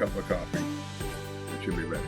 cup of coffee. It should be ready.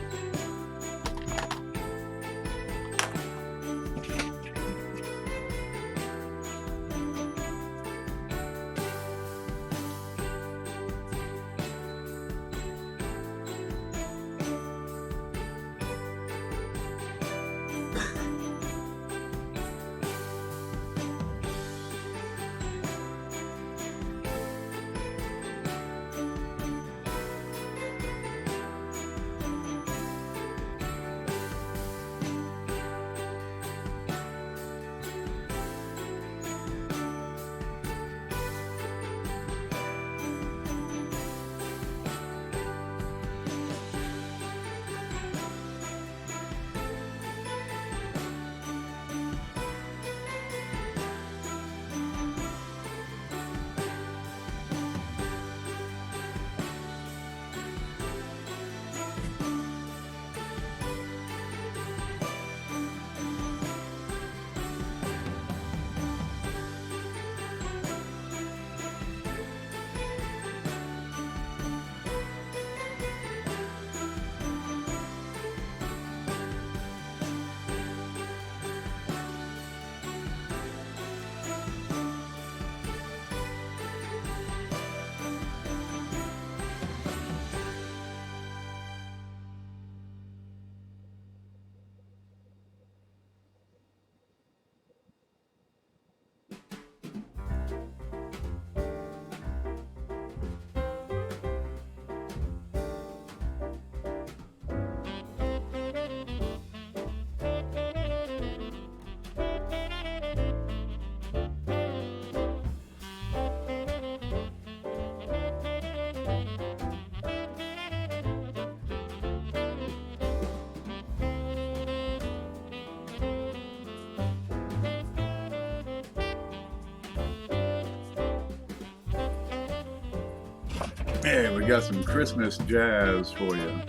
Hey, we got some Christmas jazz for you.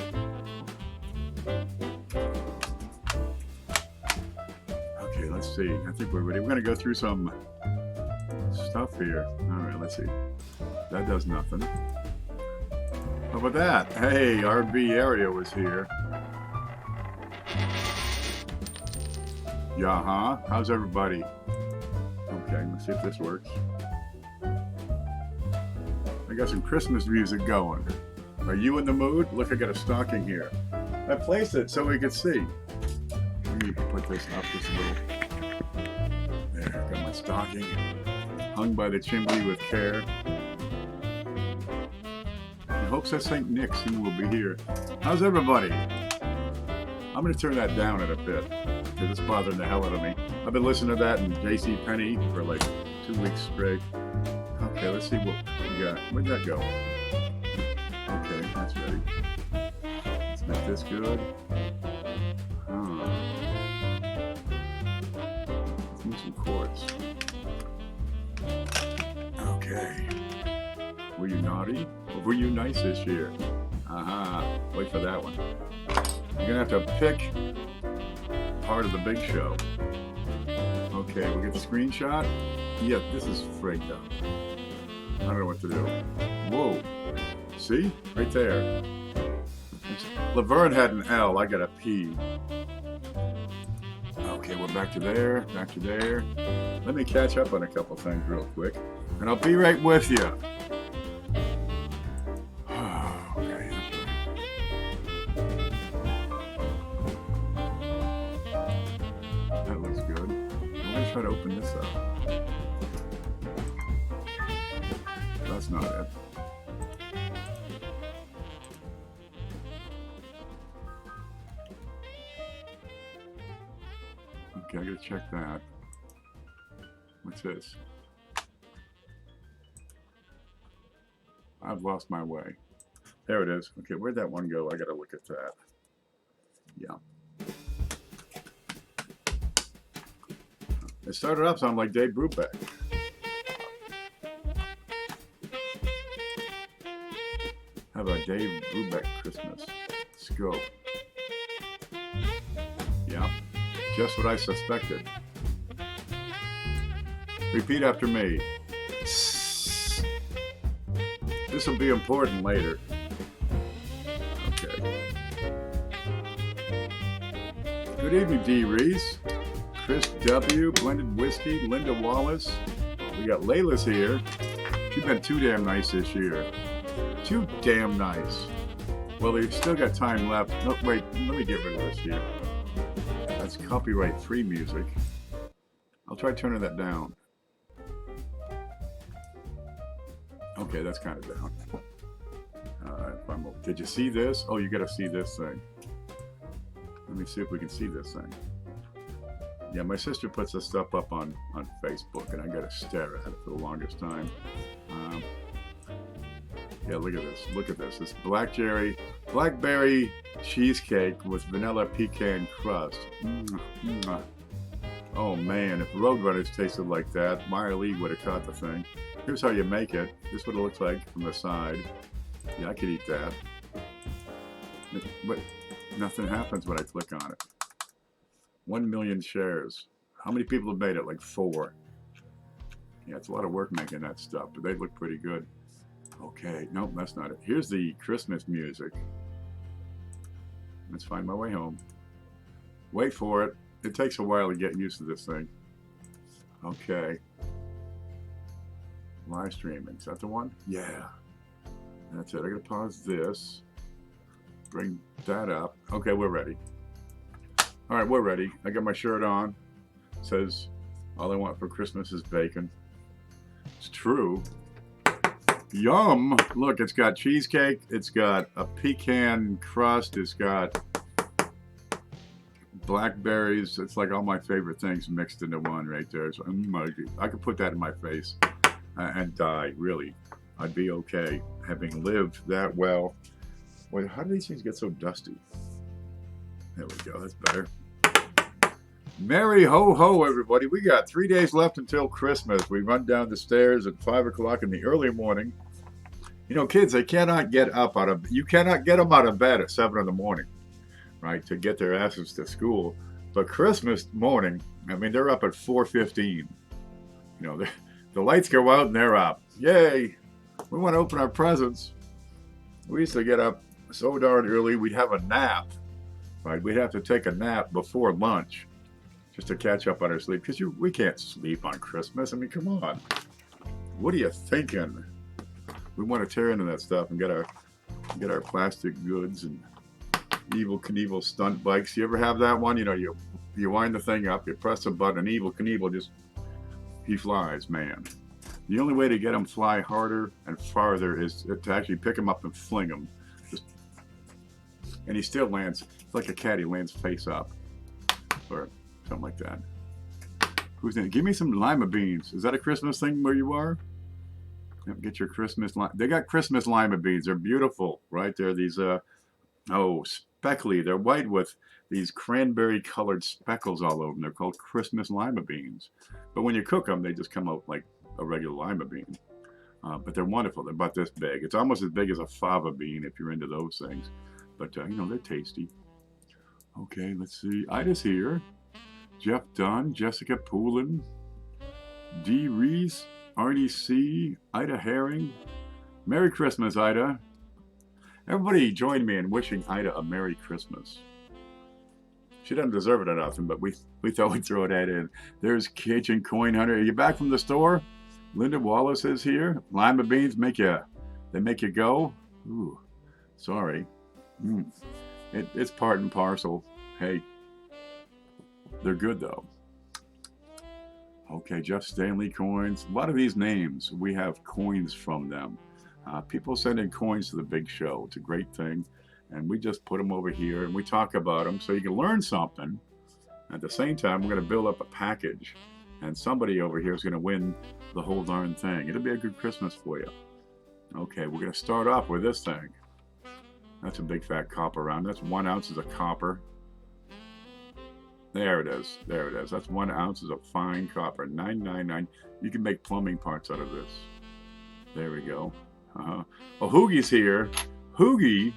Okay, let's see. I think we're ready. We're going to go through some stuff here. All right, let's see. That does nothing. How about that? Hey, RB area was here. Yeah, huh? How's everybody? Okay, let's see if this works. I got some Christmas music going. Are you in the mood? Look, I got a stocking here. I placed it so we could see. Let me put this up just a little. There, got my stocking. Hung by the chimney with care. In hopes that St. Nick's will be here. How's everybody? I'm going to turn that down in a bit, because it's bothering the hell out of me. I've been listening to that in J.C. Penney for like 2 weeks straight. Okay, let's see what we got. Where'd that go? Okay, that's ready. Let's make this good. Let's move some chords. Okay. Were you naughty? Or were you nice this year? Aha. Wait for that one. You're gonna have to pick part of the big show. Okay, we get the screenshot. Yeah, this is freaked out. I don't know what to do. Whoa. See? Right there. Laverne had an L. I got a P. Okay, we're back to there. Back to there. Let me catch up on a couple things real quick. And I'll be right with you. Okay, that's right. That looks good. I'm going to try to open this up. That's not it. Okay, I gotta check that. What's this? I've lost my way. There it is. Okay, where'd that one go? I gotta look at that. Yeah. It started off sounding like Dave Brubeck. How about Dave Brubeck Christmas? Scope. Yeah, just what I suspected. Repeat after me. This will be important later. Good evening, D. Reese, Chris W, Blended Whiskey, Linda Wallace. We got Layla's here. You've been too damn nice this year. Too damn nice. Well, they've still got time left. No, wait, let me get rid of this here. That's copyright-free music. I'll try turning that down. Okay, that's kind of down. Did you see this? Oh, you got to see this thing. Let me see if we can see this thing. Yeah, my sister puts this stuff up on Facebook, and I got to stare at it for the longest time. Yeah, look at this. Look at this. This blackberry cheesecake with vanilla pecan crust. Oh man, if Roadrunners tasted like that, Meyer Lee would have caught the thing. Here's how you make it. This is what it looks like from the side. Yeah, I could eat that. But nothing happens when I click on it. 1 million shares. How many people have made it? Like 4. Yeah, it's a lot of work making that stuff, but they look pretty good. Okay, nope, that's not it. Here's the Christmas music. Let's find my way home. Wait for it. It takes a while to get used to this thing. Okay. Live streaming. Is that the one? Yeah. That's it. I gotta pause this. Bring that up. Okay, we're ready. All right, we're ready. I got my shirt on. It says, all I want for Christmas is bacon. It's true. Yum! Look, it's got cheesecake. It's got a pecan crust. It's got blackberries. It's like all my favorite things mixed into one right there. So, I could put that in my face and die, really. I'd be okay having lived that well. Wait, how do these things get so dusty? There we go, that's better. Merry ho ho, everybody. We got 3 days left until Christmas. We run down the stairs at 5 o'clock in the early morning. You know, kids, they cannot get up out of, you cannot get them out of bed at 7 in the morning, right, to get their asses to school. But Christmas morning, I mean, they're up at 4:15. You know, the lights go out and they're up. Yay! We want to open our presents. We used to get up so darn early, we'd have a nap, right? We'd have to take a nap before lunch just to catch up on our sleep, because we can't sleep on Christmas. I mean, come on. What are you thinking? We want to tear into that stuff and get our plastic goods and Evel Knievel stunt bikes. You ever have that one? You know, you wind the thing up, you press a button, and Evel Knievel just, he flies, man. The only way to get him fly harder and farther is to actually pick him up and fling him. And he still lands, it's like a cat, he lands face up. Or something like that. Who's in? Give me some lima beans. Is that a Christmas thing where you are? Yep, get your Christmas lima. They got Christmas lima beans. They're beautiful, right? They're these, speckly. They're white with these cranberry colored speckles all over them. They're called Christmas lima beans. But when you cook them, they just come out like a regular lima bean. But they're wonderful. They're about this big. It's almost as big as a fava bean if you're into those things. But, you know, they're tasty. Okay, let's see. Ida's here. Jeff Dunn, Jessica Poulin, D. Reese, Arnie C., Ida Herring. Merry Christmas, Ida. Everybody join me in wishing Ida a Merry Christmas. She doesn't deserve it or nothing, but we thought we'd throw that in. There's Kitchen Coin Hunter. Are you back from the store? Linda Wallace is here. Lima beans make you go. Ooh, sorry. It's part and parcel. Hey, they're good though. Okay, Jeff Stanley coins. A lot of these names, we have coins from them. People send in coins to the big show. It's a great thing. And we just put them over here and we talk about them so you can learn something. At the same time, we're going to build up a package. And somebody over here is going to win the whole darn thing. It'll be a good Christmas for you. Okay, we're going to start off with this thing. That's a big fat copper round. That's 1 ounce of copper. There it is. There it is. That's 1 ounce of fine copper. $9.99. You can make plumbing parts out of this. There we go. Oh, Hoogie's here. Hoogie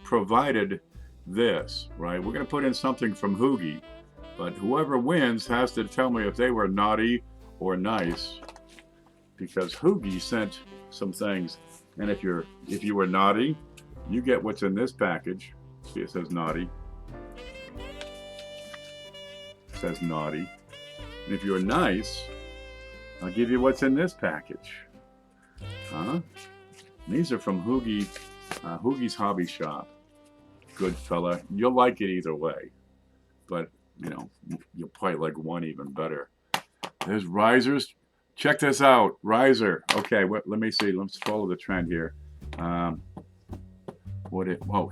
provided this, right? We're going to put in something from Hoogie, but whoever wins has to tell me if they were naughty or nice, because Hoogie sent some things. And if you were naughty, you get what's in this package. See, it says naughty. says naughty. And if you're nice, I'll give you what's in this package. Huh? These are from Hoogie's Hobby Shop. Good fella. You'll like it either way. But, you know, you'll probably like one even better. There's risers. Check this out. Riser. Okay, let me see. Let's follow the trend here. Oh,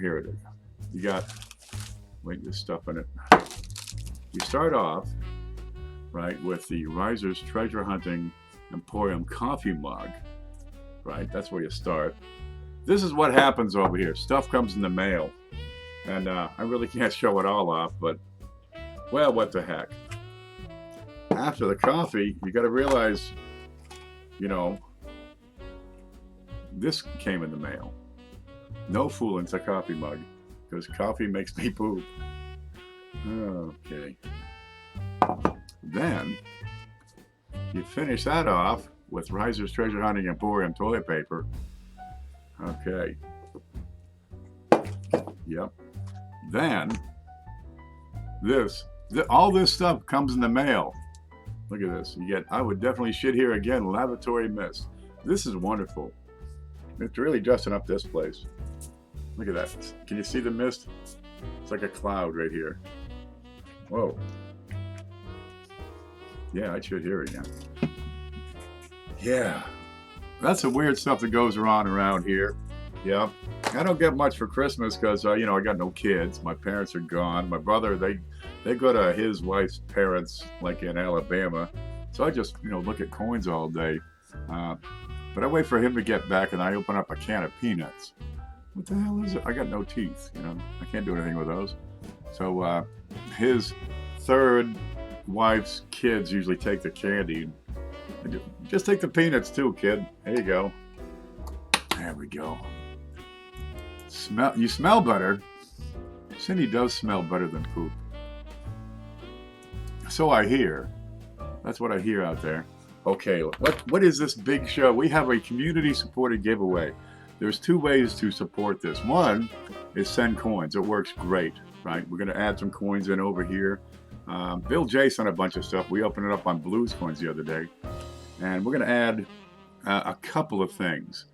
here it is. You got, wait, there's stuff in it. You start off, right, with the Riser's Treasure Hunting Emporium coffee mug. Right, that's where you start. This is what happens over here. Stuff comes in the mail. And I really can't show it all off, but, well, what the heck. After the coffee, you got to realize, you know, this came in the mail. No fooling, it's a coffee mug, because coffee makes me poop. Okay. Then, you finish that off with Riser's Treasure Hunting Emporium toilet paper. Okay. Yep. Then, all this stuff comes in the mail. Look at this. You get, I would definitely shit here again, lavatory mist. This is wonderful. It's really dressing up this place. Look at that. Can you see the mist? It's like a cloud right here. Whoa. Yeah, I'd shit here again. Yeah. That's the weird stuff that goes on around here. Yeah. I don't get much for Christmas because, you know, I got no kids. My parents are gone. My brother, they go to his wife's parents, like in Alabama. So I just, you know, look at coins all day. But I wait for him to get back and I open up a can of peanuts. What the hell is it? I got no teeth, you know. I can't do anything with those. So his third wife's kids usually take the candy. Just take the peanuts too, kid. There you go. There we go. You smell better. Cindy does smell better than poop. So I hear. That's what I hear out there. Okay, what is this big show? We have a community-supported giveaway. There's two ways to support this. One is send coins. It works great, right? We're going to add some coins in over here. Bill J sent a bunch of stuff. We opened it up on Blues Coins the other day. And we're going to add a couple of things.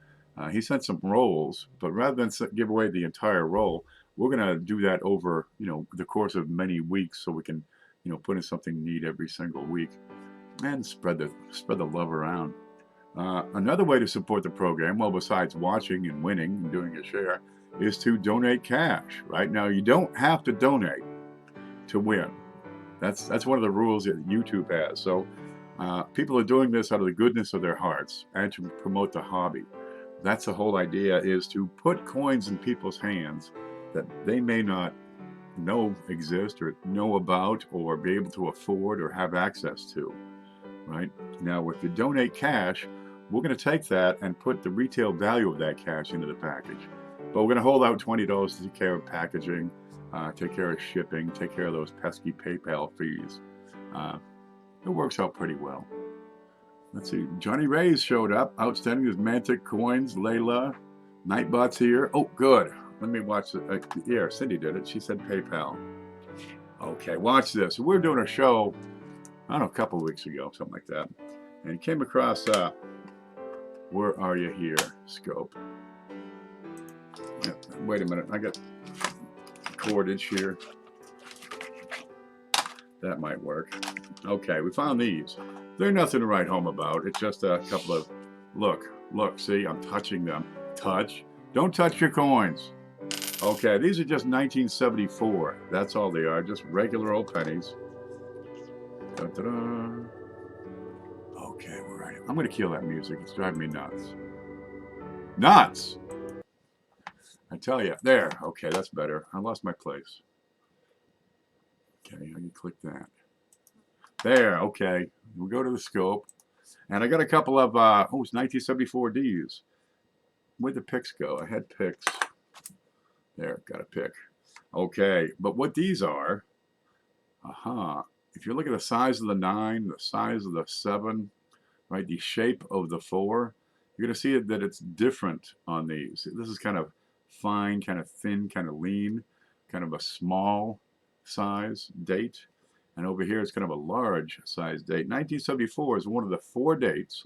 He sent some rolls, but rather than give away the entire roll, we're going to do that over, you know, the course of many weeks, so we can, you know, put in something neat every single week and spread the love around. Another way to support the program, well, besides watching and winning and doing a share, is to donate cash. Right now, you don't have to donate to win. That's one of the rules that YouTube has. So people are doing this out of the goodness of their hearts and to promote the hobby. That's the whole idea, is to put coins in people's hands that they may not know exist or know about or be able to afford or have access to, right? Now, if you donate cash, we're going to take that and put the retail value of that cash into the package. But we're going to hold out $20 to take care of packaging, take care of shipping, take care of those pesky PayPal fees. It works out pretty well. Let's see. Johnny Ray's showed up. Outstanding is Mantic Coins. Layla. Nightbot's here. Oh, good. Let me watch it. Yeah, Cindy did it. She said PayPal. Okay, watch this. We're doing a show, I don't know, a couple of weeks ago, something like that. And came across, where are you here, scope? Yeah, wait a minute. I got cordage here. That might work. Okay, we found these. They're nothing to write home about. It's just a couple of, look, see, I'm touching them. Touch. Don't touch your coins. Okay, these are just 1974. That's all they are, just regular old pennies. Da-da-da. Okay, we're right. I'm going to kill that music. It's driving me nuts. Nuts! I tell you. There. Okay, that's better. I lost my place. Okay, I can click that. There, okay. We'll go to the scope. And I got a couple of, it's 1974 Ds. Where'd the picks go? I had picks. There, got a pick. Okay, but what these are, if you look at the size of the 9, the size of the 7, right, the shape of the 4, you're going to see that it's different on these. This is kind of fine, kind of thin, kind of lean, kind of a small size date. And over here it's kind of a large size date. 1974 is one of the 4 dates.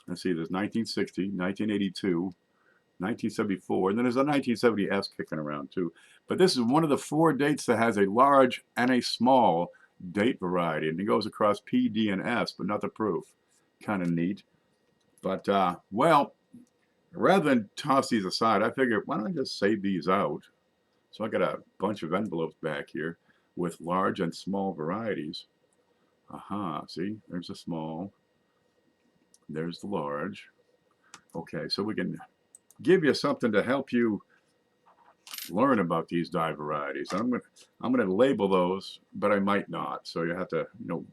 Let's see, there's 1960, 1982, 1974, and then there's a 1970S kicking around too. But this is one of the 4 dates that has a large and a small date variety, and it goes across P, D, and S, but not the proof. Kind of neat. But, well, rather than toss these aside, I figured, why don't I just save these out? So I got a bunch of envelopes back here with large and small varieties. See, there's a small. There's the large. Okay, so we can give you something to help you learn about these dye varieties. I'm gonna label those, but I might not. So you have to,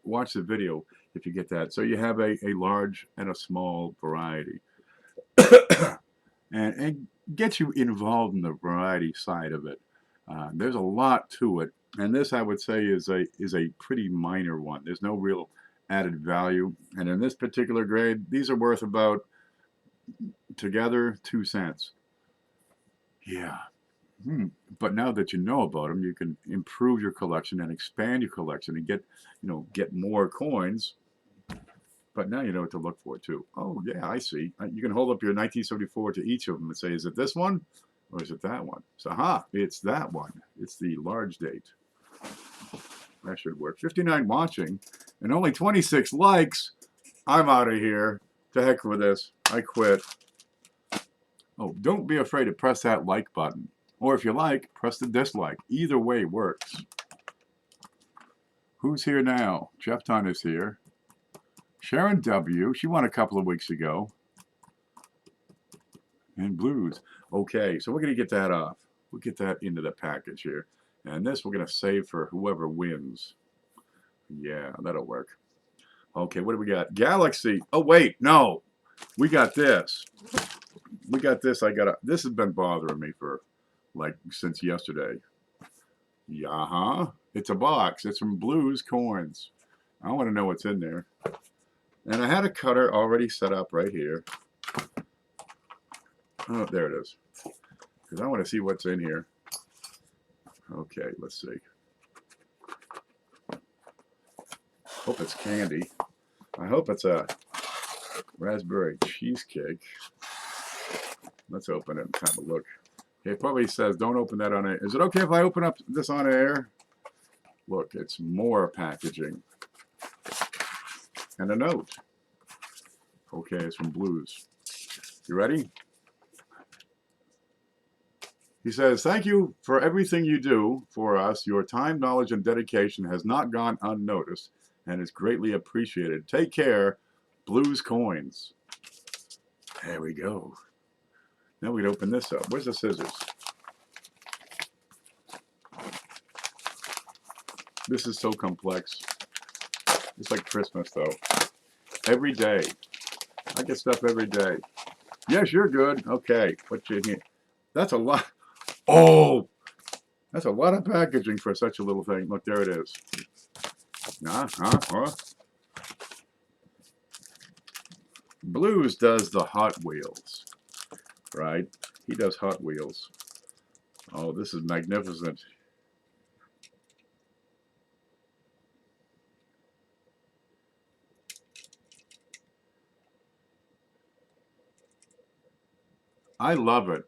watch the video if you get that. So you have a large and a small variety, and get you involved in the variety side of it. There's a lot to it, and this I would say is a pretty minor one. There's no real added value, and in this particular grade, these are worth about together 2 cents. Yeah. But now that you know about them, you can improve your collection and expand your collection and get more coins. But now you know what to look for too. Oh yeah, I see. You can hold up your 1974 to each of them and say, is it this one or is it that one? So it's that one. It's the large date. That should work. 59 watching and only 26 likes. I'm out of here. To heck with this. I quit. Oh, don't be afraid to press that like button. Or if you like, press the dislike. Either way works. Who's here now? Jeff Dunn is here. Sharon W. She won a couple of weeks ago. And blues. Okay, so we're going to get that off. We'll get that into the package here. And this we're going to save for whoever wins. Yeah, that'll work. Okay, what do we got? Galaxy. Oh, wait, no. We got this. We got this. This has been bothering me for since yesterday. Yeah, it's a box. It's from Blues Coins. I want to know what's in there. And I had a cutter already set up right here. Oh, there it is. Because I want to see what's in here. Okay, let's see. Hope it's candy. I hope it's a raspberry cheesecake. Let's open it and have a look. It probably says don't open that on air. Is it okay if I open up this on air? Look, it's more packaging. And a note. Okay, it's from Blues. You ready? He says, thank you for everything you do for us. Your time, knowledge, and dedication has not gone unnoticed and is greatly appreciated. Take care, Blues Coins. There we go. Now we'd open this up. Where's the scissors? This is so complex. It's like Christmas, though. Every day. I get stuff every day. Yes, you're good. Okay, put you here. That's a lot. Oh, that's a lot of packaging for such a little thing. Look, there it is. Blues does the Hot Wheels, right? He does Hot Wheels. Oh, this is magnificent. I love it.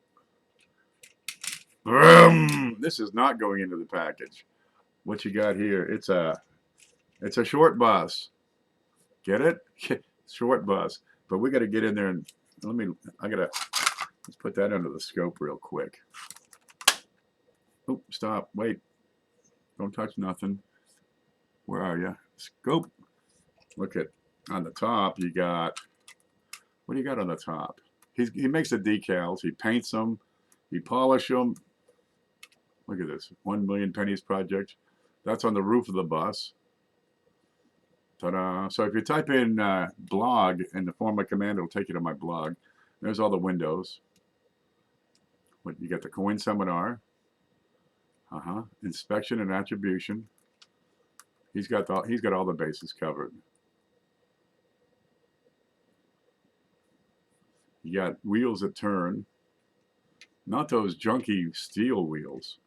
This is not going into the package. What you got here? It's a short bus. Get it? Short bus. But we got to get in there and let's put that under the scope real quick. Oh, stop. Wait. Don't touch nothing. Where are you? Scope. Look at on the top. You got. What do you got on the top? He makes the decals. He paints them. He polishes them. Look at this. 1 Million Pennies project. That's on the roof of the bus. Ta-da. So if you type in blog in the form of command, it'll take you to my blog. There's all the windows. You got the coin seminar. Inspection and attribution. He's got all the bases covered. You got wheels that turn. Not those junky steel wheels.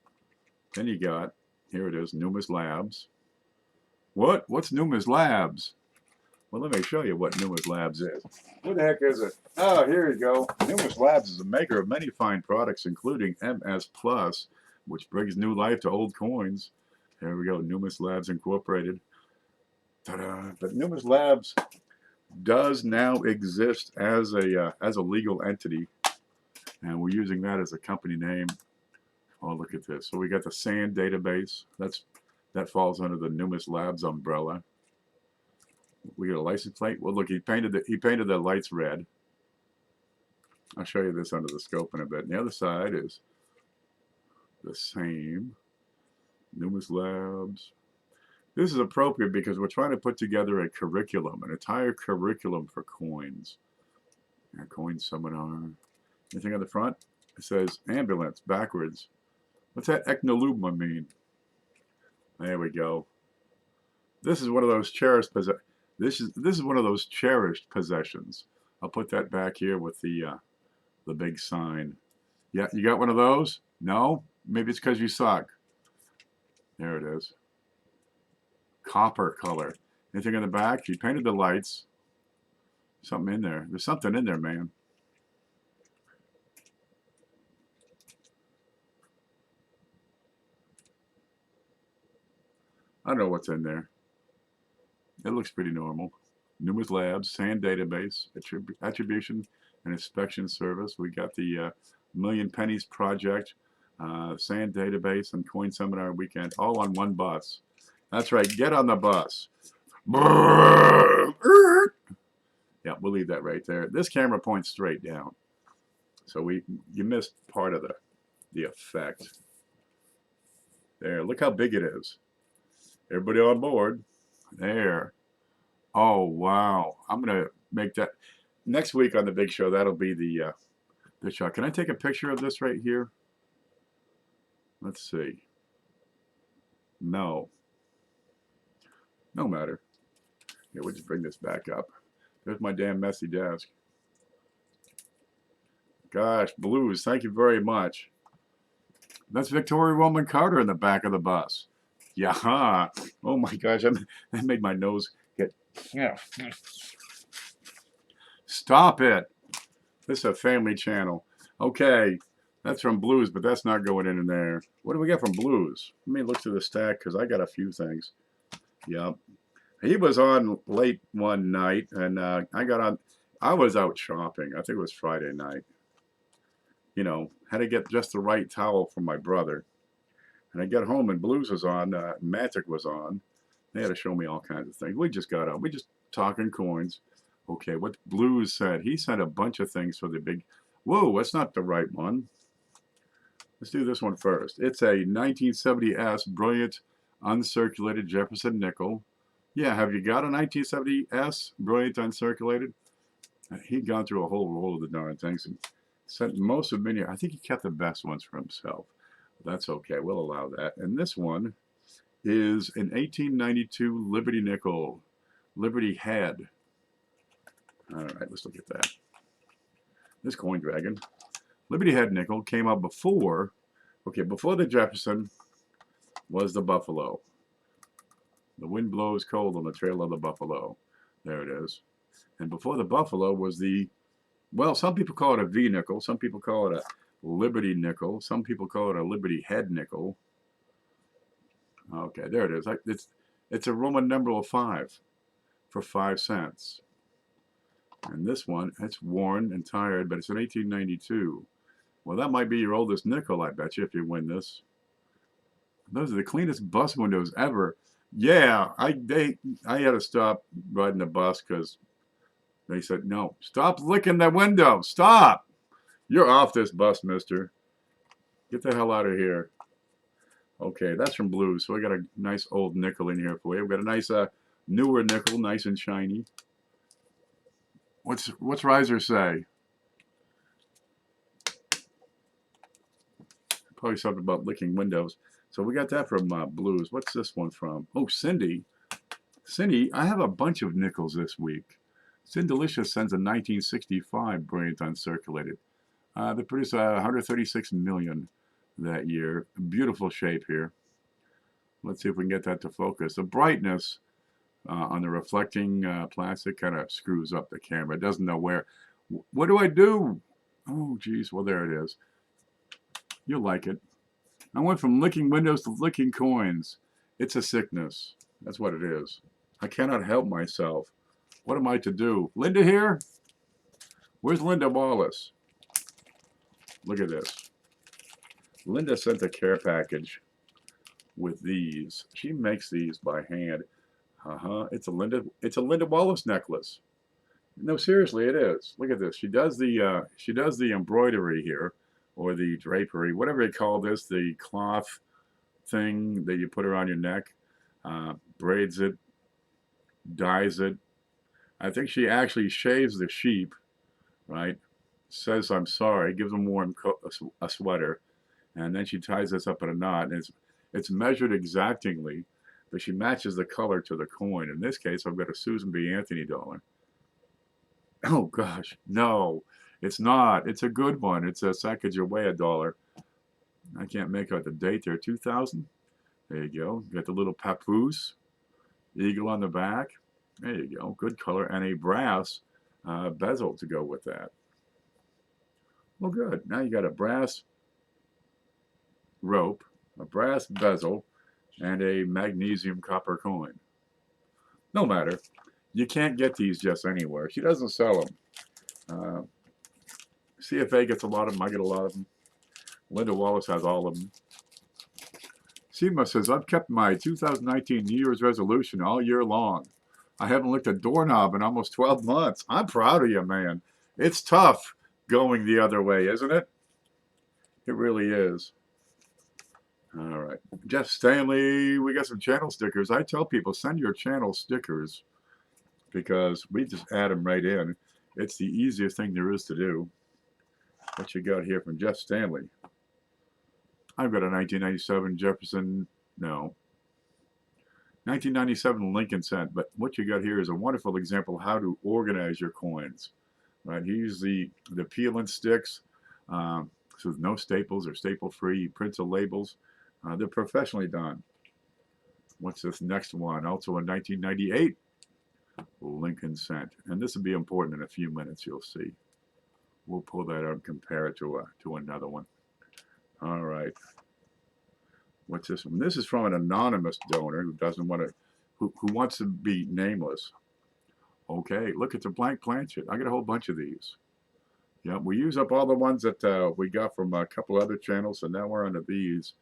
Then you got, here it is, Numis Labs. What? What's Numis Labs? Well, let me show you what Numis Labs is. What the heck is it? Oh, here you go. Numis Labs is a maker of many fine products, including MS Plus, which brings new life to old coins. Here we go, Numis Labs Incorporated. Ta-da! But Numis Labs does now exist as a legal entity, and we're using that as a company name. Oh, look at this. So we got the SAND database. That falls under the Numis Labs umbrella. We got a license plate. Well, look, he painted the lights red. I'll show you this under the scope in a bit. And the other side is the same. Numis Labs. This is appropriate because we're trying to put together a curriculum, an entire curriculum for coins. A coin seminar. Anything on the front? It says ambulance backwards. What's that ecnolouma mean? There we go. This is one of those cherished possessions. This is one of those cherished possessions. I'll put that back here with the big sign. Yeah, you got one of those? No? Maybe it's because you suck. There it is. Copper color. Anything in the back? He painted the lights. Something in there. There's something in there, man. I don't know what's in there. It looks pretty normal. Numis Labs, SAND database, attribution and inspection service. We got the Million Pennies project, SAND database, and coin seminar weekend, all on one bus. That's right. Get on the bus. Yeah, we'll leave that right there. This camera points straight down, so you missed part of the effect. There. Look how big it is. Everybody on board. There. Oh, wow. I'm going to make that next week on the big show. That'll be the shot. Can I take a picture of this right here? Let's see. No. No matter. Yeah, we'll just bring this back up. There's my damn messy desk. Gosh, Blues, thank you very much. That's Victoria Roman Carter in the back of the bus. Yeah. Oh my gosh, that made my nose get. Yeah. Stop it. This is a family channel. Okay, that's from Blues, but that's not going in there. What do we got from Blues? Let me look through the stack because I got a few things. Yep. He was on late one night, and I was out shopping. I think it was Friday night. You know, had to get just the right towel for my brother. And I get home and Blues was on, Magic was on. They had to show me all kinds of things. We just got up. We just talking coins. Okay, what Blues said. He sent a bunch of things for the big. Whoa, that's not the right one. Let's do this one first. It's a 1970S brilliant uncirculated Jefferson nickel. Yeah, have you got a 1970S brilliant uncirculated? He'd gone through a whole roll of the darn things and sent most of them in here. I think he kept the best ones for himself. That's okay. We'll allow that. And this one is an 1892 Liberty nickel, Liberty Head. All right, let's look at that. This coin dragon, Liberty Head nickel, came out before. Okay, before the Jefferson was the Buffalo. The wind blows cold on the trail of the Buffalo. There it is. And before the Buffalo was the, well, some people call it a V nickel. Some people call it a Liberty nickel. Some people call it a Liberty Head nickel. Okay, there it is. It's a Roman numeral 5 for 5 cents. And this one, it's worn and tired, but it's an 1892. Well, that might be your oldest nickel, I bet you, if you win this. Those are the cleanest bus windows ever. Yeah, I had to stop riding the bus because they said, no, stop licking the window. Stop. You're off this bus, mister. Get the hell out of here. Okay, that's from Blues. So I got a nice old nickel in here for you. We've got a nice newer nickel, nice and shiny. What's Riser say? Probably something about licking windows. So we got that from Blues. What's this one from? Oh, Cindy. Cindy, I have a bunch of nickels this week. Cindelicious sends a 1965 brilliant uncirculated. They produced 136 million that year. Beautiful shape here. Let's see if we can get that to focus. The brightness on the reflecting plastic, kind of screws up the camera. It doesn't know where. What do I do? Oh, geez. Well, there it is. You'll like it. I went from licking windows to licking coins. It's a sickness. That's what it is. I cannot help myself. What am I to do? Linda here? Where's Linda Wallace? Look at this. Linda sent a care package with these. She makes these by hand. It's a Linda Wallace necklace. No, seriously, it is. Look at this. She does the embroidery here, or the drapery, whatever they call this, the cloth thing that you put around your neck. Braids it, dyes it. I think she actually shaves the sheep, right? Says I'm sorry, gives them a sweater, and then she ties this up in a knot, and it's measured exactingly, but she matches the color to the coin. In this case, I've got a Susan B. Anthony dollar. Oh gosh, no, it's not. It's a good one. It's a Sacagawea dollar. I can't make out the date there. 2000. There you go. Got the little papoose, eagle on the back. There you go. Good color, and a brass bezel to go with that. Well, good. Now you got a brass rope, a brass bezel, and a magnesium copper coin. No matter. You can't get these just anywhere. She doesn't sell them. CFA gets a lot of them. I get a lot of them. Linda Wallace has all of them. Seema says, I've kept my 2019 New Year's resolution all year long. I haven't licked a doorknob in almost 12 months. I'm proud of you, man. It's tough going the other way, isn't it? It really is. All right. Jeff Stanley, we got some channel stickers. I tell people, send your channel stickers because we just add them right in. It's the easiest thing there is to do. What you got here from Jeff Stanley? I've got a 1997 Jefferson, no, 1997 Lincoln cent, but what you got here is a wonderful example of how to organize your coins. Right, he used the peel and sticks, so with no staples or staple free. He prints the labels. They're professionally done. What's this next one? Also a 1998 Lincoln cent, and this will be important in a few minutes. You'll see. We'll pull that out and compare it to another one. All right. What's this one? This is from an anonymous donor who doesn't want to, who wants to be nameless. Okay, look, it's a blank planchet. I got a whole bunch of these. Yeah, we use up all the ones that we got from a couple other channels, so now we're onto these,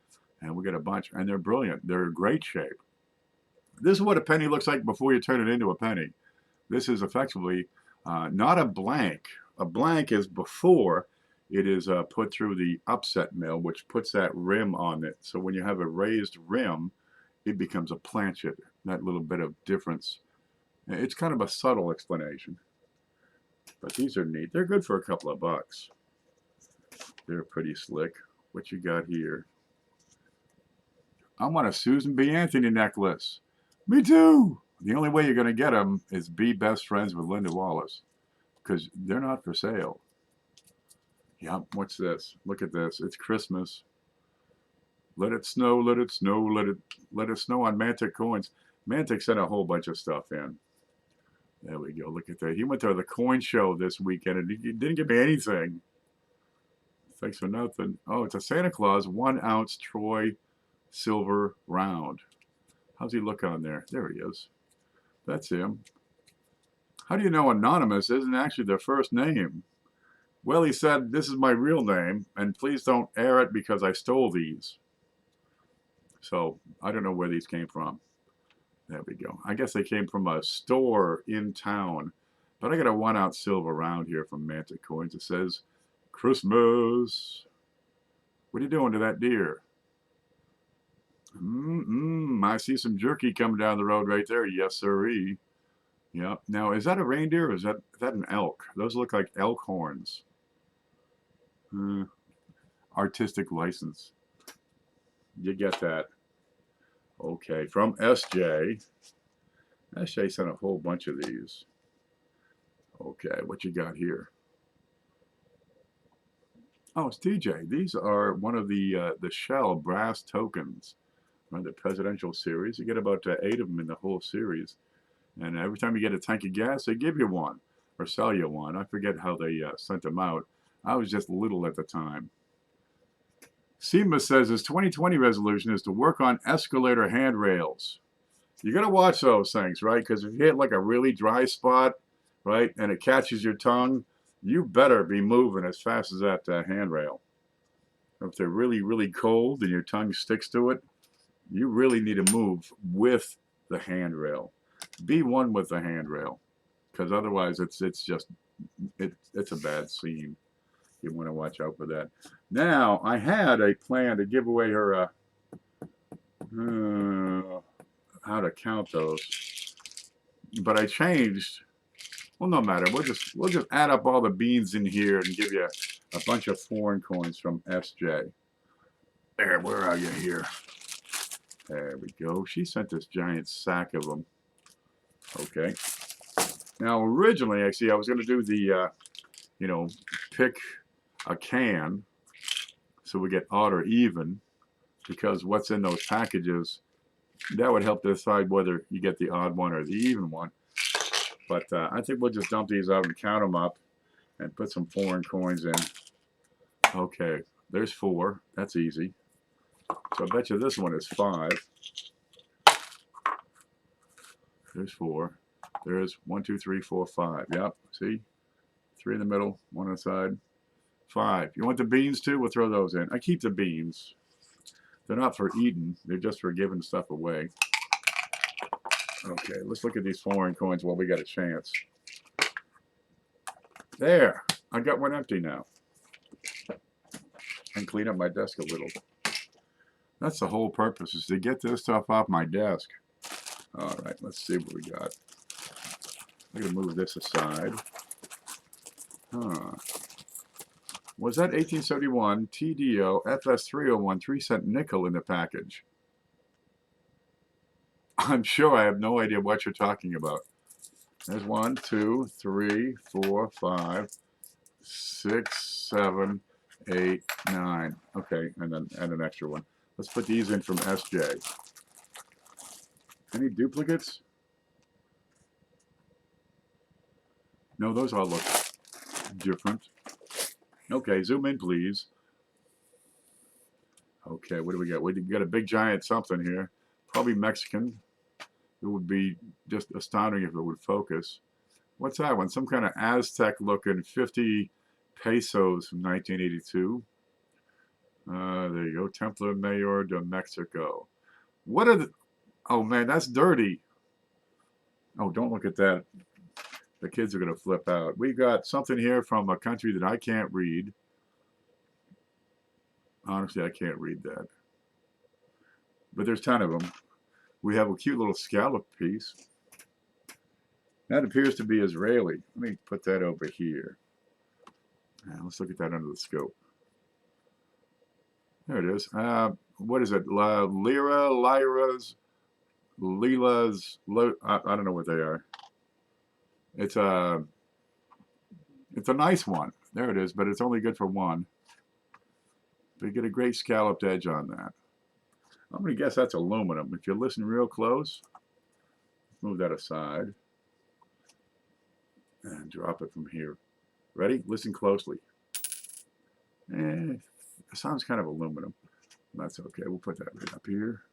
and we got a bunch, and they're brilliant. They're in great shape. This is what a penny looks like before you turn it into a penny. This is effectively not a blank. A blank is before it is put through the upset mill, which puts that rim on it. So when you have a raised rim, it becomes a planchet. That little bit of difference. It's kind of a subtle explanation. But these are neat. They're good for a couple of bucks. They're pretty slick. What you got here? I want a Susan B. Anthony necklace. Me too. The only way you're going to get them is be best friends with Linda Wallace, because they're not for sale. Yeah, what's this? Look at this. It's Christmas. Let it snow, let it snow, let it snow on Mantic coins. Mantic sent a whole bunch of stuff in. There we go. Look at that. He went to the coin show this weekend and he didn't give me anything. Thanks for nothing. Oh, it's a Santa Claus 1 ounce Troy silver round. How's he look on there? There he is. That's him. How do you know anonymous isn't actually their first name? Well, he said, this is my real name, and please don't air it because I stole these. So, I don't know where these came from. There we go. I guess they came from a store in town. But I got a 1 ounce silver round here from Mantic Coins. It says, Christmas. What are you doing to that deer? I see some jerky coming down the road right there. Yes, sirree. Yeah. Now, is that a reindeer or is that an elk? Those look like elk horns. Artistic license. You get that. Okay, from SJ. SJ sent a whole bunch of these. Okay, what you got here? Oh, it's TJ. These are one of the Shell brass tokens, right? The presidential series. You get about 8 of them in the whole series. And every time you get a tank of gas, they give you one or sell you one. I forget how they sent them out. I was just little at the time. SEMA says his 2020 resolution is to work on escalator handrails. You got to watch those things, right? Because if you hit like a really dry spot, right, and it catches your tongue, you better be moving as fast as that handrail. If they're really, really cold and your tongue sticks to it, you really need to move with the handrail. Be one with the handrail, because otherwise it's a bad scene. You want to watch out for that. Now, I had a plan to give away her how to count those, but I changed. Well, no matter. We'll just add up all the beans in here and give you a bunch of foreign coins from SJ. There, where are you here? There we go. She sent this giant sack of them. Okay. Now, originally, actually, I was going to do the, pick a can so we get odd or even, because what's in those packages, that would help decide whether you get the odd one or the even one. But I think we'll just dump these out and count them up and put some foreign coins in. Okay, there's 4. That's easy. So I bet you this one is 5. There's 4. There's 1, 2, 3, 4, 5. Yep, see? 3 in the middle, 1 on the side. 5. You want the beans too? We'll throw those in. I keep the beans. They're not for eating. They're just for giving stuff away. Okay, let's look at these foreign coins while we got a chance. There. I got one empty now. And clean up my desk a little. That's the whole purpose, is to get this stuff off my desk. All right, let's see what we got. I'm going to move this aside. Was that 1871 TDO FS301 3-cent nickel in the package? I'm sure I have no idea what you're talking about. There's 1, 2, 3, 4, 5, 6, 7, 8, 9. Okay, and then add an extra one. Let's put these in from SJ. Any duplicates? No, those all look different. Okay, zoom in, please. Okay, what do we got? We got a big giant something here. Probably Mexican. It would be just astounding if it would focus. What's that one? Some kind of Aztec-looking 50 pesos from 1982. There you go. Templo Mayor de Mexico. What are the... Oh, man, that's dirty. Oh, don't look at that. The kids are going to flip out. We got something here from a country that I can't read. Honestly, I can't read that. But there's 10 of them. We have a cute little scallop piece. That appears to be Israeli. Let me put that over here. Now, let's look at that under the scope. There it is. What is it? Liras, I don't know what they are. It's a nice one. There it is, but it's only good for 1. But you get a great scalloped edge on that. I'm going to guess that's aluminum. If you listen real close, move that aside and drop it from here. Ready? Listen closely. It sounds kind of aluminum. That's okay. We'll put that right up here.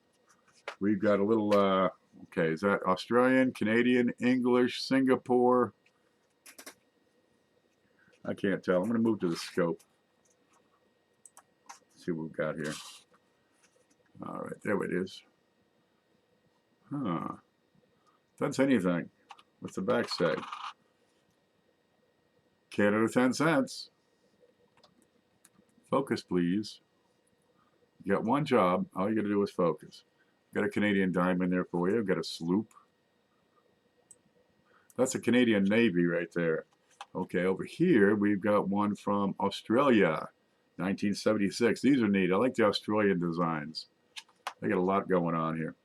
We've got a little, okay, is that Australian, Canadian, English, Singapore? I can't tell. I'm going to move to the scope. See what we've got here. All right, there it is. Doesn't say anything. What's the back say? Canada 10 cents. Focus, please. You got one job. All you got to do is focus. Got a Canadian dime in there for you. Got a sloop. That's a Canadian Navy right there. Okay, over here we've got one from Australia, 1976. These are neat. I like the Australian designs. They got a lot going on here.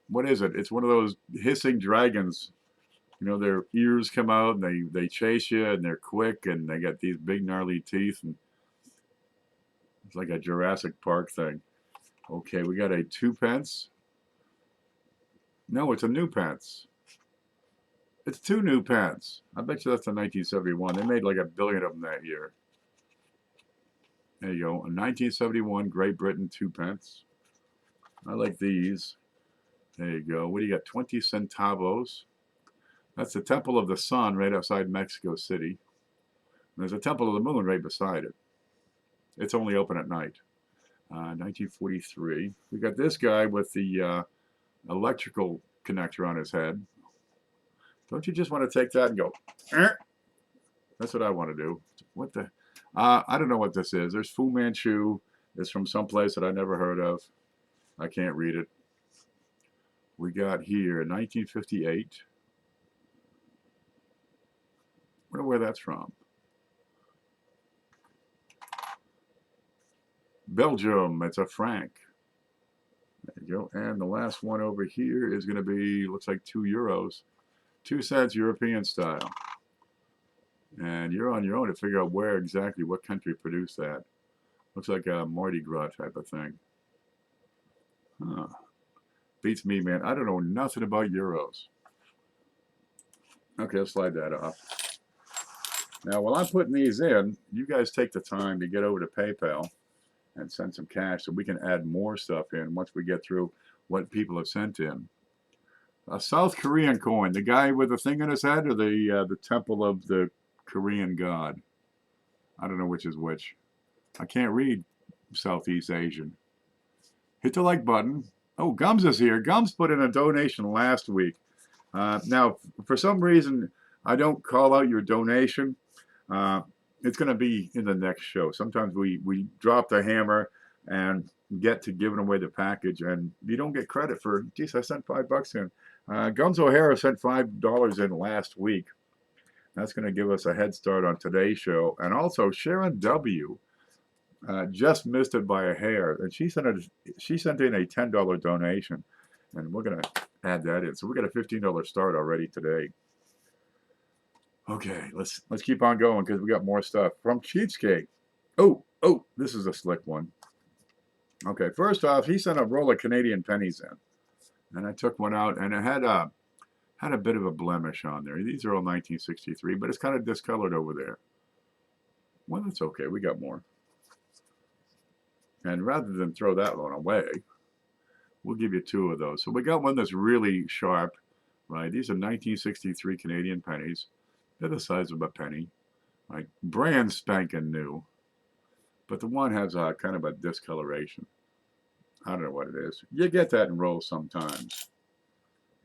What is it? It's one of those hissing dragons. You know, their ears come out and they chase you, and they're quick, and they got these big gnarly teeth, and it's like a Jurassic Park thing. Okay, we got a 2 pence. No, it's a new pence. It's 2 new pence. I bet you that's the 1971. They made like 1 billion of them that year. There you go. A 1971 Great Britain 2 pence. I like these. There you go. What do you got? 20 centavos. That's the Temple of the Sun right outside Mexico City. And there's a Temple of the Moon right beside it. It's only open at night. 1943. We got this guy with the electrical connector on his head. Don't you just want to take that and go, "Er"? That's what I want to do. What the? I don't know what this is. There's Fu Manchu. It's from someplace that I never heard of. I can't read it. We got here 1958. I wonder where that's from. Belgium. It's a franc. There you go. And the last one over here is going to be, looks like €2. 2 cents European style. And you're on your own to figure out where exactly, what country produced that. Looks like a Mardi Gras type of thing. Huh. Beats me, man. I don't know nothing about euros. Okay, I'll slide that off. Now, while I'm putting these in, you guys take the time to get over to PayPal and send some cash so we can add more stuff in once we get through what people have sent in. A South Korean coin. The guy with the thing in his head, or the temple of the Korean god? I don't know which is which. I can't read Southeast Asian. Hit the like button. Oh, Gums is here. Gums put in a donation last week. Now, for some reason, I don't call out your donation. It's going to be in the next show. Sometimes we drop the hammer and get to giving away the package, and you don't get credit for, geez, I sent $5 in. Gums O'Hara sent $5 in last week. That's going to give us a head start on today's show. And also, Sharon W. Just missed it by a hair, and she sent in a $10 donation, and we're going to add that in. So we got a $15 start already today. Okay, let's keep on going because we got more stuff from Cheapskate. Oh, this is a slick one. Okay, first off, he sent a roll of Canadian pennies in, and I took one out, and it had a bit of a blemish on there. These are all 1963, but it's kind of discolored over there. Well, that's okay. We got more. And rather than throw that one away, we'll give you 2 of those. So we got one that's really sharp, right? These are 1963 Canadian pennies. They're the size of a penny, right? Brand spanking new. But the one has kind of a discoloration. I don't know what it is. You get that in rolls sometimes.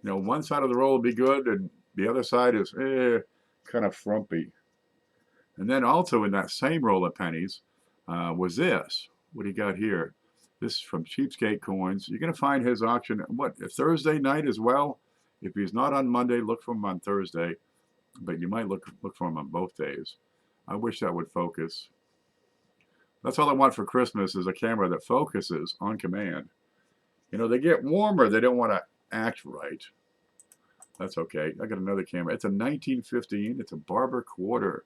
You know, one side of the roll will be good, and the other side is kind of frumpy. And then also in that same roll of pennies was this. What do you got here? This is from Cheapskate Coins. You're going to find his auction, Thursday night as well? If he's not on Monday, look for him on Thursday. But you might look for him on both days. I wish that would focus. That's all I want for Christmas is a camera that focuses on command. You know, they get warmer. They don't want to act right. That's okay. I got another camera. It's a 1915. It's a Barber quarter.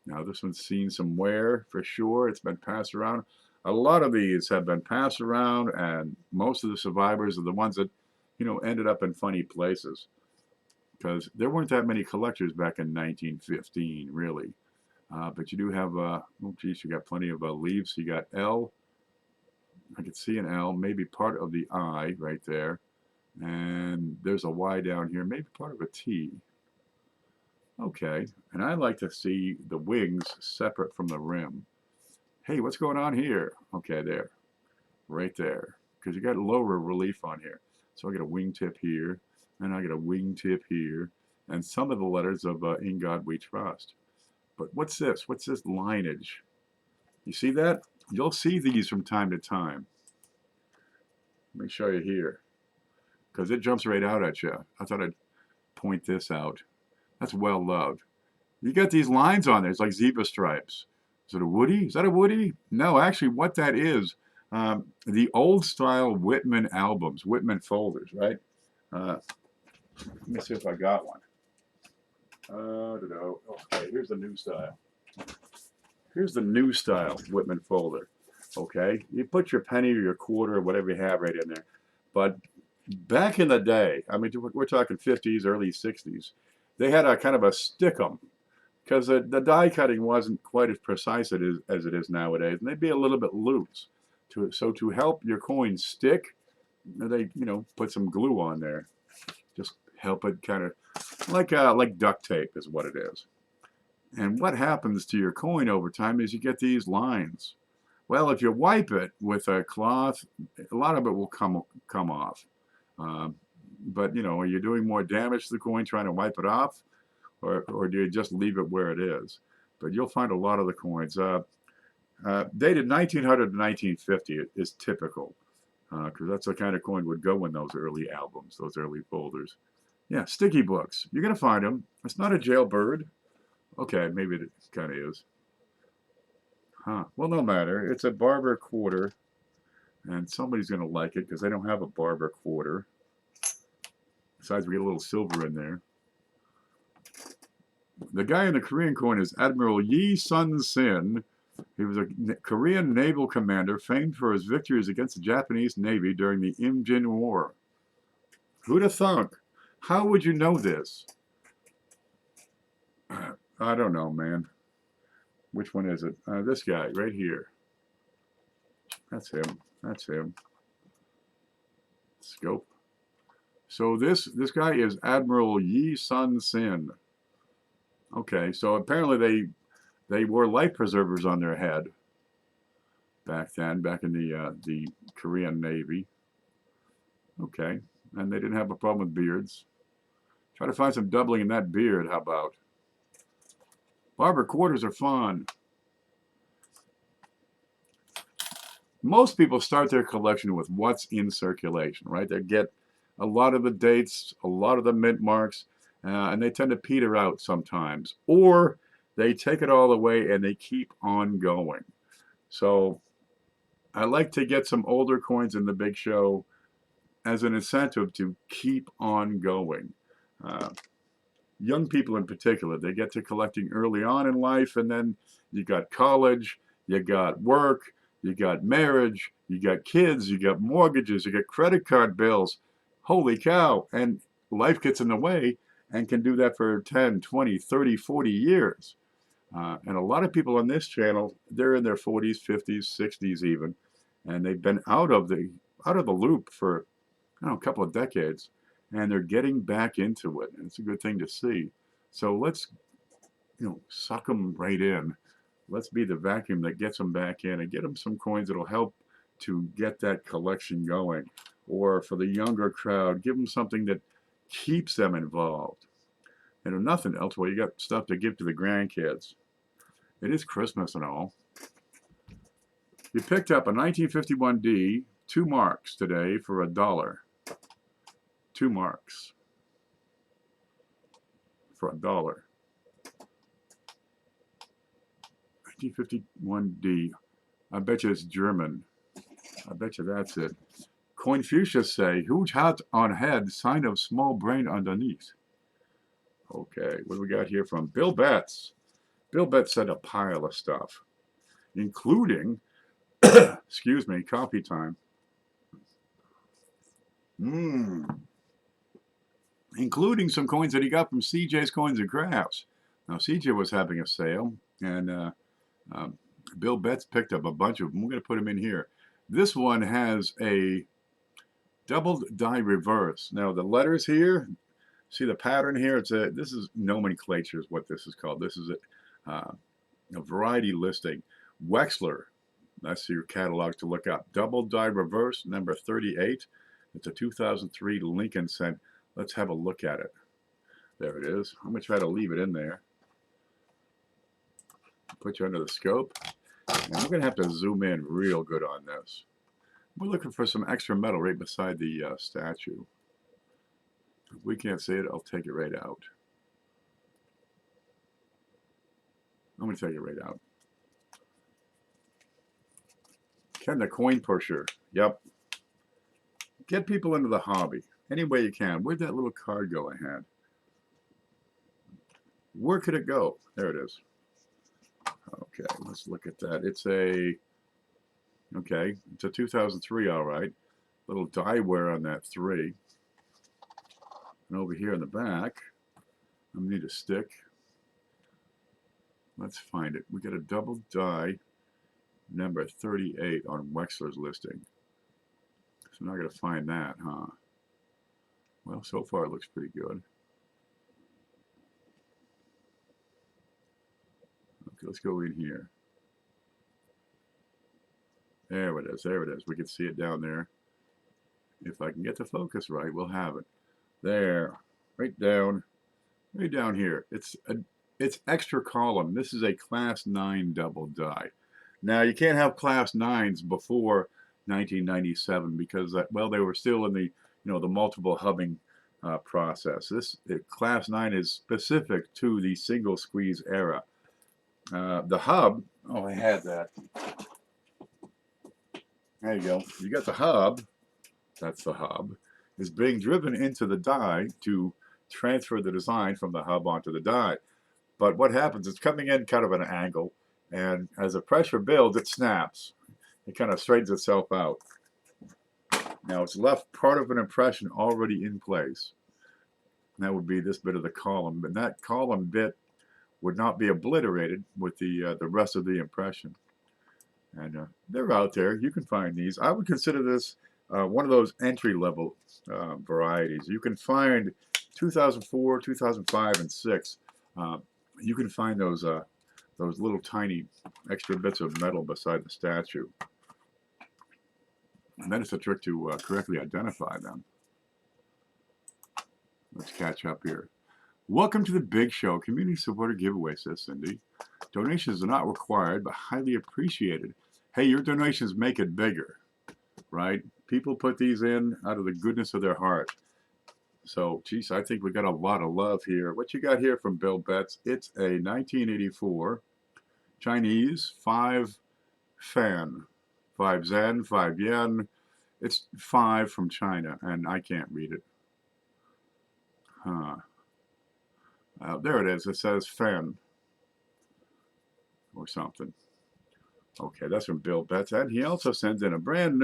Now, this one's seen some wear for sure. It's been passed around. A lot of these have been passed around, and most of the survivors are the ones that, you know, ended up in funny places. Because there weren't that many collectors back in 1915, really. But you do have, oh geez, you got plenty of leaves. You got L. I could see an L, maybe part of the I right there. And there's a Y down here, maybe part of a T. Okay, and I like to see the wings separate from the rim. Hey, what's going on here? Okay, there, right there, because you got lower relief on here. So I got a wingtip here, and I got a wingtip here, and some of the letters of In God We Trust. But what's this? What's this lineage? You see that? You'll see these from time to time. Let me show you here, because it jumps right out at you. I thought I'd point this out. That's well loved. You got these lines on there. It's like zebra stripes. Is it a Woody? Is that a Woody? No, actually what that is, the old style Whitman albums, Whitman folders, right? Let me see if I got one. Okay, here's the new style. Here's the new style Whitman folder. Okay, you put your penny or your quarter or whatever you have right in there. But back in the day, I mean, we're talking 50s, early 60s, they had a kind of a stickum because the die cutting wasn't quite as precise as it is nowadays, and they'd be a little bit loose. So to help your coin stick, they put some glue on there, just help it kind of like duct tape is what it is. And what happens to your coin over time is you get these lines. Well, if you wipe it with a cloth, a lot of it will come off. But are you doing more damage to the coin trying to wipe it off, or do you just leave it where it is? But you'll find a lot of the coins dated 1900 to 1950 is typical, because that's the kind of coin would go in those early albums, those early folders. Yeah, sticky books. You're gonna find them. It's not a jailbird. Okay, maybe it kind of is. Huh. Well, no matter. It's a Barber quarter, and somebody's going to like it because they don't have a Barber quarter. Besides, we get a little silver in there. The guy in the Korean coin is Admiral Yi Sun-sin. He was a Korean naval commander famed for his victories against the Japanese Navy during the Imjin War. Who'd have thunk? How would you know this? I don't know, man. Which one is it? This guy right here. That's him. That's him. Scope. So this guy is Admiral Yi Sun-sin. Okay, so apparently they wore life preservers on their head back then, back in the Korean Navy. Okay, and they didn't have a problem with beards. Try to find some doubling in that beard. How about? Barber quarters are fun. Most people start their collection with what's in circulation, right? They get a lot of the dates, a lot of the mint marks, and they tend to peter out sometimes. Or they take it all away and they keep on going. So I like to get some older coins in the big show as an incentive to keep on going. Young people in particular, they get to collecting early on in life, and then you got college, you got work, you got marriage, you got kids, you got mortgages, you got credit card bills. Holy cow. And life gets in the way and can do that for 10, 20, 30, 40 years. And a lot of people on this channel, they're in their 40s, 50s, 60s even, and they've been out of the loop for a couple of decades. And they're getting back into it, and it's a good thing to see. So let's, suck them right in. Let's be the vacuum that gets them back in and get them some coins that'll help to get that collection going. Or for the younger crowd, give them something that keeps them involved. And if nothing else, well, you got stuff to give to the grandkids. It is Christmas and all. You picked up a 1951D, 2 marks today for $1. 2 marks for $1. 1951D. I bet you it's German. I bet you that's it. Confucius say, huge hat on head, sign of small brain underneath. Okay, what do we got here from Bill Betts? Bill Betts said a pile of stuff, including, excuse me, coffee time. Including some coins that he got from CJ's Coins and Crafts. Now, CJ was having a sale, and Bill Betts picked up a bunch of them. We're going to put them in here. This one has a doubled die reverse. Now, the letters here, see the pattern here? This is nomenclature is what this is called. This is a variety listing. Wexler, that's your catalog to look up. Double die reverse, number 38. It's a 2003 Lincoln cent. Let's have a look at it. There it is. I'm going to try to leave it in there. Put you under the scope. And we're going to have to zoom in real good on this. We're looking for some extra metal right beside the statue. If we can't see it, I'll take it right out. I'm going to take it right out. Ken the Coin Pusher. Yep. Get people into the hobby any way you can. Where'd that little card go ahead? Where could it go? There it is. Okay, let's look at that. It's a 2003, all right. Little die wear on that 3. And over here in the back, I need a stick. Let's find it. We got a double die, number 38 on Wexler's listing. So now I got to find that, huh? Well, so far it looks pretty good. Okay, let's go in here. There it is. There it is. We can see it down there. If I can get the focus right, we'll have it. There, right down here. It's extra column. This is a class 9 double die. Now you can't have class 9s before 1997 because well, they were still in the the multiple hubbing process. This class 9 is specific to the single squeeze era. The hub. Oh, I had that. There you go. You got the hub. That's the hub. Is being driven into the die to transfer the design from the hub onto the die. But what happens, it's coming in kind of an angle, and as the pressure builds, it snaps. It kind of straightens itself out. Now it's left part of an impression already in place. And that would be this bit of the column, but that column bit would not be obliterated with the rest of the impression. And they're out there. You can find these. I would consider this one of those entry-level varieties. You can find 2004, 2005, and 6. You can find those little tiny extra bits of metal beside the statue. And then it's a trick to correctly identify them. Let's catch up here. Welcome to the Big Show Community Supporter Giveaway, says Cindy. Donations are not required, but highly appreciated. Hey, your donations make it bigger, right? People put these in out of the goodness of their heart. So, geez, I think we got a lot of love here. What you got here from Bill Betts? It's a 1984 Chinese 5 fan. 5 Zen, 5 Yen. It's 5 from China, and I can't read it. Huh. There it is. It says fan or something. Okay, that's from Bill Betts. And he also sends in a brand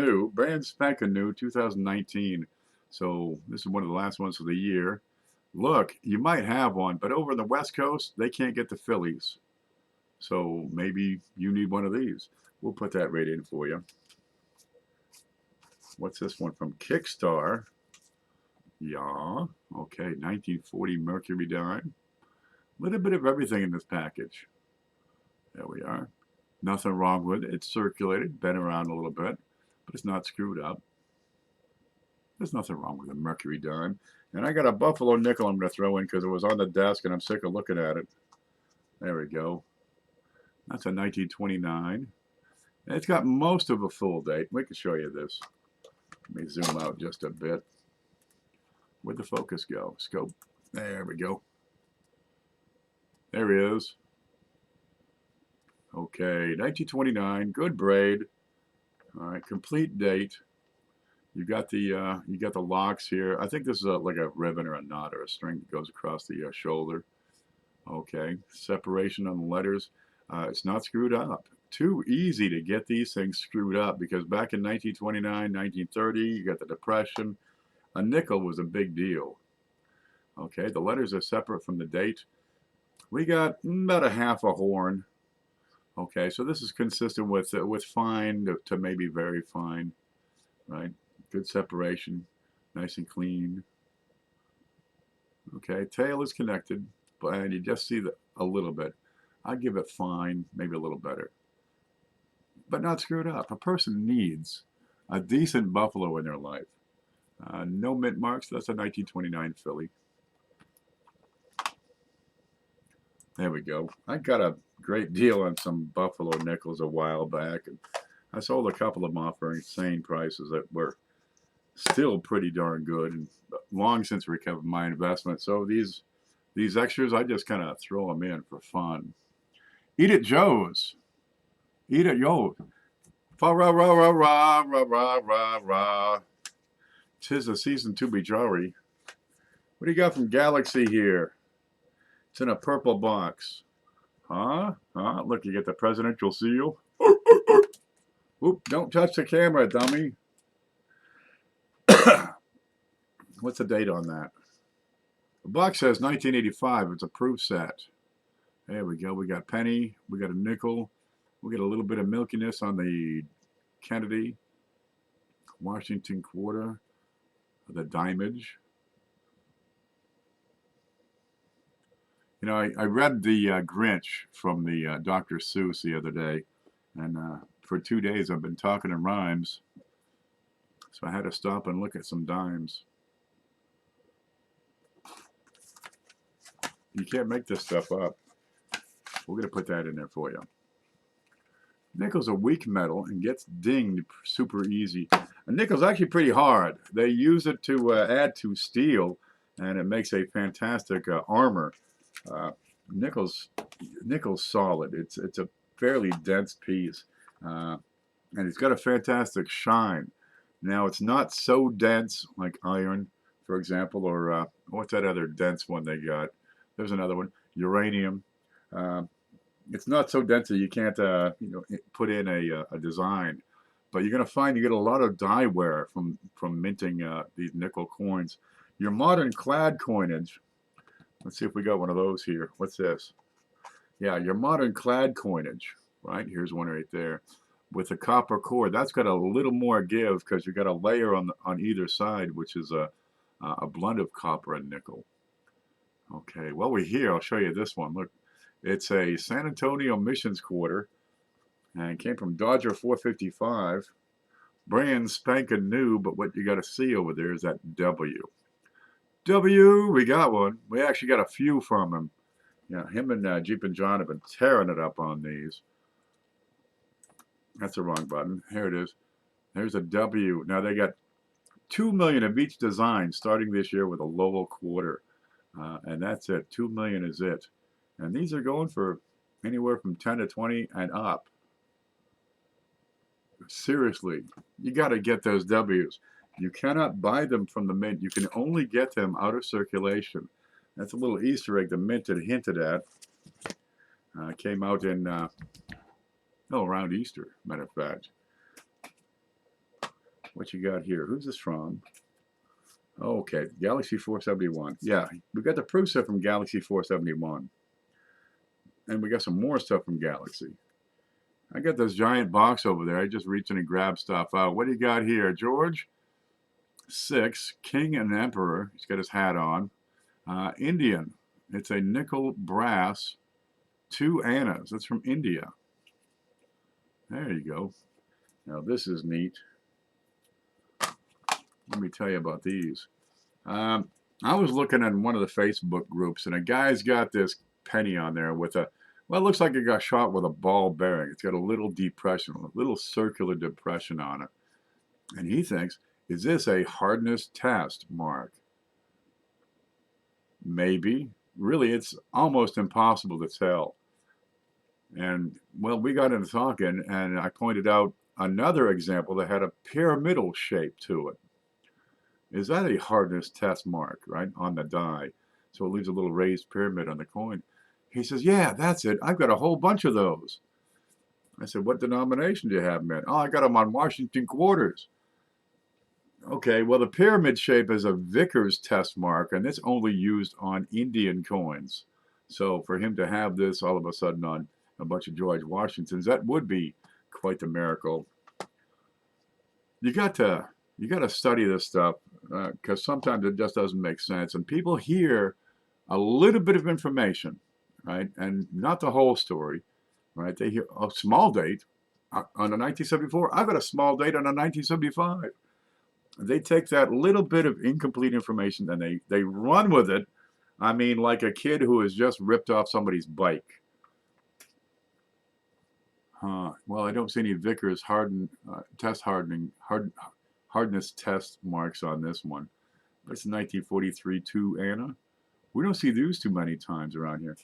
spanking new 2019. So this is one of the last ones of the year. Look, you might have one, but over on the West Coast, they can't get the Phillies. So maybe you need one of these. We'll put that right in for you. What's this one from Kickstar? Yeah, okay, 1940 Mercury dime. A little bit of everything in this package. There we are. Nothing wrong with it. It's circulated, been around a little bit, but it's not screwed up. There's nothing wrong with a Mercury dime. And I got a Buffalo nickel I'm going to throw in because it was on the desk and I'm sick of looking at it. There we go. That's a 1929. And it's got most of a full date. We can show you this. Let me zoom out just a bit. Where'd the focus go? Scope. There we go. There he is. Okay, 1929. Good braid. All right, complete date. You got the locks here. I think this is like a ribbon or a knot or a string that goes across the shoulder. Okay, separation on the letters. It's not screwed up. Too easy to get these things screwed up because back in 1929, 1930, you got the Depression. A nickel was a big deal. Okay, the letters are separate from the date. We got about a half a horn. Okay, so this is consistent with fine to maybe very fine, right? Good separation, nice and clean. Okay, tail is connected, but you just see a little bit. I'd give it fine, maybe a little better, but not screwed up. A person needs a decent buffalo in their life. No mint marks. That's a 1929 Philly. There we go. I got a great deal on some buffalo nickels a while back, and I sold a couple of them off for insane prices that were still pretty darn good and long since recovered my investment. So these extras, I just kind of throw them in for fun. Eat it, Joe's. Eat it, yo. Fa ra ra ra ra ra ra ra ra. 'Tis the season to be jolly. What do you got from Galaxy here? It's in a purple box. Huh? Huh? Look, you get the presidential seal. Oop, don't touch the camera, dummy. What's the date on that? The box says 1985. It's a proof set. There we go. We got penny. We got a nickel. We got a little bit of milkiness on the Kennedy, Washington quarter, the dimage. You know, I read the Grinch from the Dr. Seuss the other day, and for 2 days I've been talking in rhymes, so I had to stop and look at some dimes. You can't make this stuff up. We're going to put that in there for you. Nickel's a weak metal and gets dinged super easy. And nickel's actually pretty hard. They use it to add to steel, and it makes a fantastic armor. Nickel's solid. It's a fairly dense piece, and it's got a fantastic shine. Now it's not so dense like iron, for example, or what's that other dense one they got? There's another one, uranium. It's not so dense that you can't put in a design, but you're going to find you get a lot of die wear from minting these nickel coins. Your modern clad coinage. Let's see if we got one of those here. What's this? Yeah, your modern clad coinage, right? Here's one right there with a copper core. That's got a little more give because you got a layer on either side, which is a blend of copper and nickel. Okay, while we're here, I'll show you this one. Look, it's a San Antonio Missions quarter, and it came from Dodger 455. Brand spanking new, but what you got to see over there is that W. W, we got one. We actually got a few from him. Yeah, him and Jeep and John have been tearing it up on these. That's the wrong button. Here it is. There's a W. Now they got 2 million of each design starting this year with a Lowell quarter. And that's it. 2 million is it. And these are going for anywhere from 10 to 20 and up. Seriously, you got to get those W's. You cannot buy them from the mint. You can only get them out of circulation. That's a little Easter egg the mint had hinted at. Came out in, around Easter, matter of fact. What you got here? Who's this from? Okay, Galaxy 471. Yeah, we got the proof set from Galaxy 471. And we got some more stuff from Galaxy. I got this giant box over there. I just reached in and grabbed stuff out. What do you got here, George? 6, King and Emperor. He's got his hat on. Indian. It's a nickel brass. 2 Annas. That's from India. There you go. Now this is neat. Let me tell you about these. I was looking at one of the Facebook groups, and a guy's got this penny on there with a, well, it looks like it got shot with a ball bearing. It's got a little depression, a little circular depression on it. And he thinks, is this a hardness test, Mark? Maybe. Really, it's almost impossible to tell. And, well, we got into talking, and I pointed out another example that had a pyramidal shape to it. Is that a hardness test mark, right, on the die? So it leaves a little raised pyramid on the coin. He says, yeah, that's it. I've got a whole bunch of those. I said, what denomination do you have, man? Oh, I got them on Washington quarters. Okay, well, the pyramid shape is a Vickers test mark, and it's only used on Indian coins. So for him to have this all of a sudden on a bunch of George Washingtons, that would be quite the miracle. You got to study this stuff because sometimes it just doesn't make sense. And people hear a little bit of information, right, and not the whole story, right? They hear a small date on a 1974. I've got a small date on a 1975. They take that little bit of incomplete information and they run with it. I mean, like a kid who has just ripped off somebody's bike. Well, I don't see any Vickers hardness test marks on this one. That's 1943 2 Anna. We don't see these too many times around here.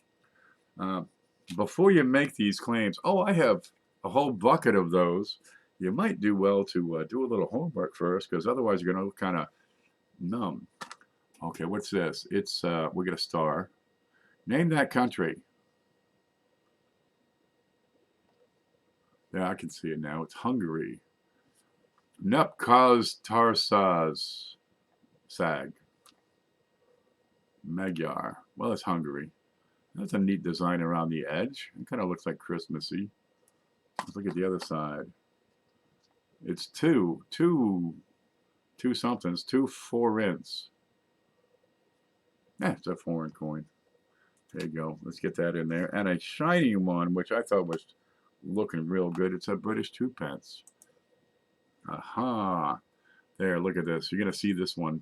Before you make these claims, oh, I have a whole bucket of those, you might do well to do a little homework first, because otherwise you're going to look kind of numb. Okay, what's this? It's, we get a star. Name that country. Yeah, I can see it now. It's Hungary. Nupkaz Tarsaz Sag. Magyar. Well, it's Hungary. That's a neat design around the edge. It kind of looks like Christmassy. Let's look at the other side. It's two somethings, 2 forints. Yeah, it's a foreign coin. There you go. Let's get that in there. And a shiny one, which I thought was looking real good. It's a British 2p. Aha. There, look at this. You're going to see this one.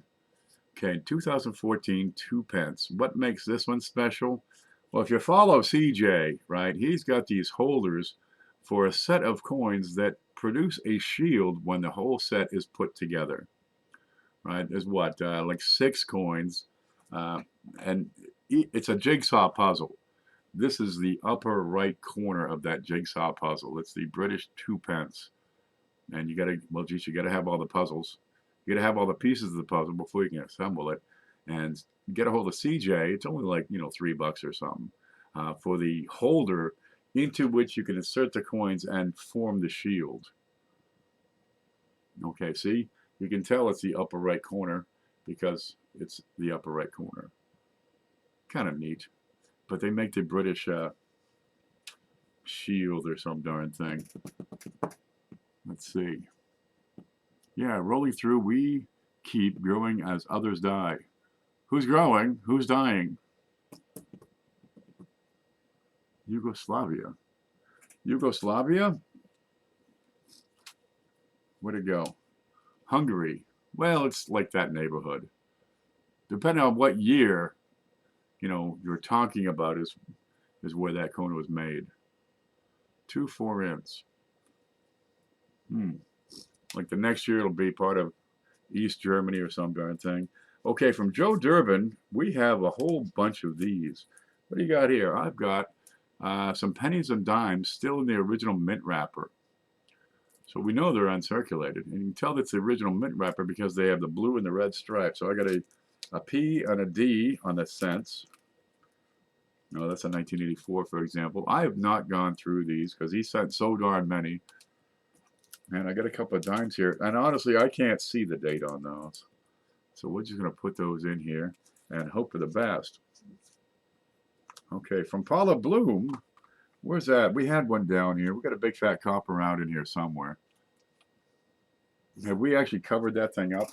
Okay, 2014 2p. What makes this one special? Well, if you follow CJ, right, he's got these holders for a set of coins that produce a shield when the whole set is put together. Right, there's what, like 6 coins, and it's a jigsaw puzzle. This is the upper right corner of that jigsaw puzzle. It's the British 2p. And you gotta, well, geez, you gotta have all the puzzles. You gotta have all the pieces of the puzzle before you can assemble it. And get a hold of CJ. It's only like, $3 or something for the holder into which you can insert the coins and form the shield. Okay, see, you can tell it's the upper right corner because it's the upper right corner. Kind of neat. But they make the British shield or some darn thing. Let's see. Yeah, rolling through, we keep growing as others die. Who's growing? Who's dying? Yugoslavia. Yugoslavia? Where'd it go? Hungary. Well, it's like that neighborhood. Depending on what year, you're talking about is where that coin was made. 2 forints. Like the next year it'll be part of East Germany or some darn thing. Okay, from Joe Durbin, we have a whole bunch of these. What do you got here? I've got some pennies and dimes still in the original mint wrapper. So we know they're uncirculated. And you can tell that's the original mint wrapper because they have the blue and the red stripe. So I got a P and a D on the cents. No, that's a 1984, for example. I have not gone through these because he sent so darn many. And I got a couple of dimes here. And honestly, I can't see the date on those. So we're just going to put those in here and hope for the best. Okay, from Paula Bloom. Where's that? We had one down here. We got a big fat copper round in here somewhere. Have we actually covered that thing up?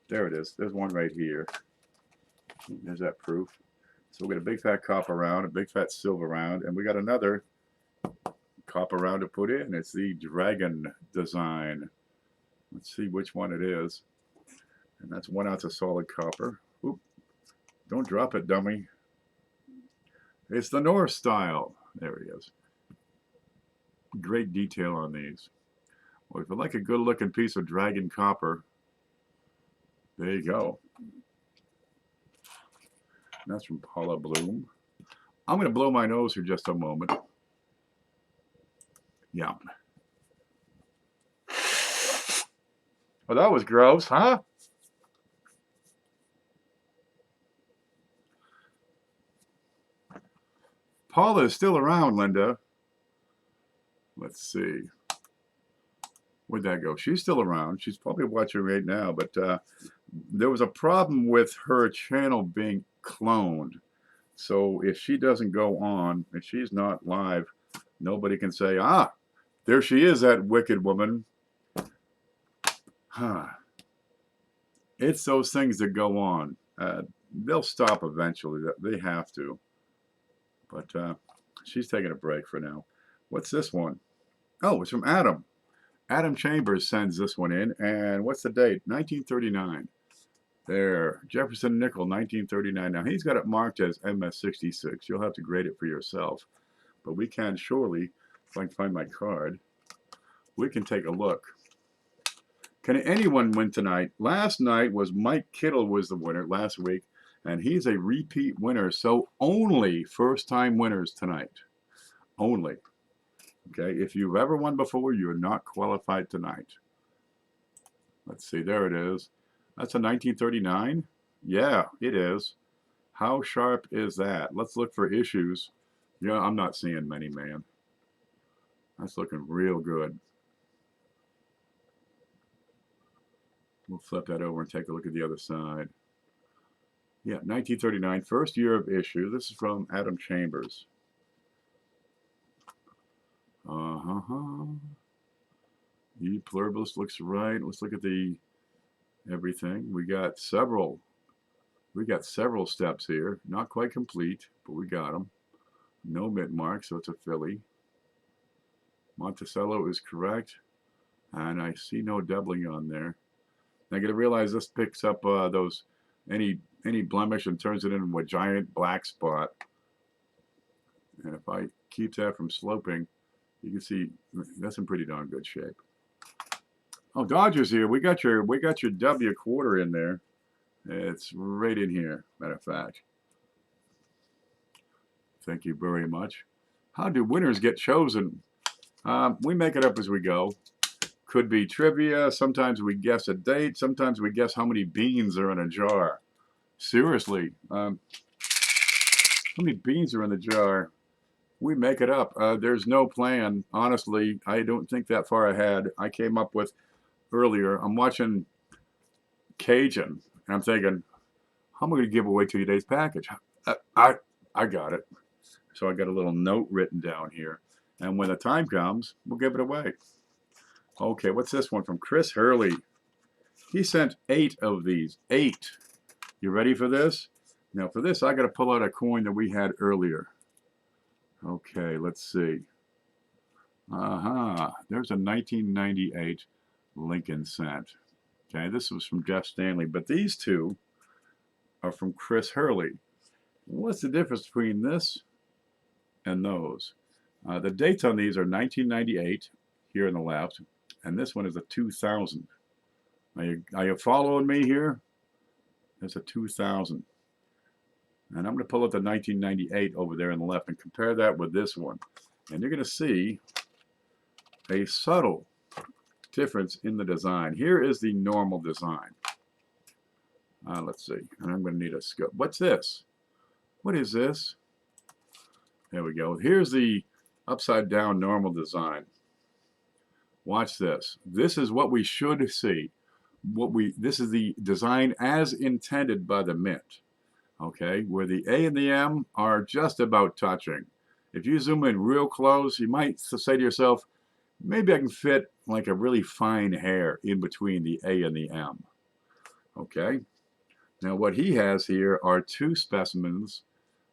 There it is. There's one right here. There's that proof. So we got a big fat copper round, a big fat silver round, and we got another copper round to put in. It's the dragon design. Let's see which one it is. And that's 1 ounce of solid copper. Oop. Don't drop it, dummy. It's the North style. There he is. Great detail on these. Well, if you like a good looking piece of dragon copper, there you go. And that's from Paula Bloom. I'm going to blow my nose for just a moment. Yum. Well, that was gross, huh? Paula is still around, Linda. Let's see. Where'd that go? She's still around. She's probably watching right now, but there was a problem with her channel being cloned. So if she doesn't go on, if she's not live, nobody can say, ah, there she is, that wicked woman. Huh. It's those things that go on. They'll stop eventually. They have to. But she's taking a break for now. What's this one? Oh, it's from Adam. Adam Chambers sends this one in. And what's the date? 1939. There. Jefferson Nickel, 1939. Now, he's got it marked as MS66. You'll have to grade it for yourself. But we can surely, if I can find my card, we can take a look. Can anyone win tonight? Last night was Mike Kittle was the winner last week. And he's a repeat winner, so only first-time winners tonight. Only. Okay, if you've ever won before, you're not qualified tonight. Let's see, there it is. That's a 1939? Yeah, it is. How sharp is that? Let's look for issues. Yeah, I'm not seeing many, man. That's looking real good. We'll flip that over and take a look at the other side. Yeah, 1939, first year of issue. This is from Adam Chambers. E pluribus looks right. Let's look at the everything. We got several steps here. Not quite complete, but we got them. No mint mark, so it's a filly. Monticello is correct, and I see no doubling on there. Now, you got to realize this picks up those any blemish and turns it into a giant black spot. And if I keep that from sloping, you can see that's in pretty darn good shape. Oh, Dodgers here. We got your W quarter in there. It's right in here, matter of fact. Thank you very much. How do winners get chosen? We make it up as we go. Could be trivia. Sometimes we guess a date. Sometimes we guess how many beans are in a jar. Seriously, how many beans are in the jar? We make it up. There's no plan. Honestly, I don't think that far ahead. I came up with earlier. I'm watching Cajun, and I'm thinking, how am I going to give away today's package? I got it. So I got a little note written down here. And when the time comes, we'll give it away. Okay, what's this one from Chris Hurley? He sent 8 of these. 8. You ready for this? Now for this, I got to pull out a coin that we had earlier. Okay, let's see. There's a 1998 Lincoln cent. Okay, this was from Jeff Stanley, but these two are from Chris Hurley. What's the difference between this and those? The dates on these are 1998 here on the left, and this one is a 2000. Are you following me here? There's a 2000. And I'm going to pull out the 1998 over there on the left and compare that with this one. And you're going to see a subtle difference in the design. Here is the normal design. Let's see. And I'm going to need a scope. What's this? What is this? There we go. Here's the upside down normal design. Watch this. This is what we should see. This is the design as intended by the mint. Okay, where the A and the M are just about touching. If you zoom in real close, you might say to yourself, maybe I can fit like a really fine hair in between the A and the M. Okay, now what he has here are 2 specimens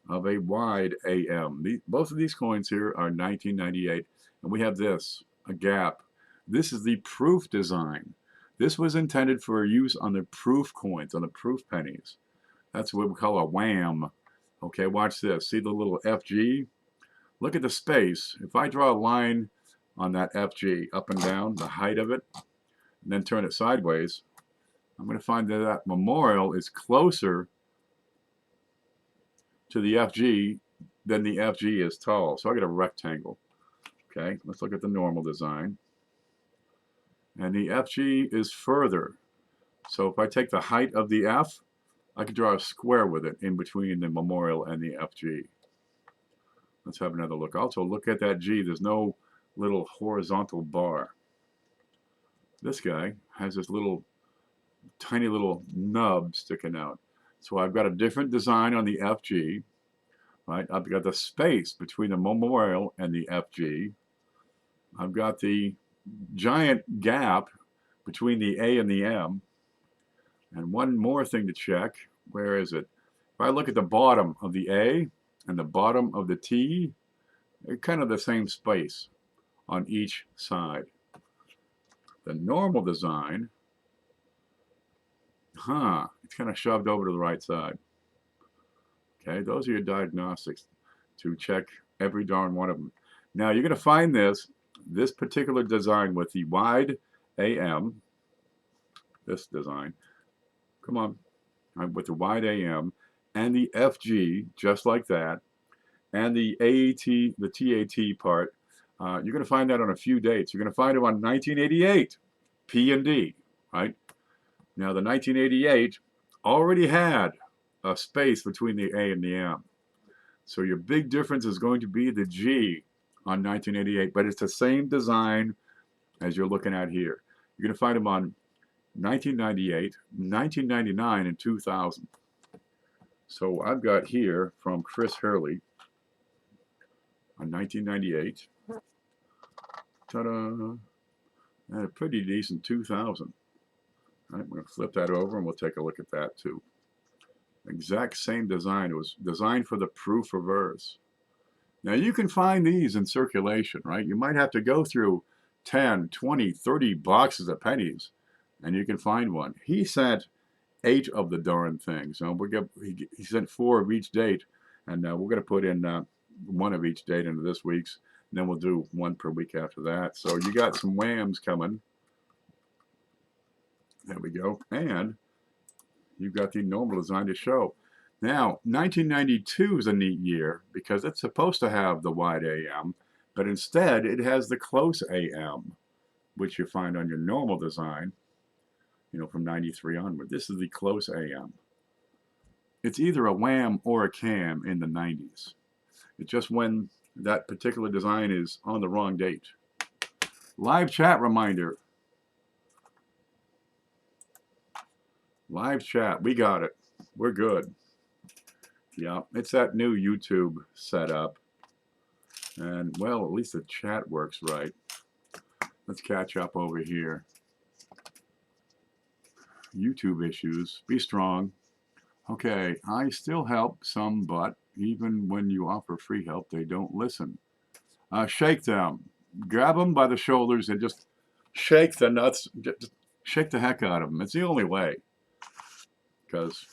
of a wide AM. Both of these coins here are 1998, and we have this, a gap. This is the proof design. This was intended for use on the proof coins, on the proof pennies. That's what we call a wham. Okay, watch this. See the little FG? Look at the space. If I draw a line on that FG up and down, the height of it, and then turn it sideways, I'm going to find that that memorial is closer to the FG than the FG is tall. So I get a rectangle. Okay, let's look at the normal design. And the FG is further. So if I take the height of the F, I could draw a square with it in between the memorial and the FG. Let's have another look. Also, look at that G. There's no little horizontal bar. This guy has this little, tiny little nub sticking out. So I've got a different design on the FG. Right? I've got the space between the memorial and the FG. I've got the giant gap between the A and the M. And one more thing to check. Where is it? If I look at the bottom of the A and the bottom of the T, they're kind of the same space on each side. The normal design, it's kind of shoved over to the right side. Okay, those are your diagnostics to check every darn one of them. Now you're going to find this particular design with the wide AM, this design, come on, with the wide AM and the FG, just like that, and the AAT, the TAT part, you're going to find that on a few dates. You're going to find them on 1988, P and D, right? Now the 1988 already had a space between the A and the M. So your big difference is going to be the G on 1988, but it's the same design as you're looking at here. You're going to find them on 1998, 1999, and 2000. So I've got here from Chris Hurley, a 1998. Ta-da! And a pretty decent 2000. All right, we're going to flip that over and we'll take a look at that too. Exact same design. It was designed for the proof reverse. Now you can find these in circulation, right? You might have to go through 10, 20, 30 boxes of pennies and you can find one. He sent 8 of the darn things. So he sent 4 of each date, and we're going to put in 1 of each date into this week's, and then we'll do 1 per week after that. So you got some whams coming. There we go. And you've got the normal design to show. Now, 1992 is a neat year because it's supposed to have the wide AM, but instead it has the close AM, which you find on your normal design, you know, from 93 onward. This is the close AM. It's either a wham or a cam in the 90s. It's just when that particular design is on the wrong date. Live chat reminder. Live chat, we got it. We're good. Yeah, it's that new YouTube setup. And, well, at least the chat works right. Let's catch up over here. YouTube issues. Be strong. Okay, I still help some, but even when you offer free help, they don't listen. Shake them. Grab them by the shoulders and just shake the nuts. Just shake the heck out of them. It's the only way. Because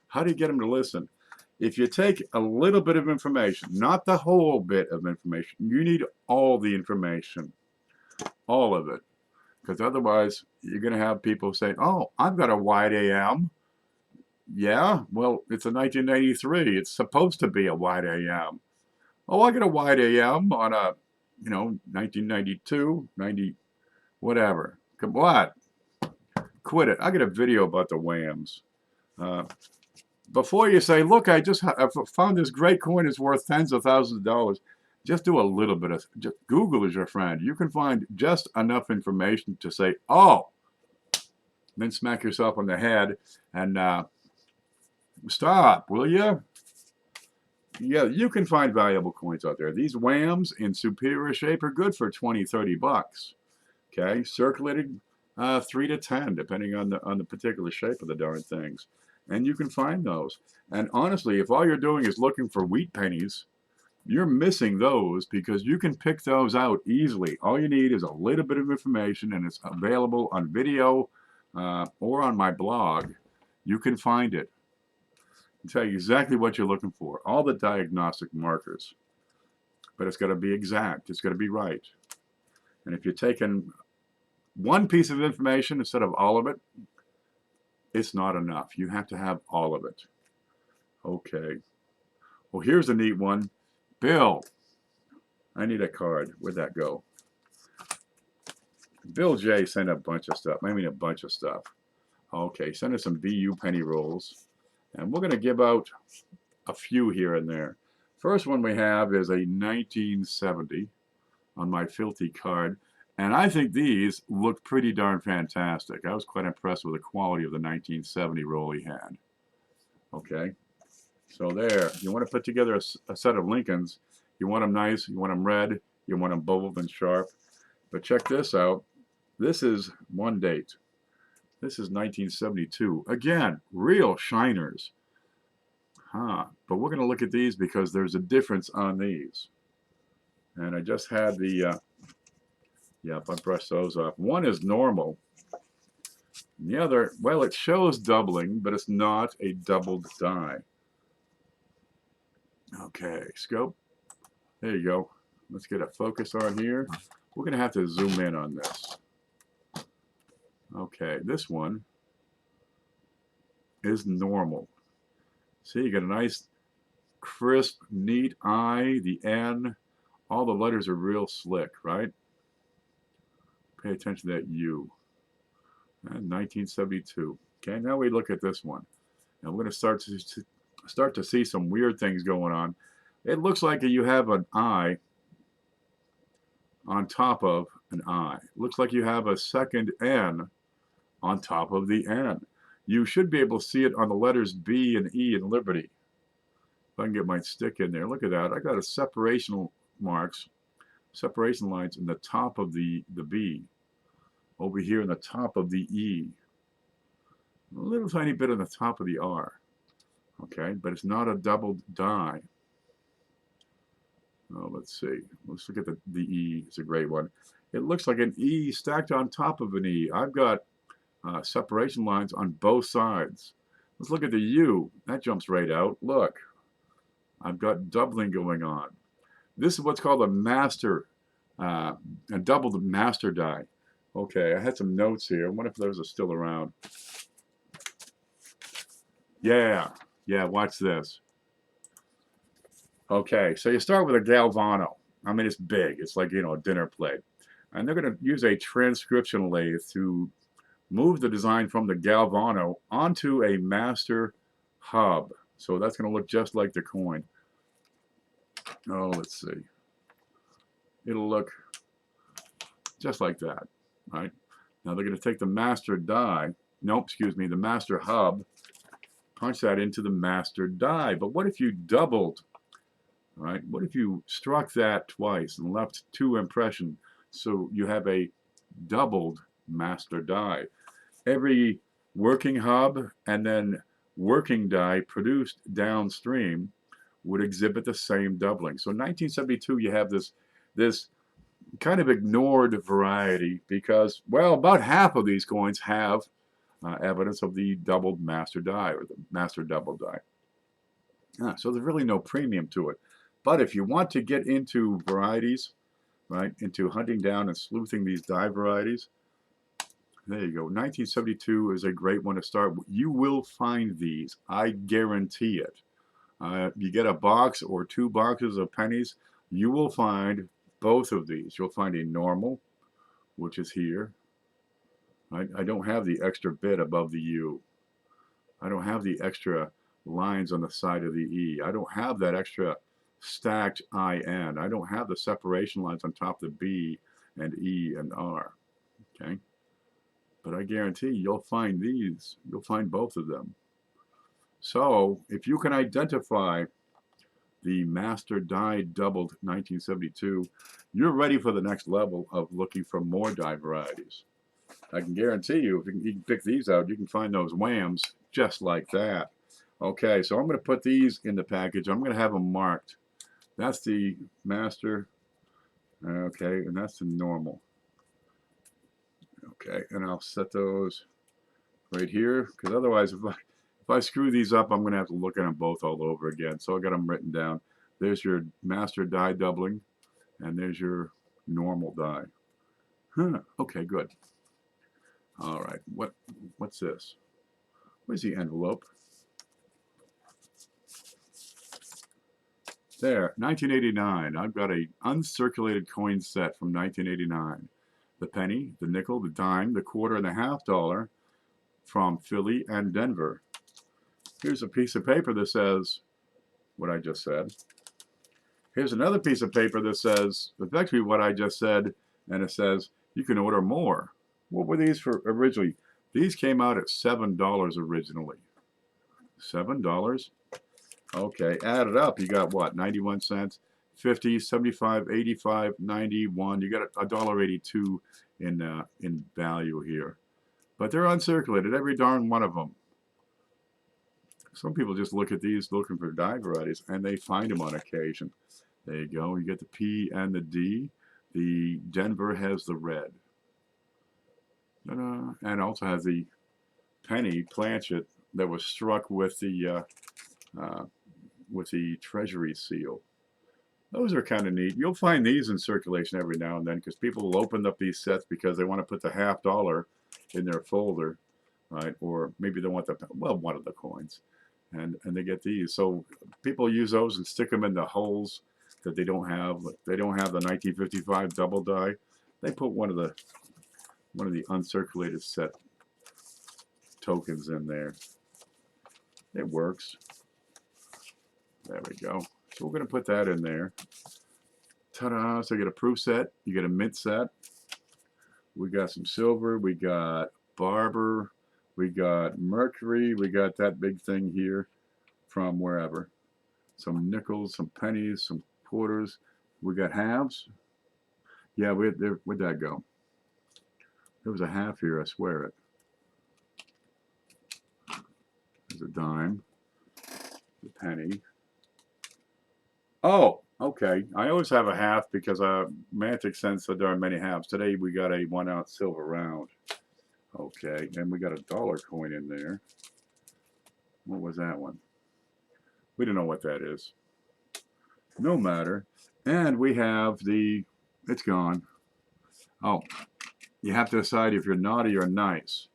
how do you get them to listen? If you take a little bit of information, not the whole bit of information, you need all the information. All of it. Because otherwise, you're going to have people say, oh, I've got a wide AM. Yeah, well, it's a 1993. It's supposed to be a wide AM. Oh, I got a wide AM on a, 1992, 90, whatever. What? Quit it. I got a video about the whams. Before you say, look, I found this great coin is worth tens of thousands of dollars. Just do a little bit of, just Google is your friend. You can find just enough information to say, oh, then smack yourself on the head and stop, will you? Yeah, you can find valuable coins out there. These whams in superior shape are good for 20, 30 bucks. Okay, circulated 3 to 10, depending on the particular shape of the darn things. And you can find those. And honestly, if all you're doing is looking for wheat pennies, you're missing those because you can pick those out easily. All you need is a little bit of information, and it's available on video or on my blog. You can find it. I'll tell you exactly what you're looking for. All the diagnostic markers. But it's got to be exact. It's got to be right. And if you're taking one piece of information instead of all of it, it's not enough. You have to have all of it. Okay. Well, here's a neat one. Bill, I need a card. Where'd that go? Bill J sent a bunch of stuff. I mean, a bunch of stuff. Okay, send us some BU penny rolls. And we're going to give out a few here and there. First one we have is a 1970 on my filthy card. And I think these look pretty darn fantastic. I was quite impressed with the quality of the 1970 roll he had. Okay. So there, you want to put together a set of Lincolns. You want them nice, you want them red, you want them bold and sharp. But check this out. This is one date. This is 1972. Again, real shiners. But we're going to look at these because there's a difference on these. And I just had the, if I brush those off. One is normal. And the other, well, it shows doubling, but it's not a doubled die. Okay, scope. There you go. Let's get a focus on here. We're going to have to zoom in on this. Okay, this one is normal. See, you get a nice, crisp, neat I, the N. All the letters are real slick, right? Pay attention to that U. And 1972. Okay, now we look at this one. And we're going to start to see some weird things going on. It looks like you have an I on top of an I. It looks like you have a second N on top of the N. you should be able to see it on the letters B and E in Liberty. If I can get my stick in there, look at that. I got a separation marks, separation lines in the top of the B, over here in the top of the E, a little tiny bit on the top of the R. Okay, but it's not a double die. Oh, let's see. Let's look at the E. It's a great one. It looks like an E stacked on top of an E. I've got separation lines on both sides. Let's look at the U. That jumps right out. Look, I've got doubling going on. This is what's called a master, a doubled master die. Okay, I had some notes here. I wonder if those are still around. Yeah, watch this. Okay, so you start with a Galvano. I mean, it's big. It's like, a dinner plate. And they're going to use a transcription lathe to move the design from the Galvano onto a master hub. So that's going to look just like the coin. Oh, let's see. It'll look just like that, right? Now they're going to take the master die, the master hub, punch that into the master die. But what if you doubled, right? What if you struck that twice and left 2 impressions, so you have a doubled master die? Every working hub and then working die produced downstream would exhibit the same doubling. So in 1972, you have this kind of ignored variety because, well, about half of these coins have evidence of the doubled master die or the master double die. So there's really no premium to it. But if you want to get into varieties, right, into hunting down and sleuthing these die varieties, there you go. 1972 is a great one to start. You will find these. I guarantee it. You get a box or 2 boxes of pennies, you will find both of these. You'll find a normal, which is here. I don't have the extra bit above the U. I don't have the extra lines on the side of the E. I don't have that extra stacked IN. I don't have the separation lines on top of the B and E and R. Okay? But I guarantee you'll find these. You'll find both of them. So if you can identify the master die doubled 1972, you're ready for the next level of looking for more die varieties. I can guarantee you, if you can pick these out, you can find those whams just like that. Okay, so I'm going to put these in the package. I'm going to have them marked. That's the master, okay, and that's the normal. Okay, and I'll set those right here, because otherwise, if I screw these up, I'm going to have to look at them both all over again. So I got them written down. There's your master die doubling, and there's your normal die. Okay, good. All right, what's this? Where's the envelope? There, 1989. I've got a uncirculated coin set from 1989. The penny, the nickel, the dime, the quarter, and the $half from Philly and Denver. Here's a piece of paper that says what I just said. Here's another piece of paper that says effectively what I just said, and it says you can order more. What were these for originally? These came out at $7 originally. $7? Okay, add it up. You got what? 91 cents, 50, 75, 85, 91. You got $1.82 in value here. But they're uncirculated, every darn one of them. Some people just look at these looking for die varieties, and they find them on occasion. There you go. You get the P and the D. The Denver has the red. And also has the penny planchet that was struck with the treasury seal. Those are kind of neat. You'll find these in circulation every now and then because people will open up these sets because they want to put the $half in their folder, right? Or maybe they want one of the coins, and they get these. So people use those and stick them in the holes that they don't have. They don't have the 1955 double die. They put one of the uncirculated set tokens in there. It works. There we go. So we're going to put that in there. Ta-da! So you get a proof set. You get a mint set. We got some silver. We got Barber. We got mercury. We got that big thing here from wherever. Some nickels, some pennies, some quarters. We got halves. Yeah, where'd that go? There was a half here, I swear it. There's a dime. A penny. Oh, okay. I always have a half because Mantic sense that there are many halves. Today we got a 1 ounce silver round. Okay, and we got a dollar coin in there. What was that one? We don't know what that is. No matter. And we have the, it's gone. Oh, you have to decide if you're naughty or nice.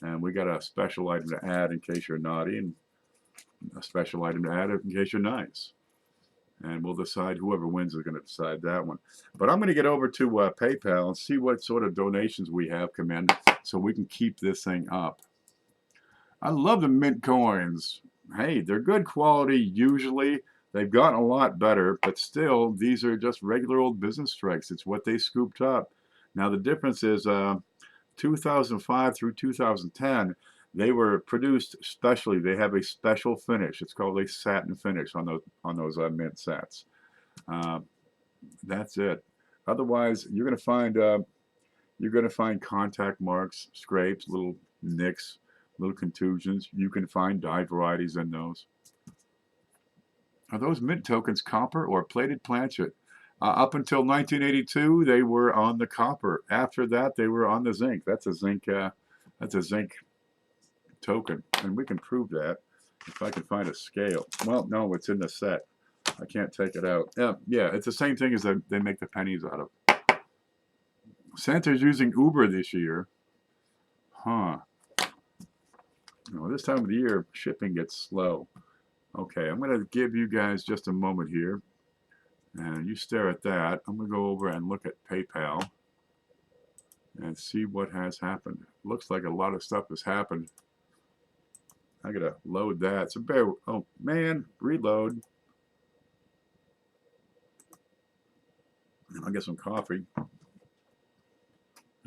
And we got a special item to add in case you're naughty, and a special item to add in case you're nice. And we'll decide, whoever wins is going to decide that one. But I'm going to get over to PayPal and see what sort of donations we have come in so we can keep this thing up. I love the mint coins. Hey, they're good quality usually. They've gotten a lot better, but still, these are just regular old business strikes. It's what they scooped up. Now, the difference is 2005 through 2010, they were produced specially. They have a special finish. It's called a satin finish on those mint sets. That's it. Otherwise, you're going to find contact marks, scrapes, little nicks, little contusions. You can find dye varieties in those. Are those mint tokens copper or plated planchet? Up until 1982, they were on the copper. After that, they were on the zinc. That's a zinc token, and we can prove that if I can find a scale. Well, no, it's in the set. I can't take it out. Yeah, it's the same thing as they make the pennies out of. Santa's using Uber this year. Huh. Well, this time of the year, shipping gets slow. Okay, I'm going to give you guys just a moment here. And you stare at that. I'm going to go over and look at PayPal and see what has happened. Looks like a lot of stuff has happened. I got to load that. So oh man, reload. I'll get some coffee. And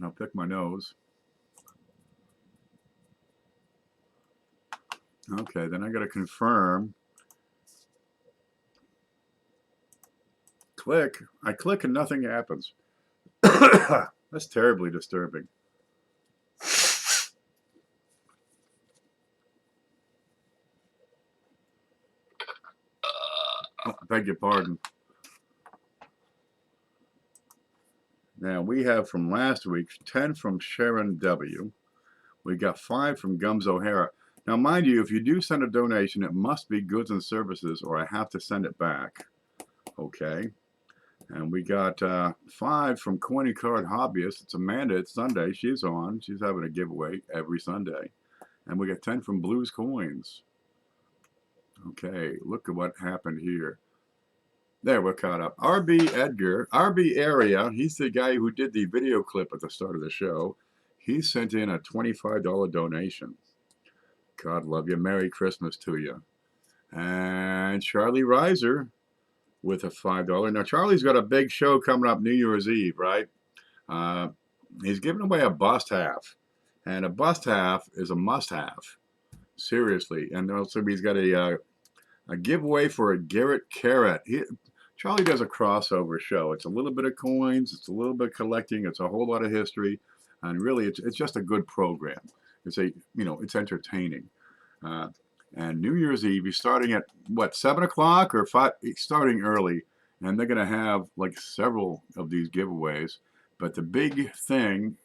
I'll pick my nose. Okay, then I got to confirm. Click. I click and nothing happens. That's terribly disturbing. Oh, beg your pardon. Now we have from last week 10 from Sharon W. We got 5 from Gums O'Hara. Now, mind you, if you do send a donation, it must be goods and services, or I have to send it back. Okay. And we got 5 from Coin Card Hobbyist. It's Amanda. It's Sunday. She's on. She's having a giveaway every Sunday. And we got 10 from Blues Coins. Okay, look at what happened here. There, we're caught up. RB Edgar, RB Area, he's the guy who did the video clip at the start of the show. He sent in a $25 donation. God love you. Merry Christmas to you. And Charlie Reiser with a $5. Now, Charlie's got a big show coming up New Year's Eve, right? He's giving away a bust half. And a bust half is a must-have. Seriously. And also he's got a giveaway for a Garrett Carrot. Charlie does a crossover show. It's a little bit of coins. It's a little bit of collecting. It's a whole lot of history. And really, it's just a good program. It's it's entertaining. And New Year's Eve, he's starting at, what, 7 o'clock or 5? He's starting early. And they're going to have, like, several of these giveaways. But the big thing,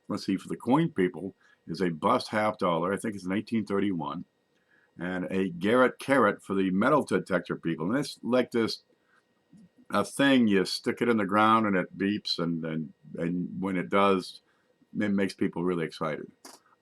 let's see, for the coin people, is a bust half dollar. I think it's 1931. And a Garrett Carrot for the metal detector people. And it's like a thing, you stick it in the ground and it beeps. And when it does, it makes people really excited.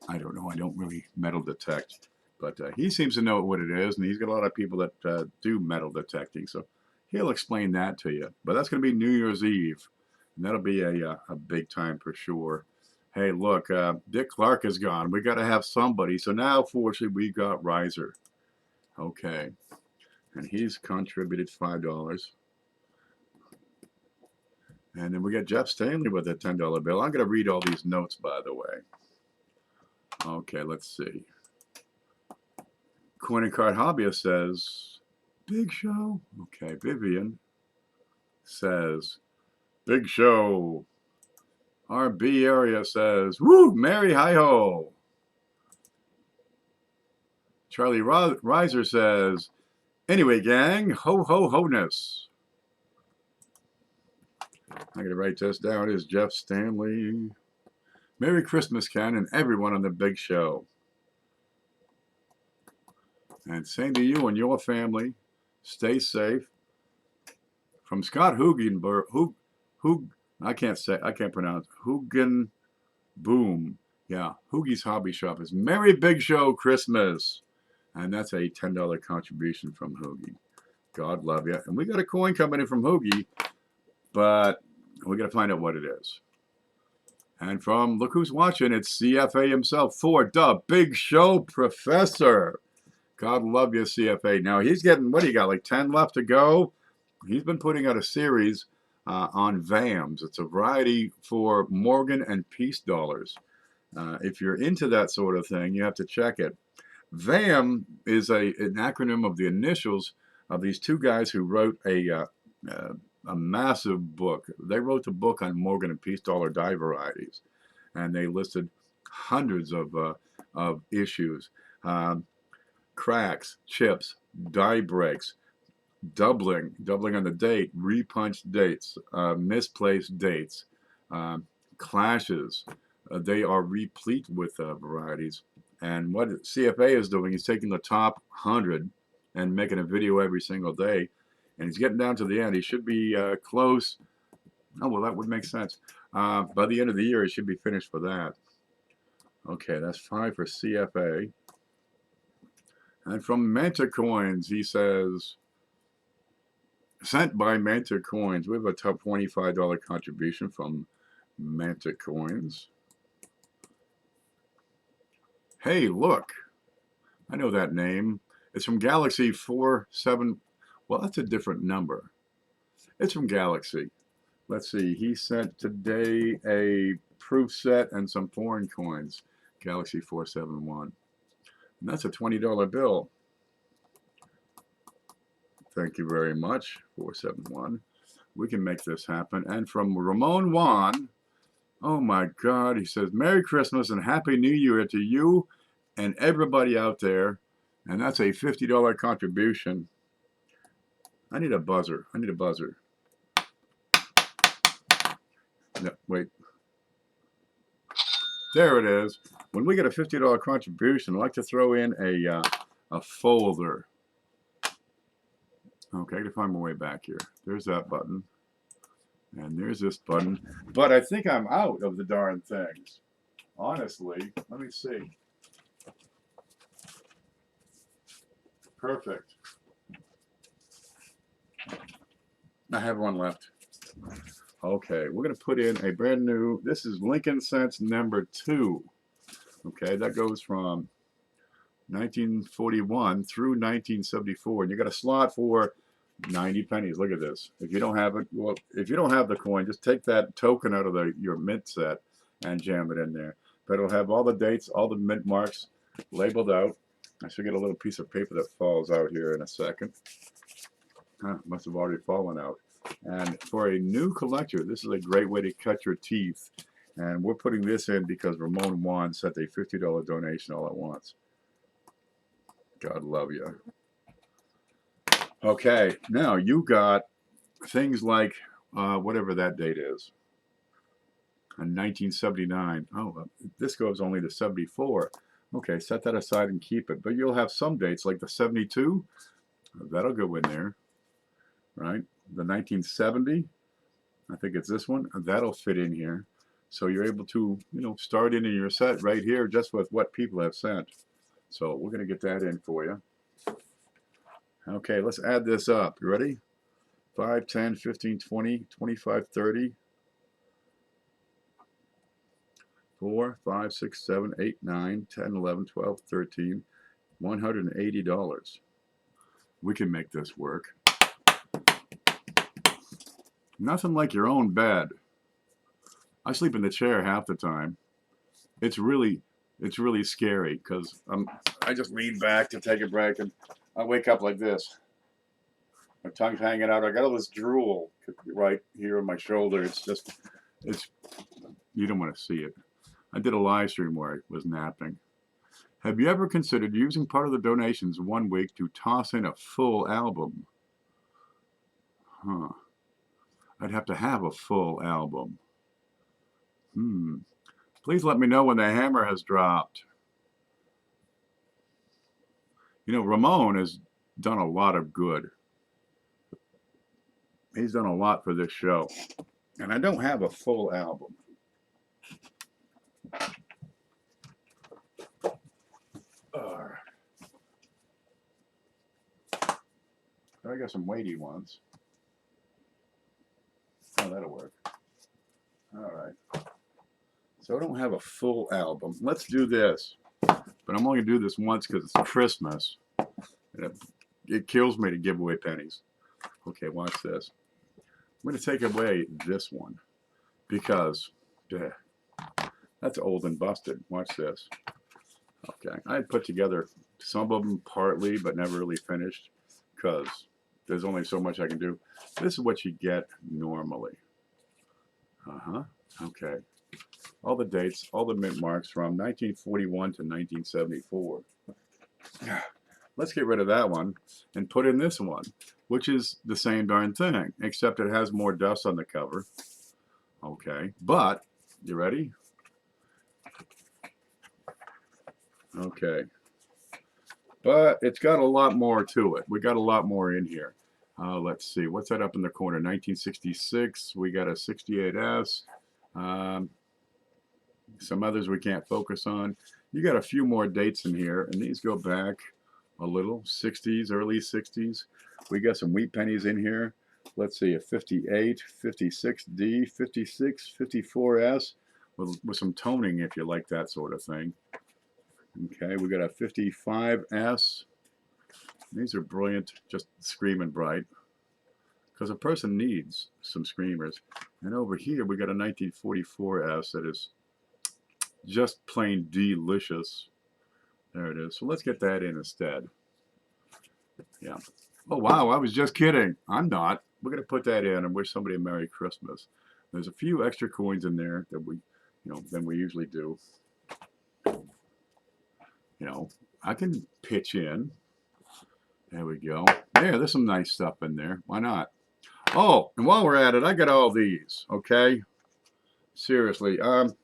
I don't know. I don't really metal detect. But he seems to know what it is, and he's got a lot of people that do metal detecting, so he'll explain that to you. But that's going to be New Year's Eve, and that'll be a big time for sure. Hey, look, Dick Clark is gone. We got to have somebody. So now, fortunately, we got Riser. Okay, and he's contributed $5. And then we got Jeff Stanley with a $10 bill. I'm going to read all these notes, by the way. Okay, let's see. Coin and Card Hobbyist says, Big Show. Okay, Vivian says, Big Show. Our B area says, Woo, Mary Hi-Ho. Charlie Reiser says, Anyway, gang, ho, ho, ho-ness. I'm going to write this down. It is Jeff Stanley. Merry Christmas, Ken, and everyone on the Big Show. And same to you and your family. Stay safe. From Scott Hugenberg, I can't pronounce. Hugen Boom. Yeah, Hoogie's Hobby Shop is Merry Big Show Christmas. And that's a $10 contribution from Hoogie. God love you. And we got a coin coming in from Hoogie, but we got to find out what it is. And from, look who's watching, it's CFA himself, for the Big Show Professor. God love you, CFA. Now he's getting, what do you got, like 10 left to go? He's been putting out a series on VAMs. It's a variety for Morgan and Peace dollars. If you're into that sort of thing, you have to check it. VAM is an acronym of the initials of these two guys who wrote a massive book. They wrote the book on Morgan and Peace dollar die varieties, and they listed hundreds of issues, cracks, chips, die breaks, doubling on the date, repunched dates, misplaced dates, clashes. They are replete with varieties. And what CFA is doing is taking the top 100 and making a video every single day. And he's getting down to the end. He should be close. Oh, well, that would make sense. By the end of the year, he should be finished for that. Okay, that's 5 for CFA. And from Manta Coins, he says, sent by Manta Coins. We have a top $25 contribution from Manta Coins. Hey, look. I know that name. It's from Galaxy 47. Well, that's a different number. It's from Galaxy. Let's see. He sent today a proof set and some foreign coins. Galaxy 471. And that's a $20 bill. Thank you very much, 471. We can make this happen. And from Ramon Juan, oh my God, he says, Merry Christmas and Happy New Year to you and everybody out there. And that's a $50 contribution. I need a buzzer. I need a buzzer. No, wait. There it is. When we get a $50 contribution, I like to throw in a folder. Okay, I gotta find my way back here. There's that button. And there's this button. But I think I'm out of the darn things. Honestly, let me see. Perfect. I have one left. Okay, we're going to put in a brand new, this is Lincoln Cents number 2. Okay, that goes from 1941 through 1974. And you got a slot for 90 pennies. Look at this. If you don't have it, well, if you don't have the coin, just take that token out of your mint set and jam it in there. But it'll have all the dates, all the mint marks labeled out. I should get a little piece of paper that falls out here in a second. Must have already fallen out. And for a new collector, this is a great way to cut your teeth. And we're putting this in because Ramon Juan sent a $50 donation all at once. God love you. Okay, now you got things like whatever that date is. In 1979. Oh, this goes only to 74. Okay, set that aside and keep it. But you'll have some dates like the 72. That'll go in there, right? The 1970. I think it's this one. That'll fit in here. So you're able to, start in your set right here just with what people have sent. So we're going to get that in for you. Okay, let's add this up. You ready? 5, 10, 15, 20, 25, 30. 4, 5, 6, 7, 8, 9, 10, 11, 12, 13, $180. We can make this work. Nothing like your own bed. I sleep in the chair half the time. It's really it's really scary because I just lean back to take a break and I wake up like this. My tongue's hanging out. I got all this drool right here on my shoulder. It's, you don't want to see it. I did a live stream where I was napping. Have you ever considered using part of the donations 1 week to toss in a full album? Huh. I'd have to have a full album. Please let me know when the hammer has dropped. You know, Ramon has done a lot of good. He's done a lot for this show. And I don't have a full album. I got some weighty ones. Oh, that'll work. All right. So I don't have a full album. Let's do this. But I'm only going to do this once because it's Christmas. And it kills me to give away pennies. Okay, watch this. I'm going to take away this one because that's old and busted. Watch this. Okay, I put together some of them partly, but never really finished because there's only so much I can do. This is what you get normally. Okay. All the dates, all the mint marks from 1941 to 1974. Let's get rid of that one and put in this one, which is the same darn thing, except it has more dust on the cover. Okay, but, you ready? Okay. But it's got a lot more to it. We got a lot more in here. Let's see, what's that up in the corner? 1966, we got a 68S. Some others we can't focus on. You got a few more dates in here, and these go back a little, 60s, early 60s. We got some wheat pennies in here. Let's see, a 58, 56D, 56, 54S, with some toning if you like that sort of thing. Okay, we got a 55S. These are brilliant, just screaming bright, because a person needs some screamers. And over here we got a 1944S that is just plain delicious. There it is. So let's get that in instead. Yeah. Oh wow, I was just kidding. I'm not. We're gonna put that in and wish somebody a Merry Christmas. There's a few extra coins in there that we, than we usually do. I can pitch in. There we go. There's some nice stuff in there. Why not? Oh, and while we're at it, I got all these. Okay. Seriously. And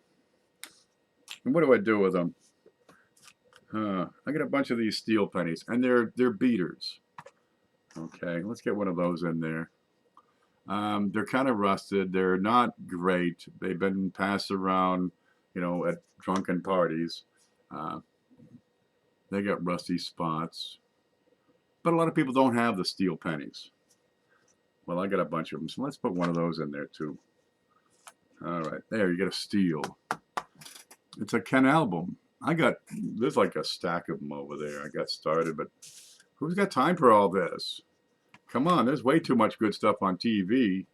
what do I do with them? I got a bunch of these steel pennies, and they're beaters. Okay, let's get one of those in there. They're kind of rusted. They're not great. They've been passed around, at drunken parties. They got rusty spots. But a lot of people don't have the steel pennies. Well, I got a bunch of them, so let's put one of those in there too. All right, there, you got a steel. It's a Ken album. There's like a stack of them over there. I got started, but who's got time for all this? Come on, there's way too much good stuff on TV.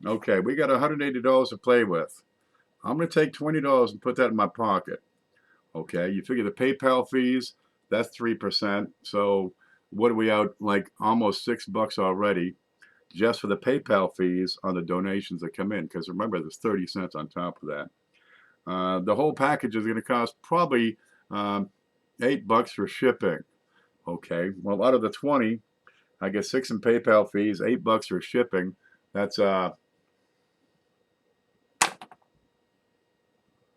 Okay, we got $180 to play with. I'm going to take $20 and put that in my pocket. Okay, you figure the PayPal fees, that's 3%. So what are we out, like almost $6 already just for the PayPal fees on the donations that come in? Because remember, there's 30 cents on top of that. The whole package is going to cost probably $8 for shipping. Okay, well, out of the 20, I get 6 in PayPal fees, $8 for shipping. That's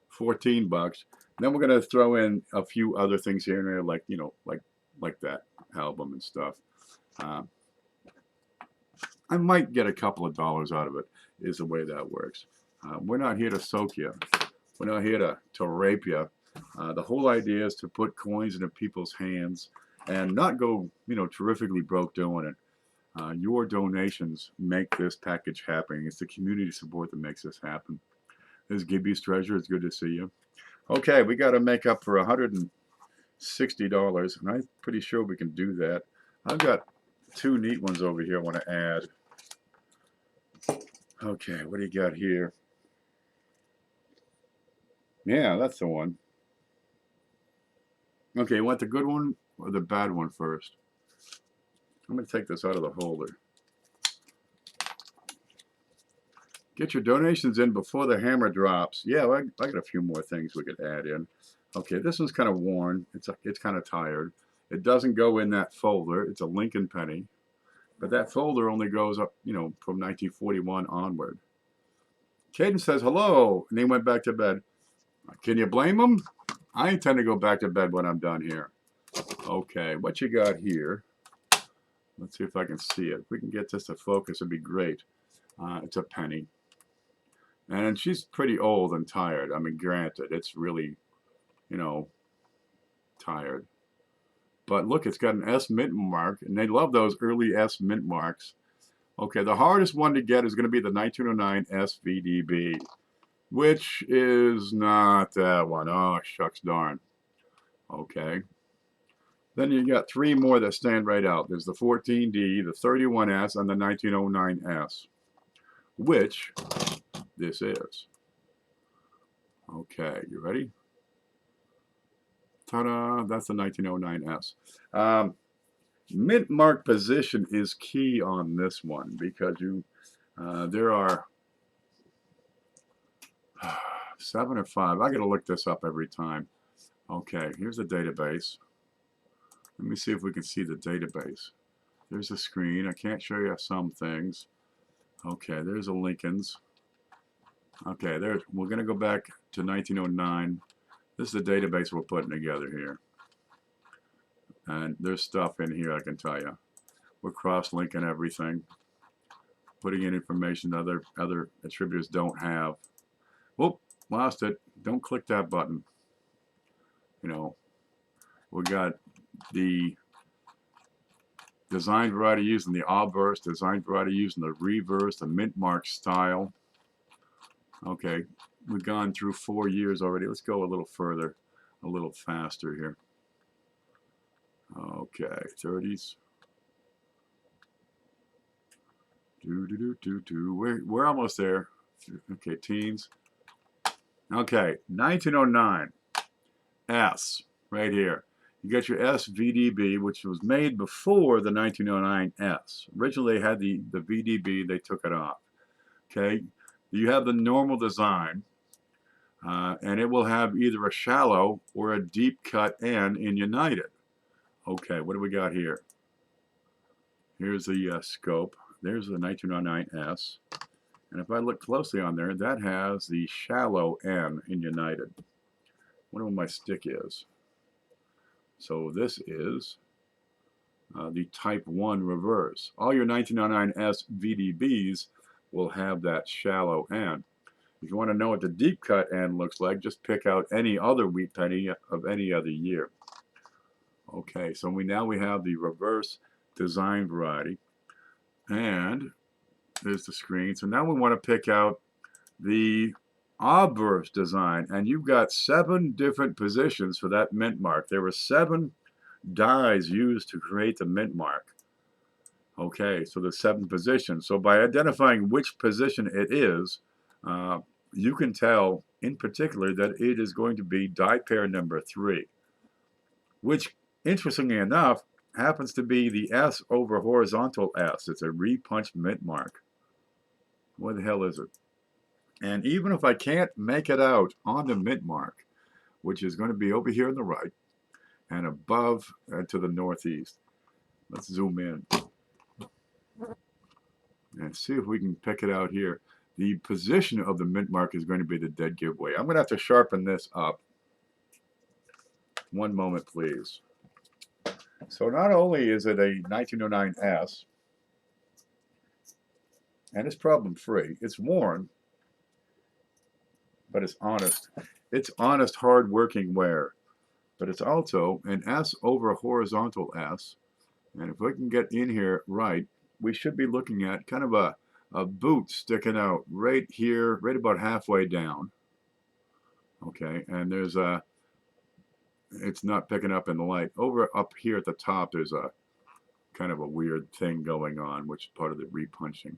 14 bucks. Then we're going to throw in a few other things here and there, like like that album and stuff. I might get a couple of dollars out of it. Is the way that works. We're not here to soak you. We're not here to rape you. The whole idea is to put coins into people's hands and not go, terrifically broke doing it. Your donations make this package happen. It's the community support that makes this happen. This is Gibby's Treasure. It's good to see you. Okay, we got to make up for $160, and I'm pretty sure we can do that. I've got 2 neat ones over here I want to add. Okay, what do you got here? Yeah, that's the one. Okay, you want the good one or the bad one first? I'm going to take this out of the holder. Get your donations in before the hammer drops. Yeah, I got a few more things we could add in. Okay, this one's kind of worn. It's kind of tired. It doesn't go in that folder. It's a Lincoln penny. But that folder only goes up, you know, from 1941 onward. Caden says hello, and he went back to bed. Can you blame him? I intend to go back to bed when I'm done here. Okay, what you got here? Let's see if I can see it. If we can get this to focus, it'd be great. It's a penny. And she's pretty old and tired. I mean, granted, it's really, you know, tired. But look, it's got an S mint mark, and they love those early S mint marks. Okay, the hardest one to get is going to be the 1909 SVDB, which is not that one. Oh, shucks darn. Okay. Then you got three more that stand right out. There's the 14D, the 31S, and the 1909S, which this is. Okay, you ready? Ta-da, that's the 1909S. Mint mark position is key on this one because there are 7 or 5. I got to look this up every time. Okay, here's the database. Let me see if we can see the database. There's a screen. I can't show you some things. Okay, there's a Lincoln's. Okay, we're going to go back to 1909. This is the database we're putting together here. And there's stuff in here, I can tell you. We're cross-linking everything, putting in information other attributors don't have. Whoop, lost it. Don't click that button. You know, we got the design variety using the obverse, design variety using the reverse, the mint mark style. Okay, we've gone through 4 years already. Let's go a little further, a little faster here. Okay, 30s. We're almost there. Okay, teens. Okay, 1909 S right here. You got your SVDB, which was made before the 1909 S. Originally, they had the VDB. They took it off. Okay, you have the normal design, and it will have either a shallow or a deep cut N in United. Okay, what do we got here? Here's the scope. There's the 1909S. And if I look closely on there, that has the shallow N in United. I wonder what my stick is. So this is the Type 1 reverse. All your 1909S VDBs will have that shallow N. If you want to know what the deep cut N looks like, just pick out any other wheat penny of any other year. Okay, so now we have the reverse design variety. And there's the screen. So now we want to pick out the obverse design. And you've got 7 different positions for that mint mark. There were 7 dies used to create the mint mark. Okay, so the 7 positions. So by identifying which position it is, you can tell in particular that it is going to be die pair number 3, which, interestingly enough, happens to be the S over horizontal S. It's a repunched mint mark. What the hell is it? And even if I can't make it out on the mint mark, which is going to be over here on the right and above to the northeast, let's zoom in and see if we can pick it out here. The position of the mint mark is going to be the dead giveaway. I'm going to have to sharpen this up. One moment, please. So not only is it a 1909S, and it's problem-free, it's worn, but it's honest. It's honest, hard-working wear. But it's also an S over a horizontal S. And if we can get in here right, we should be looking at kind of a boot sticking out right here, right about halfway down. Okay, and there's a, it's not picking up in the light. Over up here at the top, there's a kind of a weird thing going on, which is part of the repunching.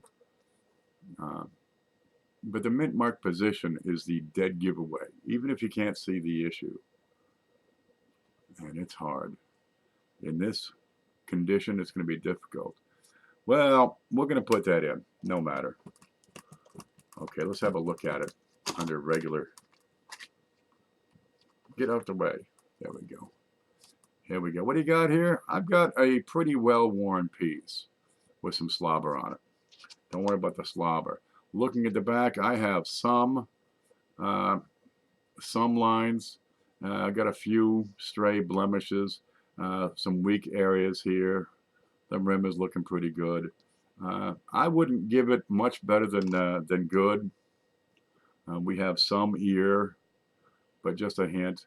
But the mint mark position is the dead giveaway, even if you can't see the issue. And it's hard. In this condition, it's going to be difficult. Well, we're going to put that in, no matter. Okay, let's have a look at it under regular. Get out the way. There we go. Here we go. What do you got here? I've got a pretty well-worn piece with some slobber on it. Don't worry about the slobber. Looking at the back, I have some lines. I've got a few stray blemishes, some weak areas here. The rim is looking pretty good. I wouldn't give it much better than good. We have some ear, but just a hint.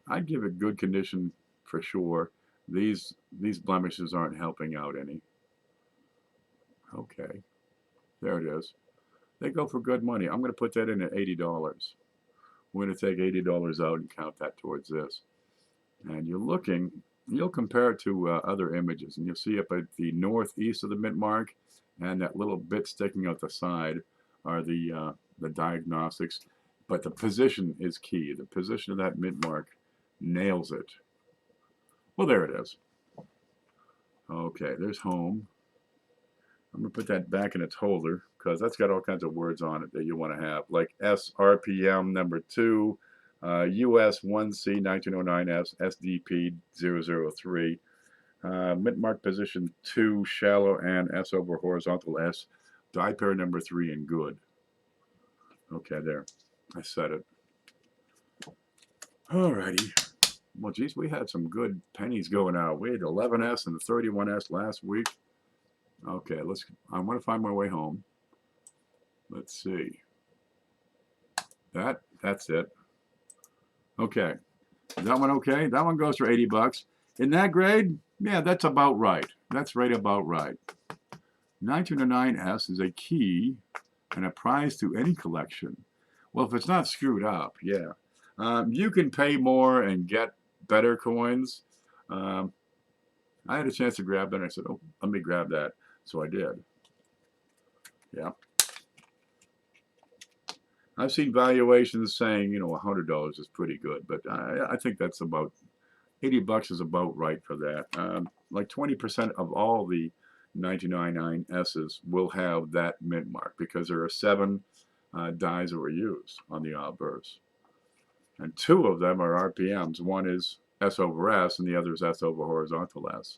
I'd give it good condition for sure. These blemishes aren't helping out any. Okay, there it is. They go for good money. I'm going to put that in at $80. We're going to take $80 out and count that towards this. And you'll compare it to other images, and you'll see up at the northeast of the mint mark, and that little bit sticking out the side are the diagnostics. But the position is key. The position of that mint mark nails it. Well, there it is. Okay, there's home. I'm going to put that back in its holder because that's got all kinds of words on it that you want to have, like SRPM number 2, US 1C 1909S, SDP 003, mint mark position 2, shallow and S over horizontal S, die pair number 3, and good. Okay, there. I said it. Alrighty. Well, geez, we had some good pennies going out. We had 11S and the 31S last week. Okay, I want to find my way home. Let's see. That's it. Okay. Is that one okay? That one goes for 80 bucks. In that grade, yeah, that's about right. That's right about right. 1909S is a key and a prize to any collection. Well, if it's not screwed up, yeah. You can pay more and get better coins. I had a chance to grab that, and I said, oh, let me grab that. So I did. Yeah. I've seen valuations saying, $100 is pretty good, but I think that's about 80 bucks is about right for that. Like 20% of all the 1999S's will have that mint mark because there are 7 dies that were used on the obverse. And 2 of them are RPMs. One is S over S and the other is S over horizontal S.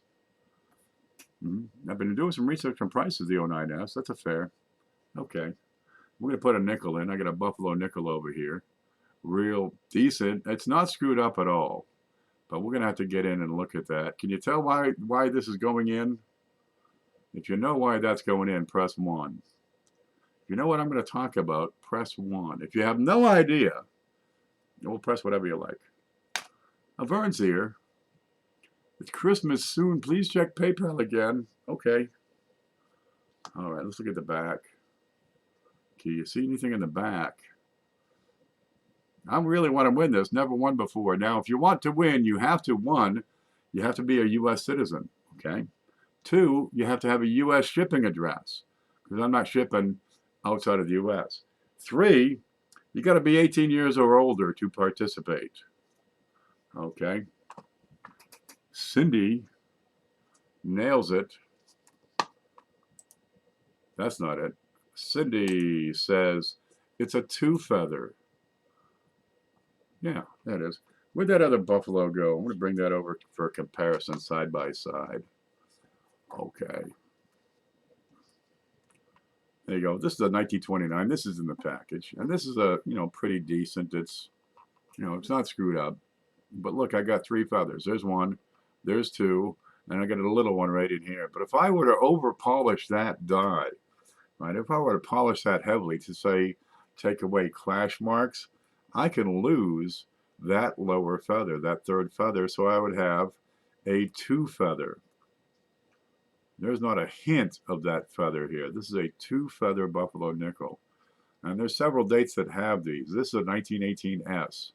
I've been doing some research on prices of the 09S. That's a fair. Okay. We're going to put a nickel in. I got a Buffalo nickel over here. Real decent. It's not screwed up at all. But we're going to have to get in and look at that. Can you tell why this is going in? If you know why that's going in, press 1. If you know what I'm going to talk about, press 1. If you have no idea, we'll press whatever you like. Vern's here. It's Christmas soon. Please check PayPal again. Okay. All right, let's look at the back. Can you see anything in the back? I really want to win this. Never won before. Now, if you want to win, you have to, 1, you have to be a U.S. citizen. Okay. 2, you have to have a U.S. shipping address because I'm not shipping outside of the U.S. 3, you got to be 18 years or older to participate. Okay. Cindy nails it. That's not it. Cindy says it's a 2 feather. Yeah, that is. Where'd that other buffalo go? I'm going to bring that over for a comparison side by side. Okay. There you go. This is a 1929. This is in the package. And this is a, pretty decent. It's, it's not screwed up. But look, I got 3 feathers. There's 1. There's 2. And I got a little one right in here. But if I were to over polish that die, right, if I were to polish that heavily to say, take away clash marks, I can lose that lower feather, that 3rd feather. So I would have a 2 feather. There's not a hint of that feather here. This is a 2 feather buffalo nickel. And there's several dates that have these. This is a 1918S.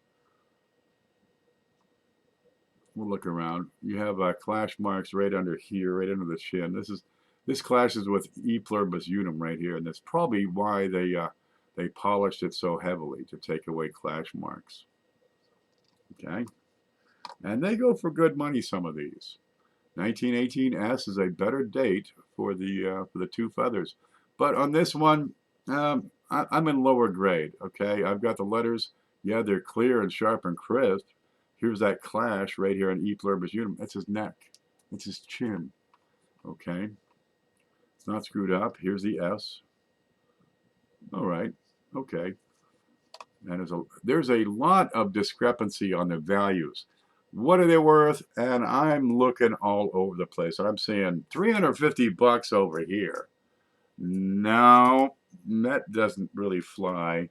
We'll look around. You have clash marks right under here, right under the chin. This clashes with E pluribus unum right here, and that's probably why they polished it so heavily to take away clash marks. Okay. And they go for good money, some of these. 1918S is a better date for the two feathers. But on this one, I'm in lower grade, okay? I've got the letters. Yeah, they're clear and sharp and crisp. Here's that clash right here in E pluribus unum. That's his neck. That's his chin, okay? It's not screwed up. Here's the S. All right, okay. And there's a lot of discrepancy on the values. What are they worth? And I'm looking all over the place. And I'm saying 350 bucks over here. No, that doesn't really fly.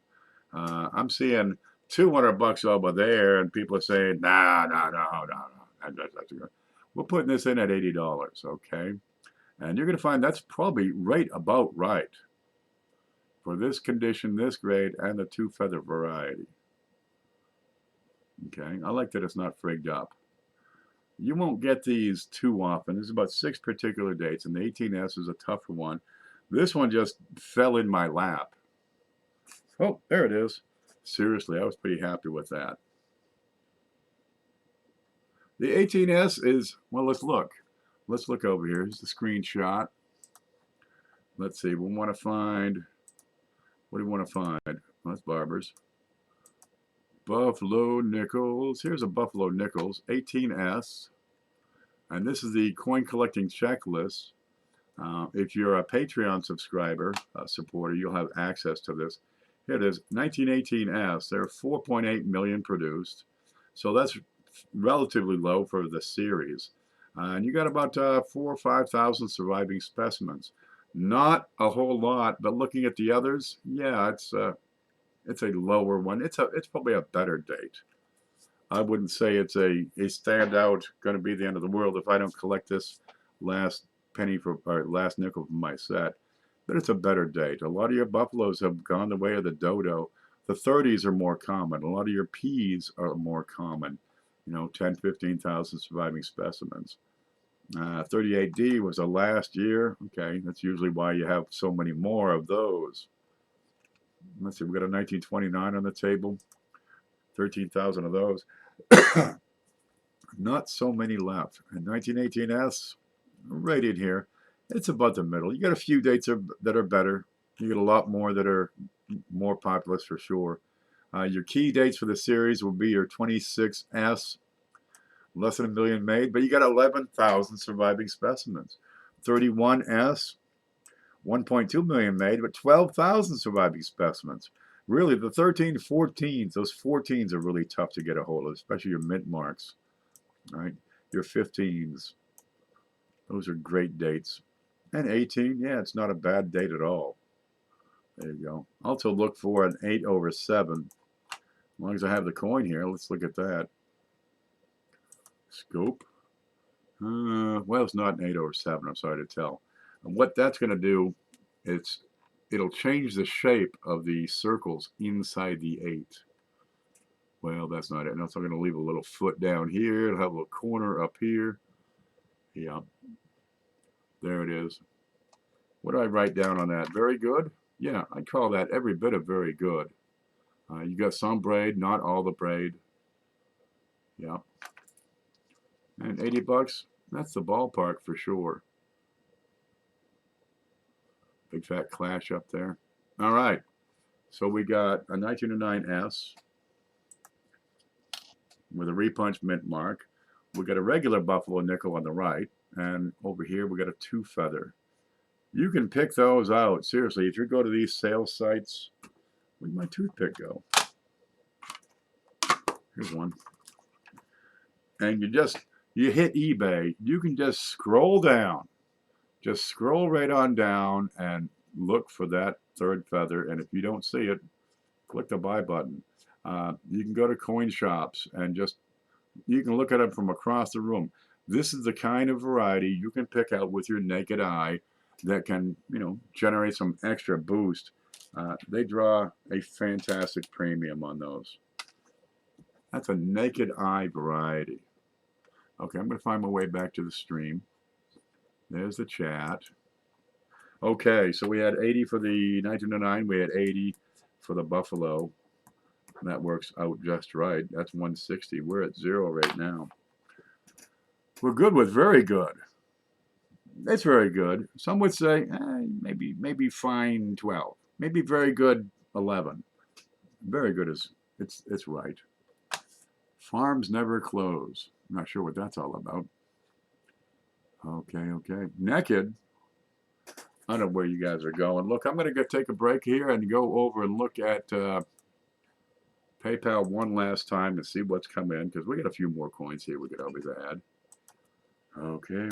I'm seeing 200 bucks over there, and people are saying, nah, no, no, no, no. We're putting this in at $80, okay? And you're going to find that's probably right about right for this condition, this grade, and the two feather variety. Okay, I like that it's not frigged up. You won't get these too often. There's about 6 particular dates, and the 18S is a tougher one. This one just fell in my lap. Oh, there it is. Seriously, I was pretty happy with that. The 18S is, well, let's look. Let's look over here. Here's the screenshot. Let's see, we want to find, what do we want to find? Well, that's Barber's. Buffalo Nickels. Here's a Buffalo Nickels, 18S. And this is the coin collecting checklist. If you're a Patreon subscriber, supporter, you'll have access to this. Here it is, 1918S. There are 4.8 million produced. So that's relatively low for the series. And you got about 4,000 or 5,000 surviving specimens. Not a whole lot, but looking at the others, yeah, it's a lower one. It's probably a better date. I wouldn't say it's a standout, going to be the end of the world if I don't collect this last penny or last nickel from my set. But it's a better date. A lot of your buffaloes have gone the way of the dodo. The 30s are more common. A lot of your Ps are more common. You know, 10, 15,000 surviving specimens. 38D was the last year. Okay, that's usually why you have so many more of those. Let's see, we got a 1929 on the table. 13,000 of those. Not so many left. And 1918S, right in here. It's about the middle. You got a few dates that are better. You get a lot more that are more populous for sure. Your key dates for the series will be your 26S, less than 1 million made, but you got 11,000 surviving specimens. 31S, 1.2 million made, but 12,000 surviving specimens. Really, the 13 to 14s, those 14s are really tough to get a hold of, especially your mint marks, right? Your 15s, those are great dates. And 18, yeah, it's not a bad date at all. There you go. Also look for an 8/7. As long as I have the coin here, let's look at that. Scope. Well, it's not an 8/7, I'm sorry to tell. And what that's going to do, it'll change the shape of the circles inside the 8. Well, that's not it. No, so I'm going to leave a little foot down here. It'll have a little corner up here. Yeah. There it is. What do I write down on that? Very good? Yeah, I call that every bit of very good. You got some braid, not all the braid. Yeah. And 80 bucks, that's the ballpark for sure. Big fat clash up there. All right. So we got a 1909S with a repunch mint mark. We got a regular buffalo nickel on the right. And over here we got a 2 feather. You can pick those out. Seriously, if you go to these sales sites, where'd my toothpick go? Here's one. And you hit eBay, you can just scroll down. Just scroll right on down and look for that 3rd feather. And if you don't see it, click the buy button. You can go to coin shops and you can look at them from across the room. This is the kind of variety you can pick out with your naked eye that can, generate some extra boost. They draw a fantastic premium on those. That's a naked eye variety. Okay, I'm going to find my way back to the stream. There's the chat. Okay, so we had 80 for the 1909. We had 80 for the Buffalo. That works out just right. That's 160. We're at 0 right now. We're good with very good. It's very good. Some would say maybe fine 12. Maybe very good 11. Very good is it's right. Farms never close. I'm not sure what that's all about. Okay. Naked. I don't know where you guys are going. Look, I'm going to take a break here and go over and look at PayPal one last time and see what's come in, because we got a few more coins here we could always add. Okay.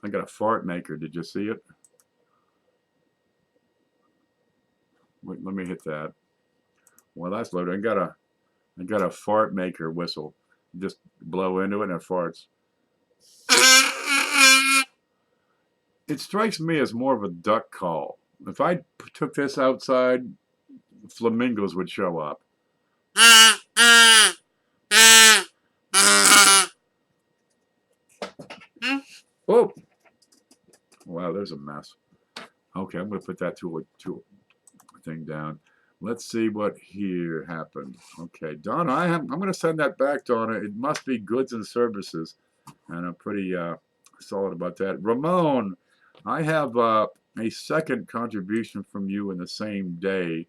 I got a fart maker. Did you see it? Wait, let me hit that. Well, that's loaded. I got a fart maker whistle. You just blow into it and it farts. It strikes me as more of a duck call. If I took this outside, flamingos would show up. Oh! Wow, there's a mess. Okay, I'm going to put that to a thing down. Let's see what here happened. Okay, Donna, I'm going to send that back, Donna. It must be goods and services. And I'm pretty solid about that. Ramon, I have a second contribution from you in the same day.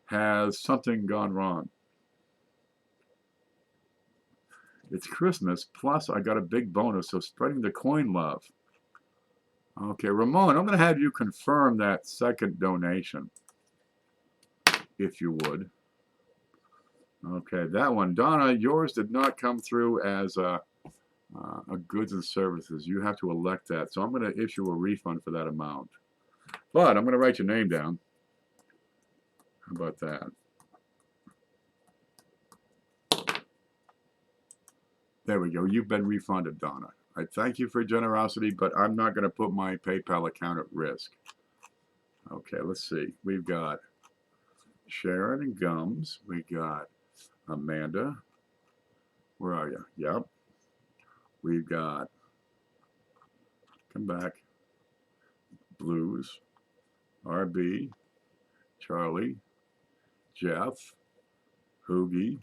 Has something gone wrong? It's Christmas, plus I got a big bonus, so spreading the coin love. Okay, Ramon, I'm going to have you confirm that second donation, if you would. Okay, that one. Donna, yours did not come through as a goods and services. You have to elect that. So I'm going to issue a refund for that amount. But I'm going to write your name down. How about that? There we go. You've been refunded, Donna. I thank you for your generosity, but I'm not going to put my PayPal account at risk. Okay, let's see. We've got Sharon and Gums. We got Amanda. Where are you? Yep. We've got, come back, Blues, RB, Charlie, Jeff, Hoogie,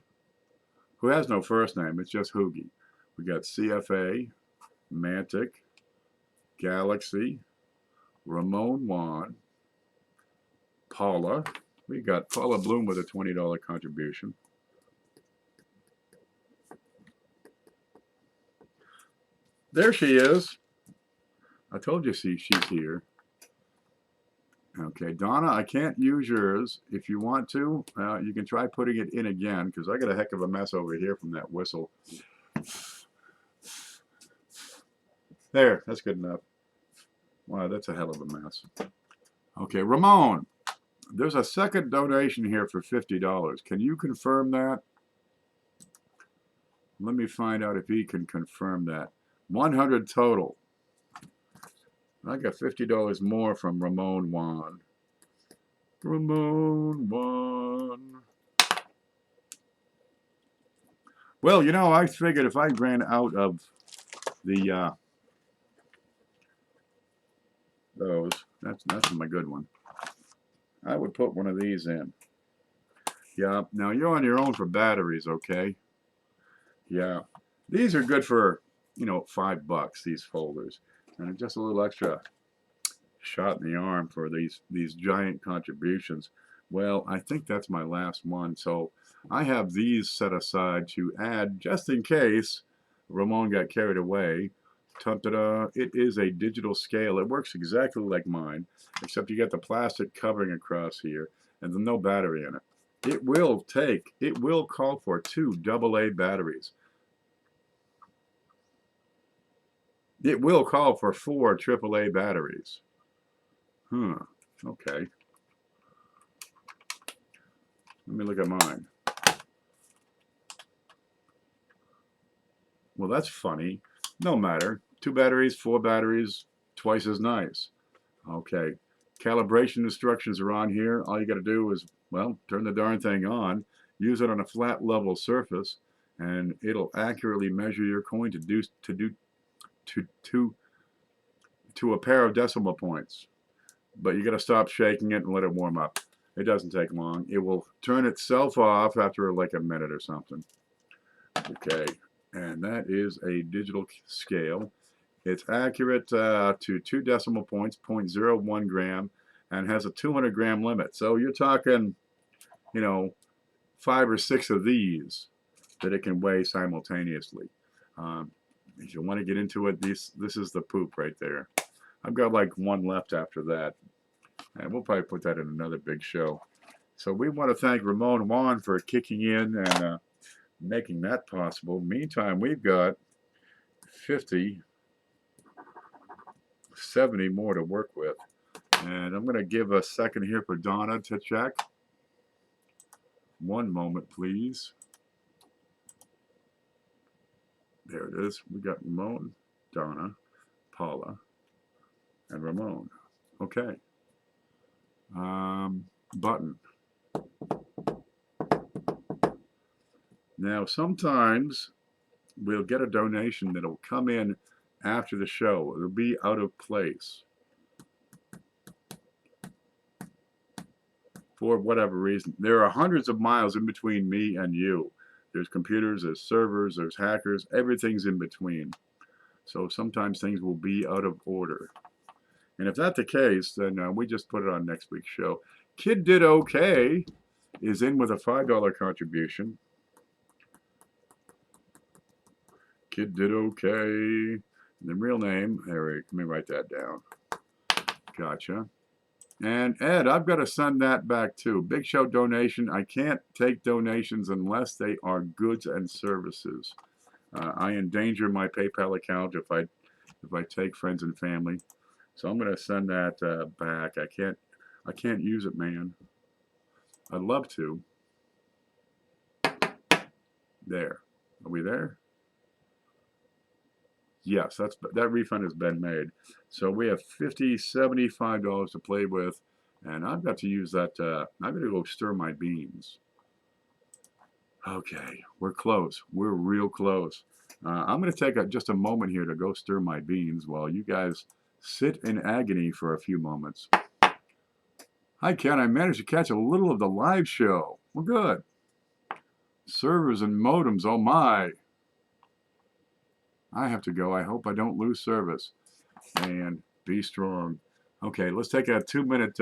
who has no first name, it's just Hoogie. We got CFA, Mantic, Galaxy, Ramon Juan, Paula. We got Paula Bloom with a $20 contribution. There she is. I told you she's here. Okay, Donna, I can't use yours. If you want to, you can try putting it in again, because I got a heck of a mess over here from that whistle. There, that's good enough. Wow, that's a hell of a mess. Okay, Ramon, there's a second donation here for $50. Can you confirm that? Let me find out if he can confirm that. 100 total. I got $50 more from Ramon Juan. Ramon Juan. Well, you know, I figured if I ran out of the those, that's my good one, I would put one of these in. Yeah, now you're on your own for batteries, okay? Yeah, these are good for, you know, $5, these folders. And just a little extra shot in the arm for these giant contributions. Well, I think that's my last one. So I have these set aside to add just in case Ramon got carried away. Ta-da! It is a digital scale. It works exactly like mine, except you get the plastic covering across here and there's no battery in it. It will call for 2 AA batteries. It will call for 4 AAA batteries. Okay. Let me look at mine. Well, that's funny. No matter. 2 batteries, 4 batteries, twice as nice. Okay. Calibration instructions are on here. All you got to do is, well, turn the darn thing on, use it on a flat level surface, and it'll accurately measure your coin to a pair of decimal points. But you got to stop shaking it and let it warm up. It doesn't take long. It will turn itself off after like a minute or something. Okay, and that is a digital scale. It's accurate to 2 decimal points, 0.01 gram, and has a 200 gram limit. So you're talking, you know, 5 or 6 of these that it can weigh simultaneously. If you want to get into it, this is the poop right there. I've got like one left after that, and we'll probably put that in another big show. So we want to thank Ramon Juan for kicking in and making that possible. Meantime, we've got 50, 70 more to work with. And I'm going to give a second here for Donna to check. One moment, please. There it is. We got Ramon, Donna, Paula, and Ramon. Okay. Button. Now, sometimes we'll get a donation that'll come in after the show. It'll be out of place for whatever reason. There are hundreds of miles in between me and you. There's computers, there's servers, there's hackers, everything's in between. So sometimes things will be out of order. And if that's the case, then we just put it on next week's show. Kid Did Okay is in with a $5 contribution. Kid Did Okay. The real name, Eric, let me write that down. Gotcha. And Ed, I've got to send that back too. Big Show donation. I can't take donations unless they are goods and services. I endanger my PayPal account if I take friends and family. So I'm going to send that back. I can't use it, man. I'd love to. There. Are we there? Yes, that refund has been made. So we have $50, $75 to play with, and I've got to use that. I've got to go stir my beans. Okay, we're close. We're real close. I'm going to take just a moment here to go stir my beans while you guys sit in agony for a few moments. Hi, Ken. I managed to catch a little of the live show. We're good. Servers and modems, oh my. I have to go. I hope I don't lose service. And be strong. Okay, let's take a 2-minute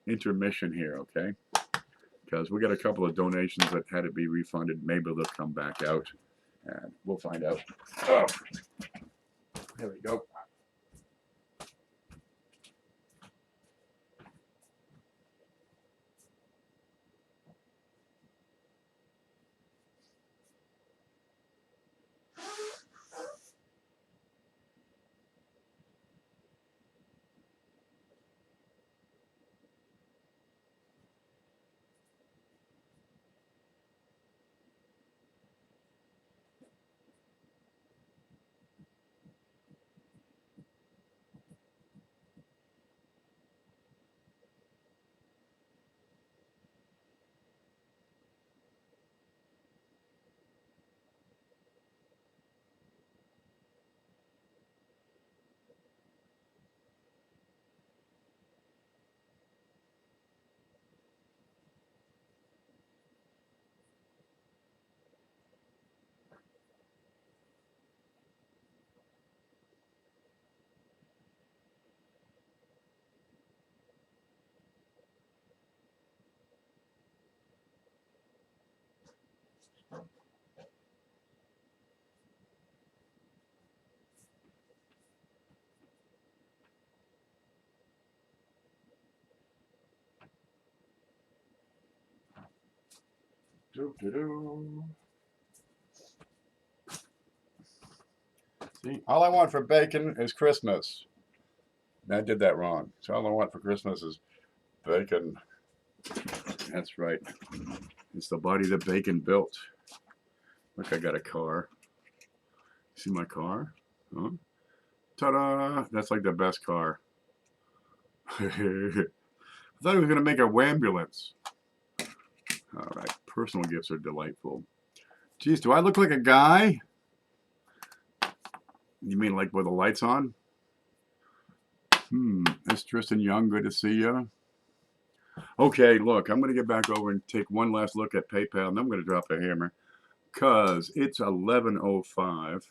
intermission here, okay? Because we got a couple of donations that had to be refunded. Maybe they'll come back out, and we'll find out. Oh, there we go. See, all I want for bacon is Christmas. I did that wrong. So all I want for Christmas is bacon. That's right. It's the body that bacon built. Look, I got a car. See my car? Huh? Ta-da! That's like the best car. I thought he was going to make a wambulance. All right. Personal gifts are delightful. Geez, do I look like a guy? You mean like with the lights on? It's Tristan Young. Good to see you. Okay, look, I'm going to get back over and take one last look at PayPal, and I'm going to drop a hammer. because it's 11:05.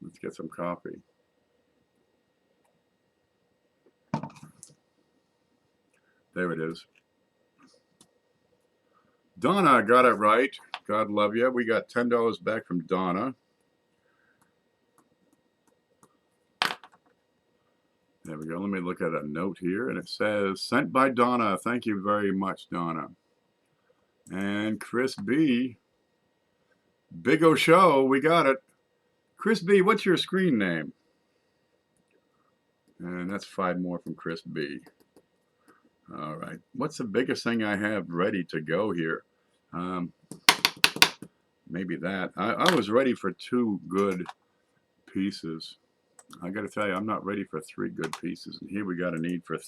Let's get some coffee. There it is. Donna got it right. God love you. We got $10 back from Donna. There we go. Let me look at a note here, and it says, sent by Donna. Thank you very much, Donna. And Chris B. Big O Show, we got it. Chris B, what's your screen name? And that's 5 more from Chris B. All right. What's the biggest thing I have ready to go here? Maybe that. I was ready for 2 good pieces. I got to tell you, I'm not ready for 3 good pieces. And here we got a need for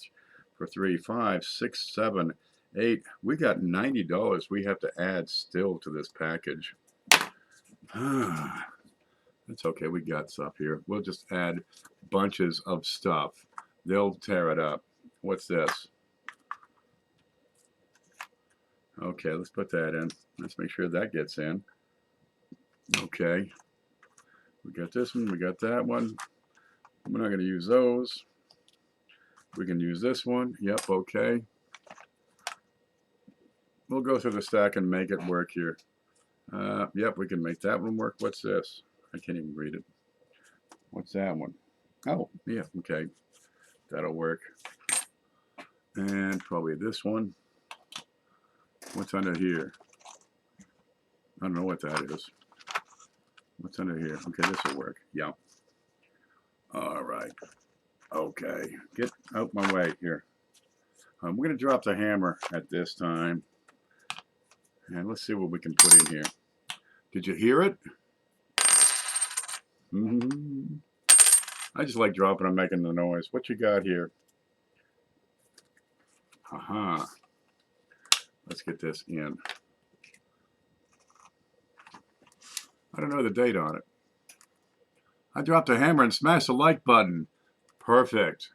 3, 5, 6, 7, 8. We got $90 we have to add still to this package. That's okay. We got stuff here. We'll just add bunches of stuff. They'll tear it up. What's this? Okay, let's put that in. Let's make sure that gets in. Okay. We got this one. We got that one. We're not going to use those. We can use this one. Yep, okay. We'll go through the stack and make it work here. Yep, we can make that one work. What's this? I can't even read it. What's that one? Oh, yeah, okay. That'll work. And probably this one. What's under here? I don't know what that is. What's under here? Okay, this will work. Yeah. All right. Okay. Get out my way here. We're going to drop the hammer at this time. And let's see what we can put in here. Did you hear it? I just like dropping and making the noise. What you got here? Aha. Let's get this in. I don't know the date on it. I dropped a hammer and smashed the like button. Perfect.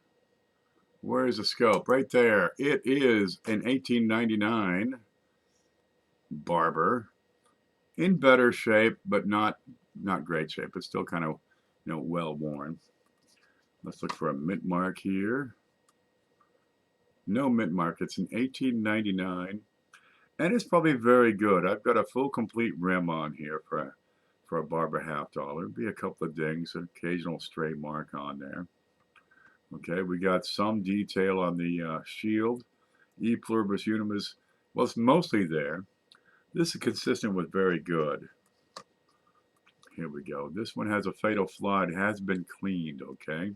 Where is the scope? Right there. It is an 1899 Barber. In better shape, but not great shape. It's still kind of, well worn. Let's look for a mint mark here. No mint mark. It's an 1899, and it's probably very good. I've got a full complete rim on here for a Barber $50. Be a couple of dings, an occasional stray mark on there. Okay, we got some detail on the shield. E pluribus unum is, well, it's mostly there. This is consistent with very good. Here we go. This one has a fatal flaw. It has been cleaned, okay?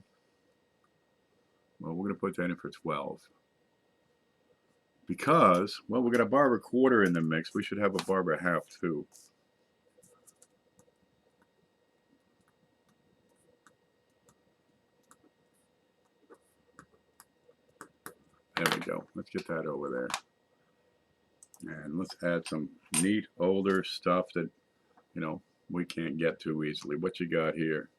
Well, we're going to put that in for 12. Because, well, we're going to Barber quarter in the mix. We should have a Barber half too. There we go. Let's get that over there. And let's add some neat older stuff that, we can't get too easily. What you got here?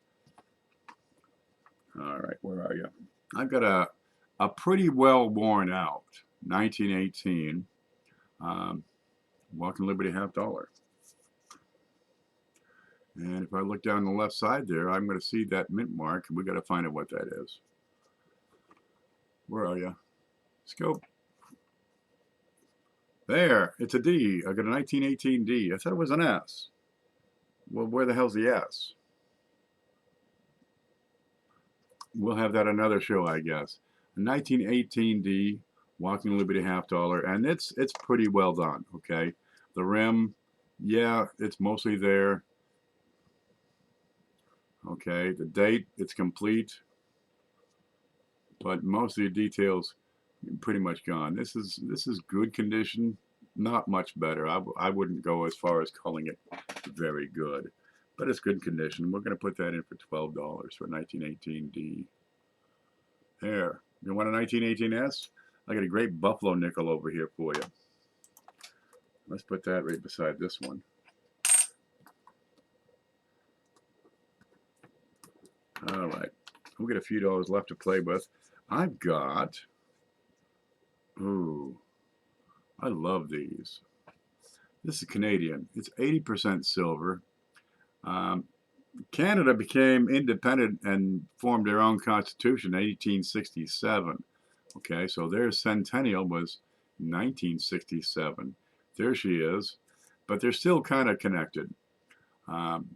All right, where are you? I've got a pretty well worn out 1918 Walking Liberty $50. And if I look down the left side there, I'm going to see that mint mark, and we got to find out what that is. Where are you? Scope. There, it's a D. I got a 1918 D. I thought it was an S. Well, where the hell's the S? We'll have that another show, I guess. A 1918 D, Walking Liberty $50, and it's pretty well done. Okay, the rim, yeah, it's mostly there. Okay, the date, it's complete, but most of the details pretty much gone. This is good condition, not much better. I wouldn't go as far as calling it very good, but it's good condition. We're going to put that in for $12 for 1918D. There. You want a 1918S? I got a great buffalo nickel over here for you. Let's put that right beside this one. All right. We'll get a few dollars left to play with. I've got, ooh, I love these. This is Canadian. It's 80% silver. Um, Canada became independent and formed their own constitution in 1867. Okay, so their centennial was 1967. There she is, but they're still kind of connected.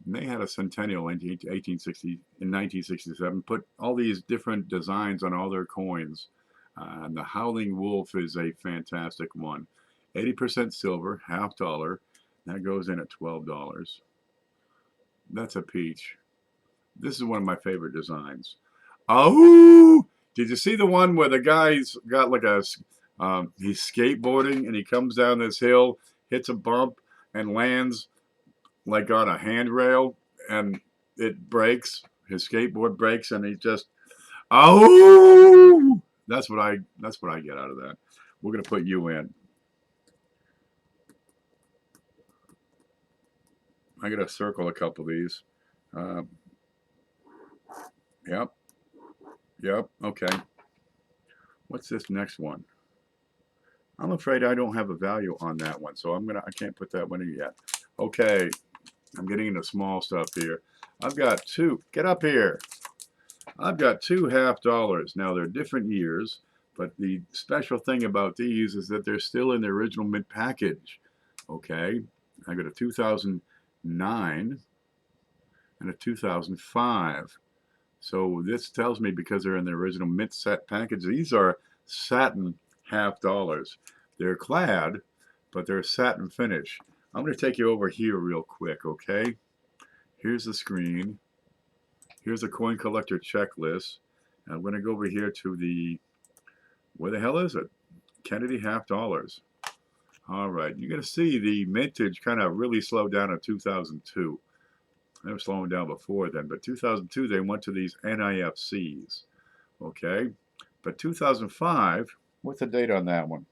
They had a centennial in 1967, put all these different designs on all their coins. And the Howling Wolf is a fantastic one. 80% silver, half dollar. That goes in at $12. That's a peach. This is one of my favorite designs. Oh, did you see the one where the guy's got like a, he's skateboarding and he comes down this hill, hits a bump, and lands like on a handrail, and it breaks. His skateboard breaks, and he just, oh, that's what I get out of that. We're gonna put you in. I gotta circle a couple of these. Yep. Yep. Okay. What's this next one? I'm afraid I don't have a value on that one, so I can't put that one in yet. Okay. I'm getting into small stuff here. I've got two. Get up here. I've got two half dollars. Now they're different years, but the special thing about these is that they're still in the original mint package. Okay. I got a 2009 and a 2005. So this tells me because they're in the original mint set package, these are satin half dollars. They're clad, but they're satin finish. I'm going to take you over here real quick, okay? Here's the screen. Here's the coin collector checklist. And I'm going to go over here to the, where the hell is it? Kennedy half dollars. All right, you're going to see the mintage kind of really slowed down in 2002. They were slowing down before then, but 2002 they went to these NIFCs, okay? But 2005, what's the date on that one?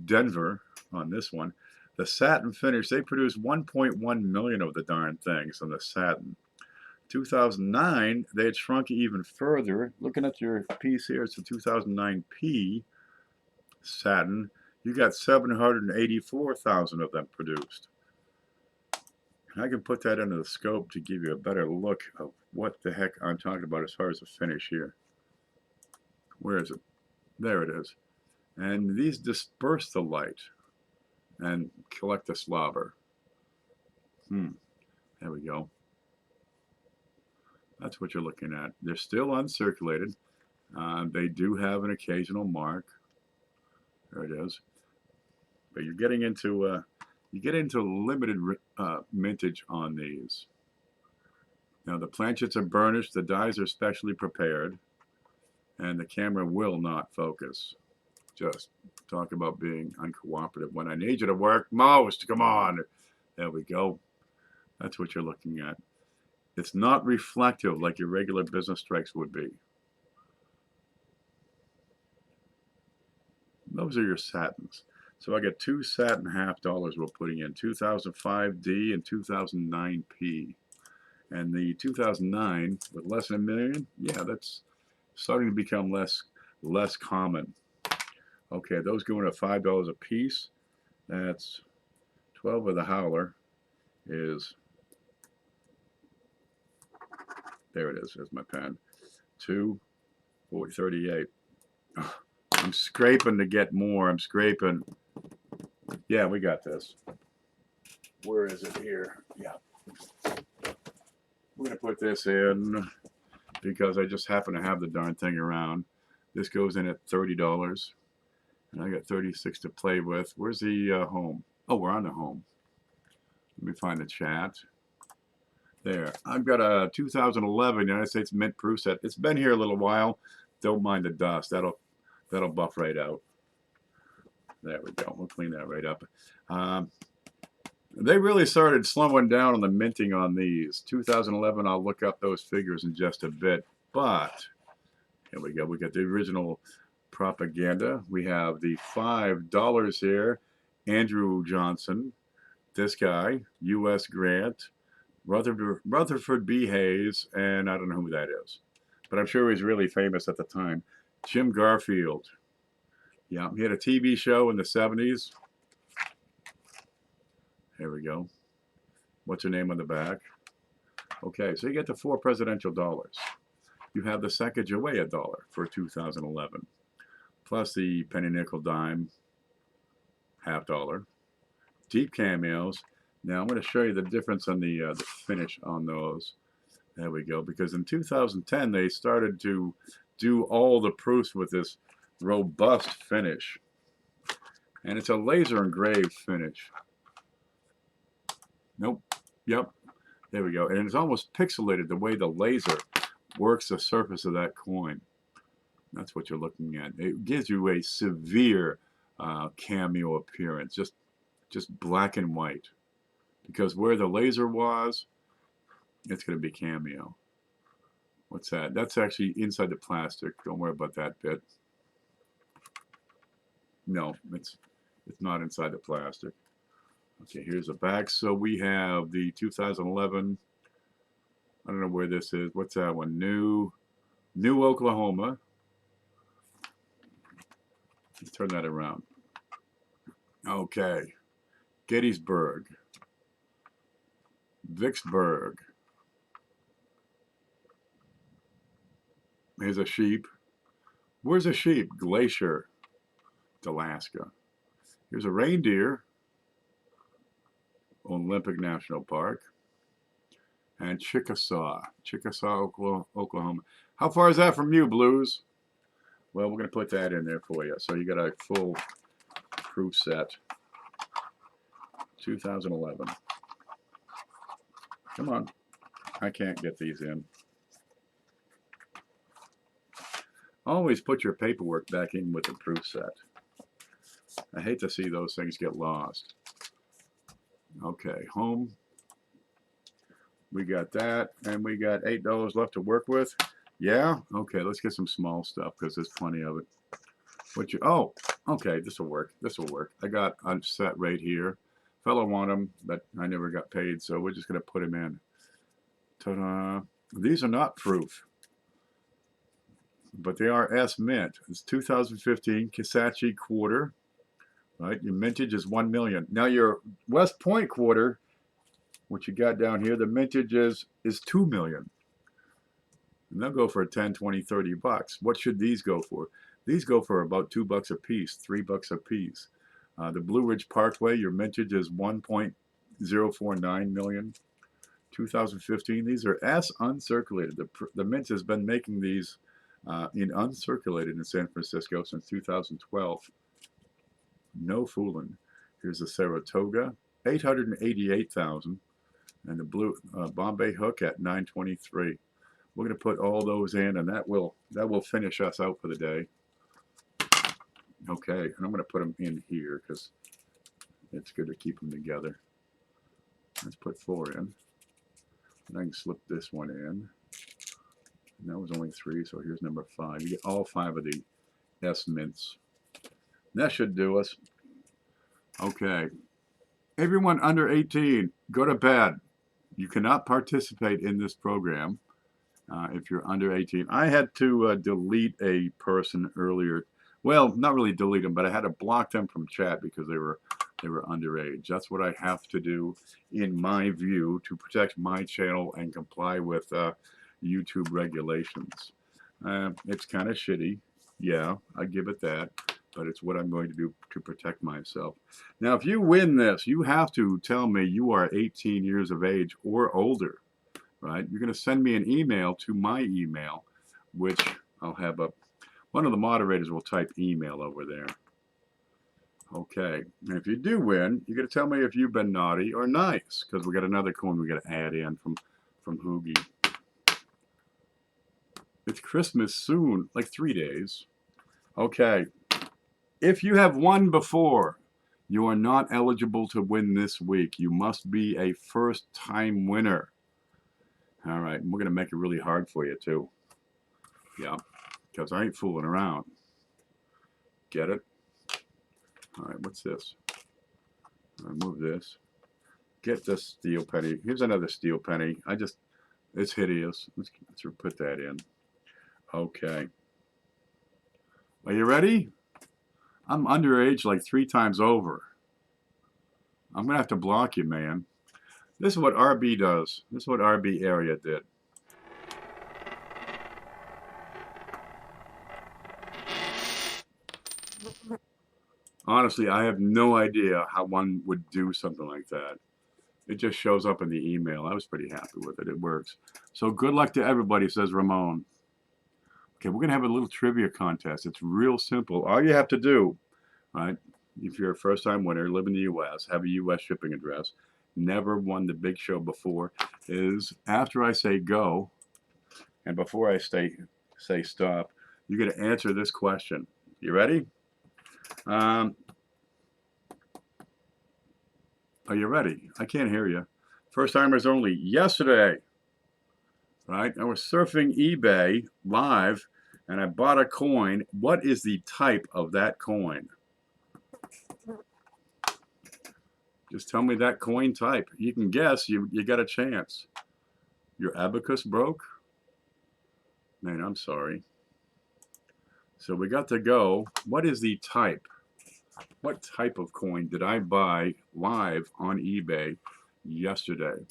Denver on this one. The satin finish, they produced 1.1 million of the darn things on the satin. 2009, they had shrunk even further. Looking at your piece here, it's a 2009P satin. You got 784,000 of them produced. I can put that into the scope to give you a better look of what the heck I'm talking about as far as the finish here. Where is it? There it is. And these disperse the light and collect the slobber. There we go. That's what you're looking at. They're still uncirculated. They do have an occasional mark. There it is. But you're getting into you get into limited mintage on these. Now the planchets are burnished, the dies are specially prepared, and the camera will not focus. Just talk about being uncooperative when I need you to work most. Come on. There we go. That's what you're looking at. It's not reflective like your regular business strikes would be. Those are your satins. So I got two satin half dollars we're putting in, 2005D and 2009P. And the 2009 with less than a million, yeah, that's starting to become less common. Okay, those going at $5 a piece. That's 12 of the howler is, there it is, there's my pen, 2.38. I'm scraping to get more. I'm scraping. Yeah, we got this. Where is it here? Yeah. We're going to put this in because I just happen to have the darn thing around. This goes in at $30. And I got 36 to play with. Where's the home? Oh, we're on the home. Let me find the chat. There. I've got a 2011 United States Mint Proof set. It's been here a little while. Don't mind the dust. That'll buff right out. There we go. We'll clean that right up. They really started slowing down on the minting on these. 2011, I'll look up those figures in just a bit. But here we go. We got the original propaganda. We have the $5 here. Andrew Johnson. This guy. U.S. Grant. Rutherford B. Hayes. And I don't know who that is. But I'm sure he's really famous at the time. Jim Garfield. Yeah, he had a TV show in the 70s. Here we go. What's your name on the back? Okay, so you get the 4 presidential dollars. You have the Sacagawea dollar for 2011, plus the penny, nickel, dime, half dollar. Deep cameos. Now I'm going to show you the difference on the finish on those. There we go. Because in 2010 they started to do all the proofs with this robust finish, and it's a laser engraved finish. Nope. Yep. There we go. And it's almost pixelated the way the laser works the surface of that coin. That's what you're looking at. It gives you a severe cameo appearance, just black and white. Because where the laser was, it's going to be cameo. What's that? That's actually inside the plastic. Don't worry about that bit. No, it's not inside the plastic. Okay, here's the back. So we have the 2011. I don't know where this is. What's that one? New Oklahoma. Let's turn that around. Okay. Gettysburg. Vicksburg. Here's a sheep. Where's a sheep? Glacier, Alaska. Here's a reindeer. Olympic National Park. And Chickasaw, Oklahoma. How far is that from you, Blues? Well, we're going to put that in there for you. So you got a full proof set. 2011. Come on. I can't get these in. Always put your paperwork back in with the proof set. I hate to see those things get lost. Okay, home. We got that, and we got $8 left to work with. Yeah? Okay, let's get some small stuff because there's plenty of it. Oh, okay, this will work. This will work. I got a set right here. Fellow want them, but I never got paid, so we're just going to put them in. Ta-da. These are not proof, but they are S Mint. It's 2015 Kisatchie quarter. Right, your mintage is 1 million. Now your West Point quarter, what you got down here, the mintage is 2 million. And they'll go for 10, 20, 30 bucks. What should these go for? These go for about $2 a piece, $3 a piece. The Blue Ridge Parkway, your mintage is 1.049 million. 2015, these are S uncirculated. The Mint has been making these in uncirculated in San Francisco since 2012. No fooling. Here's the Saratoga, 888,000, and the blue Bombay Hook at 923. We're going to put all those in, and that will finish us out for the day. Okay, and I'm going to put them in here because it's good to keep them together. Let's put 4 in. And I can slip this one in. And that was only 3, so here's number 5. You get all 5 of the S Mints. That should do us. Okay. Everyone under 18, go to bed. You cannot participate in this program if you're under 18. I had to delete a person earlier. Well, not really delete them, but I had to block them from chat because they were underage. That's what I have to do, in my view, to protect my channel and comply with YouTube regulations. It's kind of shitty. Yeah, I give it that. But it's what I'm going to do to protect myself. Now, if you win this, you have to tell me you are 18 years of age or older, right? You're going to send me an email to my email, which I'll have up. One of the moderators will type email over there. Okay, and if you do win, you're going to tell me if you've been naughty or nice, because we got another coin we got to add in from Hoogie. It's Christmas soon, like 3 days. Okay. If you have won before, you are not eligible to win this week. You must be a first-time winner. All right, and we're going to make it really hard for you, too. Yeah, because I ain't fooling around. Get it? All right, what's this? I'll move this. Get this steel penny. Here's another steel penny. It's hideous. Let's put that in. Okay. Are you ready? I'm underage like 3 times over. I'm going to have to block you, man. This is what RB does. This is what RB area did. Honestly, I have no idea how one would do something like that. It just shows up in the email. I was pretty happy with it. It works. So good luck to everybody, says Ramon. Okay, we're going to have a little trivia contest. It's real simple. All you have to do, right, if you're a first-time winner, live in the U.S., have a U.S. shipping address, never won the big show before, is after I say go, and before I say stop, you're going to answer this question. You ready? Are you ready? I can't hear you. First-timers only. Yesterday, right, I was surfing eBay live, and I bought a coin. What is the type of that coin? Just tell me that coin type. You can guess. You got a chance. Your abacus broke? Man, I'm sorry. So we got to go. What is the type? What type of coin did I buy live on eBay yesterday?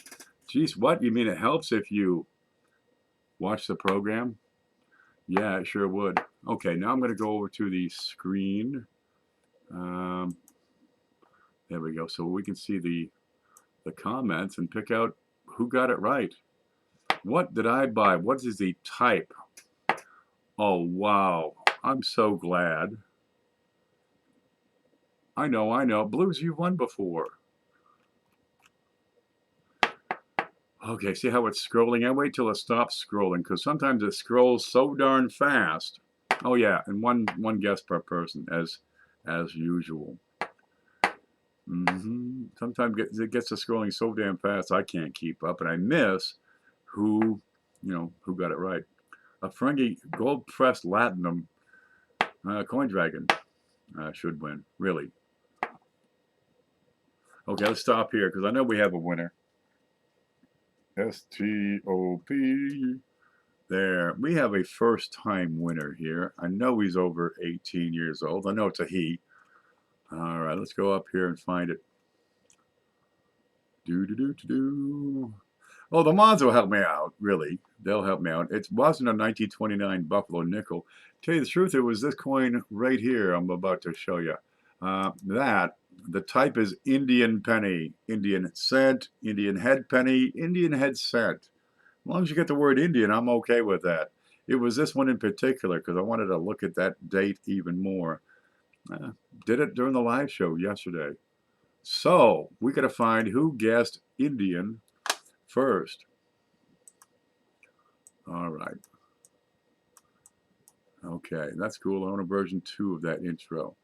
Geez, what? You mean it helps if you watch the program? Yeah, it sure would. Okay, now I'm going to go over to the screen. There we go. So we can see the comments and pick out who got it right. What did I buy? What is the type? Oh, wow. I'm so glad. I know. Blues, you've won before. Okay, see how it's scrolling? I wait till it stops scrolling because sometimes it scrolls so darn fast. Oh yeah, and one guess per person as usual. Sometimes it gets to scrolling so damn fast I can't keep up, and I miss who got it right. A Ferengi gold pressed latinum coin dragon should win. Really. Okay, let's stop here because I know we have a winner. STOP. There. We have a first-time winner here. I know he's over 18 years old. I know it's a he. All right, let's go up here and find it. Oh, the mods will help me out, really. They'll help me out. It wasn't a 1929 Buffalo nickel. Tell you the truth, it was this coin right here I'm about to show you. The type is Indian penny, Indian cent, Indian head penny, Indian head cent. As long as you get the word Indian, I'm okay with that. It was this one in particular because I wanted to look at that date even more. Did it during the live show yesterday. So we got to find who guessed Indian first. All right. Okay, that's cool. I want a version 2 of that intro.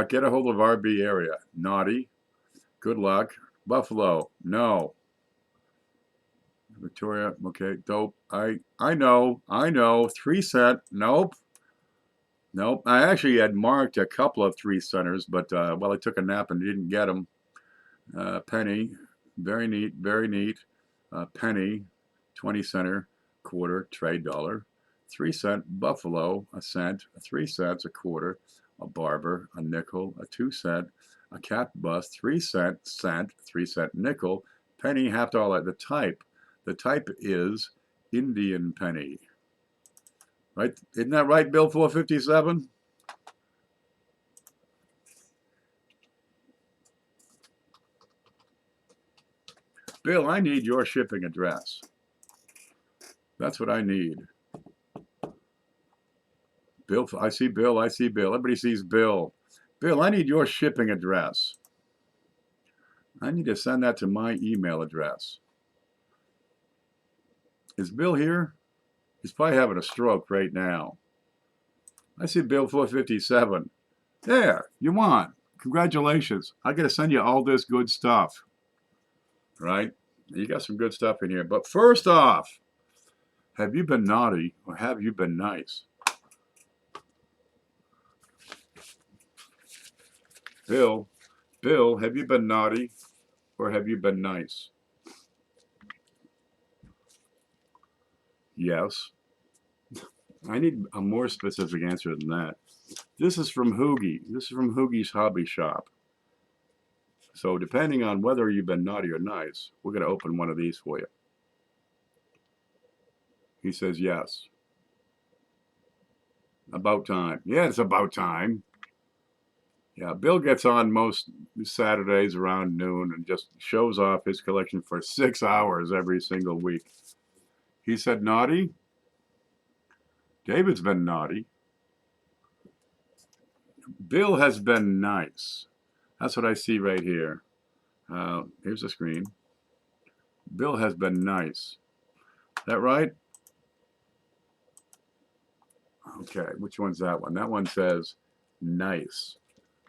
Get a hold of RB area. Naughty. Good luck. Buffalo. No. Victoria. Okay. Dope. I know. 3 cent. Nope. I actually had marked a couple of 3 centers, but well, I took a nap and didn't get them. Penny. Very neat. Very neat. Penny. 20 center. Quarter. Trade dollar. 3 cent. Buffalo. A cent. 3 cents. A quarter. A Barber, a nickel, a 2 cent, a cat bust, 3 cent, 3 cent nickel, penny, $50. The type is Indian penny. Right? Isn't that right, Bill 457? Bill, I need your shipping address. That's what I need. Bill, I see Bill. Everybody sees Bill. Bill, I need your shipping address. I need to send that to my email address. Is Bill here? He's probably having a stroke right now. I see Bill 457. There, you won. Congratulations. I got to send you all this good stuff. Right? You got some good stuff in here. But first off, have you been naughty or have you been nice? Bill, have you been naughty or have you been nice? Yes. I need a more specific answer than that. This is from Hoogie. This is from Hoogie's Hobby Shop. So depending on whether you've been naughty or nice, we're going to open one of these for you. He says yes. About time. Yeah, it's about time. Yeah, Bill gets on most Saturdays around noon and just shows off his collection for 6 hours every single week. He said naughty. David's been naughty. Bill has been nice. That's what I see right here. Here's the screen. Bill has been nice. Is that right? Okay, which one's that one? That one says nice.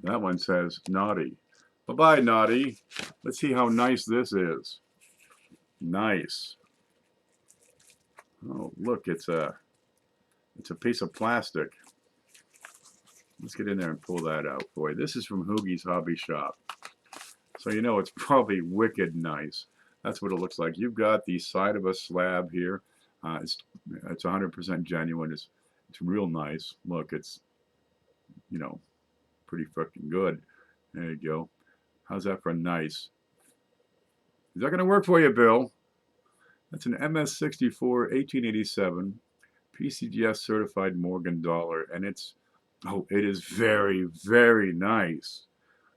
That one says naughty. Bye-bye, naughty. Let's see how nice this is. Nice. Oh, look, it's a piece of plastic. Let's get in there and pull that out for you. This is from Hoogie's Hobby Shop. So you know it's probably wicked nice. That's what it looks like. You've got the side of a slab here. It's 100% genuine. It's real nice. Look, it's, you know, pretty freaking good. There you go. How's that for nice? Is that going to work for you, Bill? That's an MS64 1887 PCGS certified Morgan dollar, and it is very, very nice.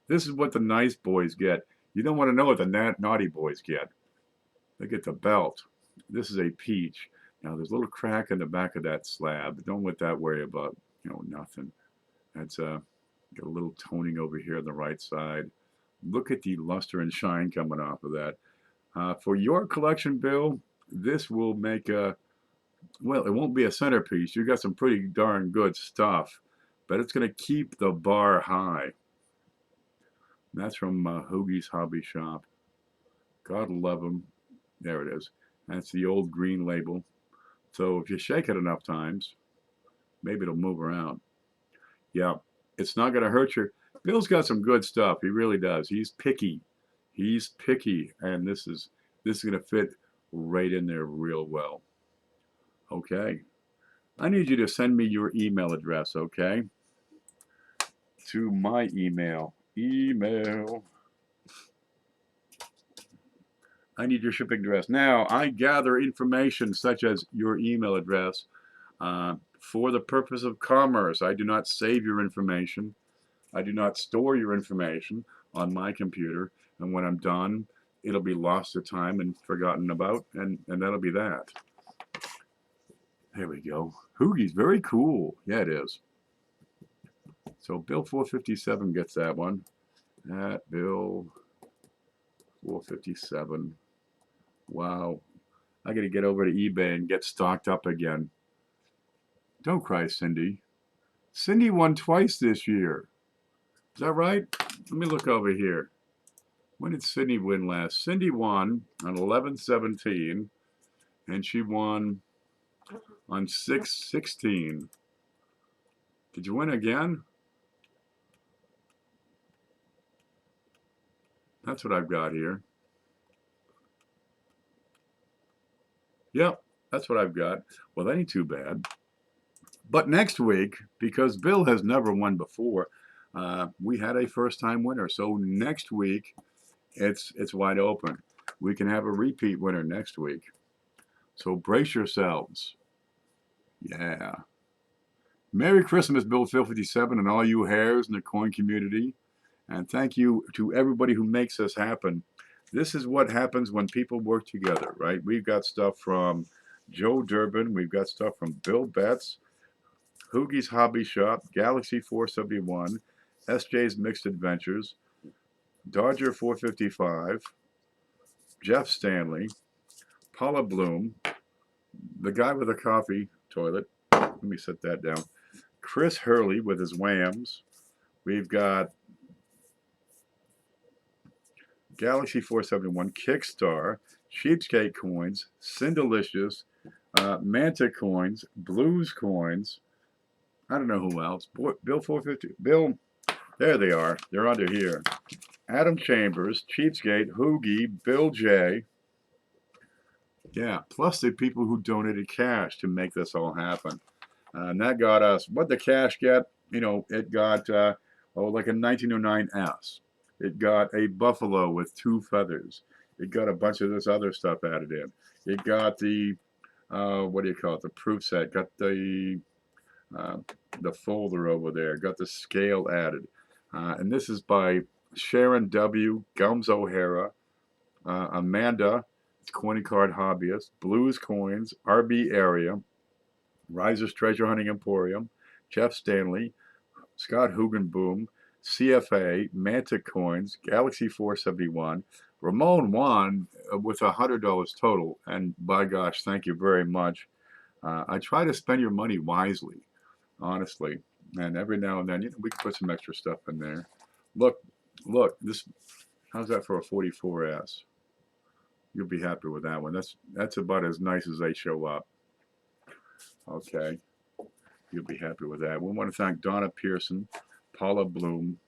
This is what the nice boys get. You don't want to know what the naughty boys get. They get the belt. This is a peach. Now there's a little crack in the back of that slab. Don't let that worry about, you know, nothing. That's got a little toning over here on the right side. Look at the luster and shine coming off of that. For your collection, Bill, this will make a, well, it won't be a centerpiece. You got some pretty darn good stuff, but it's going to keep the bar high. That's from Hoogie's Hobby Shop. God love them. There it is. That's the old green label. So if you shake it enough times, maybe it'll move around. Yeah, it's not going to hurt you. Bill's got some good stuff. He really does. He's picky. He's picky, and this is going to fit right in there real well. Okay. I need you to send me your email address, okay? To my email. I need your shipping address. Now, I gather information such as your email address for the purpose of commerce. I do not save your information. I do not store your information on my computer. And when I'm done, it'll be lost to time and forgotten about, and that'll be that. There we go. Hoogie's very cool. Yeah, it is. So Bill 457 gets that one. That Bill 457. Wow. I got to get over to eBay and get stocked up again. Don't cry, Cindy. Cindy won twice this year. Is that right? Let me look over here. When did Cindy win last? Cindy won on 11/17, and she won on 6/16. Did you win again? That's what I've got here. Yep, that's what I've got. Well, that ain't too bad. But next week, because Bill has never won before, we had a first-time winner. So next week, it's wide open. We can have a repeat winner next week. So brace yourselves. Yeah. Merry Christmas, Bill 457, and all you hares in the coin community. And thank you to everybody who makes this happen. This is what happens when people work together, right? We've got stuff from Joe Durbin. We've got stuff from Bill Betts, Hoogie's Hobby Shop, Galaxy 471, SJ's Mixed Adventures, Dodger 455, Jeff Stanley, Paula Bloom, the guy with a coffee toilet. Let me set that down. Chris Hurley with his Whams. We've got Galaxy 471, Kickstar, Cheapskate Coins, Cindelicious, Manta Coins, Blues Coins. I don't know who else. Bill 450. Bill, there they are. They're under here. Adam Chambers, Cheapskate, Hoogie, Bill J. Yeah, plus the people who donated cash to make this all happen. And that got us, what the cash get? You know, it got, like a 1909 S. It got a buffalo with 2 feathers. It got a bunch of this other stuff added in. It got the, what do you call it, the proof set. Got uh, the folder over there. Got the scale added. And this is by Sharon W., Gums O'Hara, Amanda, Coin Card Hobbyist, Blues Coins, RB Area, Riser's Treasure Hunting Emporium, Jeff Stanley, Scott Hugenboom, CFA, Mantic Coins, Galaxy 471, Ramon Juan with $100 total. And by gosh, thank you very much. I try to spend your money wisely, honestly. And every now and then, we can put some extra stuff in there. Look, this, how's that for a 44S? You'll be happy with that one. That's about as nice as they show up. Okay. You'll be happy with that. We want to thank Donna Pearson, Paula Bloom,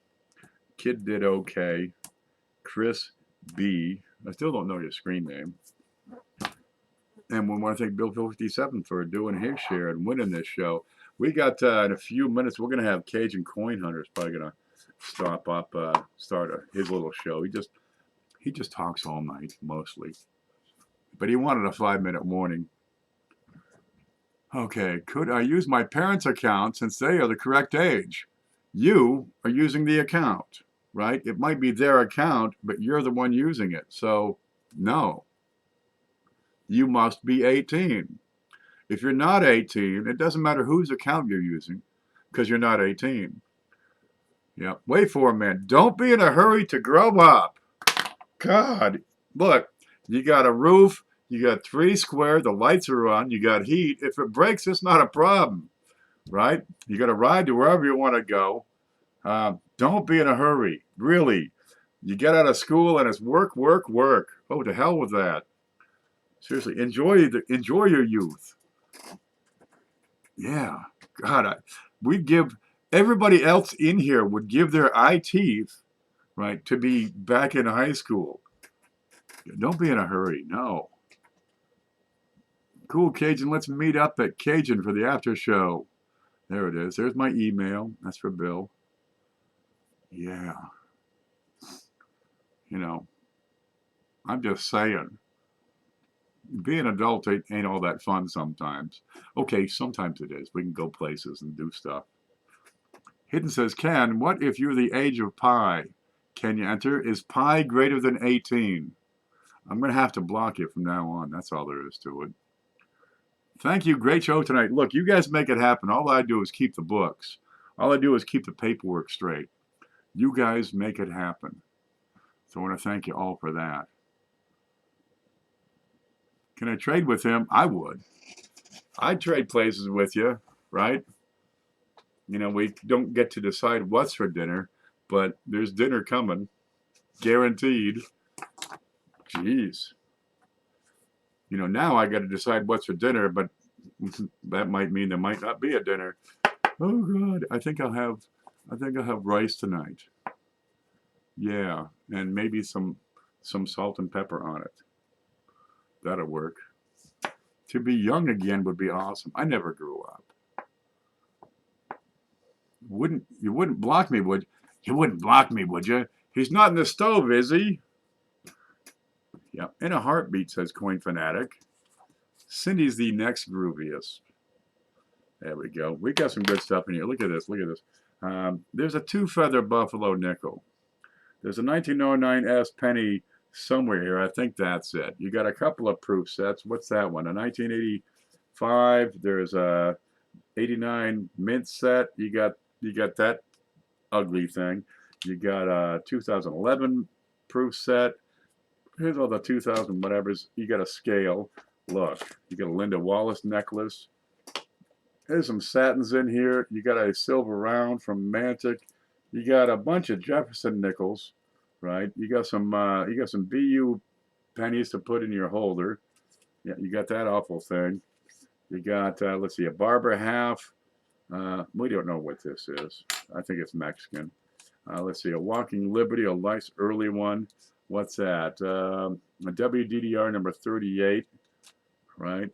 Kid Did Okay, Chris B. I still don't know your screen name. And we want to thank Bill 57 for doing his share and winning this show. We got, in a few minutes, we're going to have Cajun Coin Hunters probably going to stop up, start his little show. He just talks all night, mostly. But he wanted a 5-minute warning. Okay, could I use my parents' account since they are the correct age? You are using the account, right? It might be their account, but you're the one using it. So, no. You must be 18. If you're not 18, it doesn't matter whose account you're using because you're not 18. Yeah, wait for it, man. Don't be in a hurry to grow up. God, look, you got a roof. You got 3 square, the lights are on, you got heat. If it breaks, it's not a problem, right? You got to ride to wherever you want to go. Don't be in a hurry, really. You get out of school and it's work, work, work. Oh, to hell with that. Seriously, enjoy your youth. Yeah, God, we'd give, everybody else in here would give their eye teeth, right, to be back in high school. Don't be in a hurry, no. Cool, Cajun. Let's meet up at Cajun for the after show. There it is. There's my email. That's for Bill. Yeah. I'm just saying. Being an adult ain't all that fun sometimes. Okay, sometimes it is. We can go places and do stuff. Hidden says, Ken, what if you're the age of pi? Can you enter? Is pi greater than 18? I'm going to have to block you from now on. That's all there is to it. Thank you. Great show tonight. Look, you guys make it happen. All I do is keep the books. All I do is keep the paperwork straight. You guys make it happen. So I want to thank you all for that. Can I trade with him? I would. I'd trade places with you, right? We don't get to decide what's for dinner, but there's dinner coming. Guaranteed. Jeez. Now I got to decide what's for dinner, but that might mean there might not be a dinner. Oh God, I think I'll have rice tonight. Yeah, and maybe some salt and pepper on it. That'll work. To be young again would be awesome. I never grew up. You wouldn't block me, would you? You wouldn't block me, would you? He's not in the stove, is he? Yeah, in a heartbeat, says Coin Fanatic. Cindy's the next grooviest. There we go. We got some good stuff in here. Look at this. Look at this. There's a 2-feather buffalo nickel. There's a 1909 S penny somewhere here. I think that's it. You got a couple of proof sets. What's that one? A 1985. There's a 89 mint set. You got that ugly thing. You got a 2011 proof set. Here's all the 2000 whatevers. You got a scale. Look, you got a Linda Wallace necklace. There's some satins in here. You got a silver round from Mantic. You got a bunch of Jefferson nickels, right? You got some BU pennies to put in your holder. Yeah, you got that awful thing. You got let's see, a Barber half. We don't know what this is. I think it's Mexican. Let's see, a Walking Liberty, a nice early one. What's that? A WDDR number 38, right?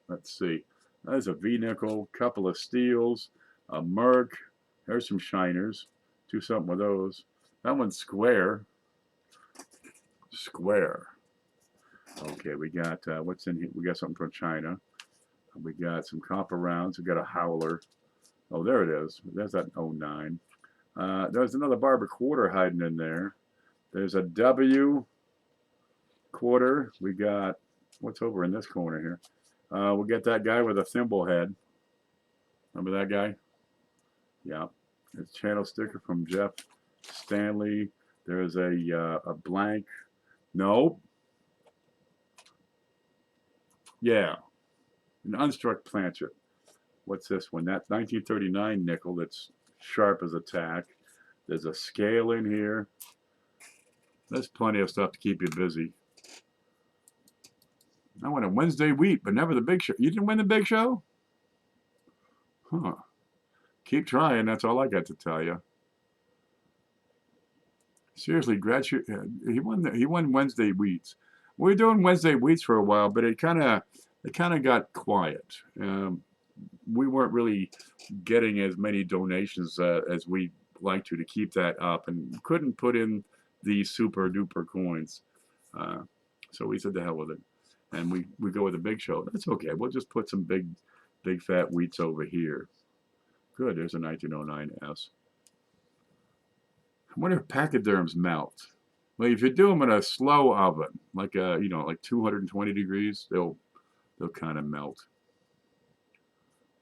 Let's see. There's a V-nickel, couple of steels, a Merc. There's some shiners. Do something with those. That one's square. Square. Okay, we got, what's in here? We got something from China. We got some copper rounds. We got a howler. Oh, there it is. There's that 09. There's another Barber quarter hiding in there. There's a W quarter. We got, what's over in this corner here? We got that guy with a thimble head. Remember that guy? Yeah. It's channel sticker from Jeff Stanley. There's a blank. Nope. Yeah. An unstruck planchet. What's this one? That's 1939 nickel that's sharp as a tack. There's a scale in here. There's plenty of stuff to keep you busy. I won a Wednesday wheat, but never the big show. You didn't win the big show? Huh. Keep trying. That's all I got to tell you. Seriously, he won Wednesday wheats. We were doing Wednesday wheats for a while, but it kind of got quiet. We weren't really getting as many donations as we'd like to keep that up, and couldn't put in the super duper coins. So we said the hell with it, and we go with a big show. That's okay. We'll just put some big fat wheats over here. Good. There's a 1909S. I wonder if pachyderms melt. Well, if you do them in a slow oven, like like 220 degrees, they'll kind of melt.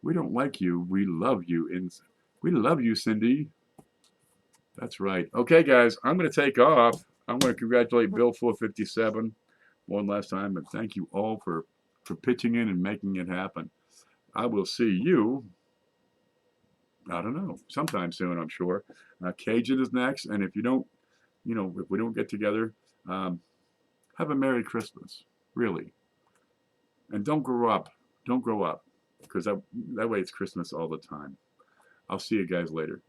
We don't like you. We love you. We love you, Cindy. That's right. Okay, guys, I'm going to take off. I'm going to congratulate Bill 457 one last time, and thank you all for pitching in and making it happen. I will see you, I don't know, sometime soon, I'm sure. Cajun is next, and if you don't, if we don't get together, have a Merry Christmas, really. And don't grow up. Don't grow up, because that way it's Christmas all the time. I'll see you guys later.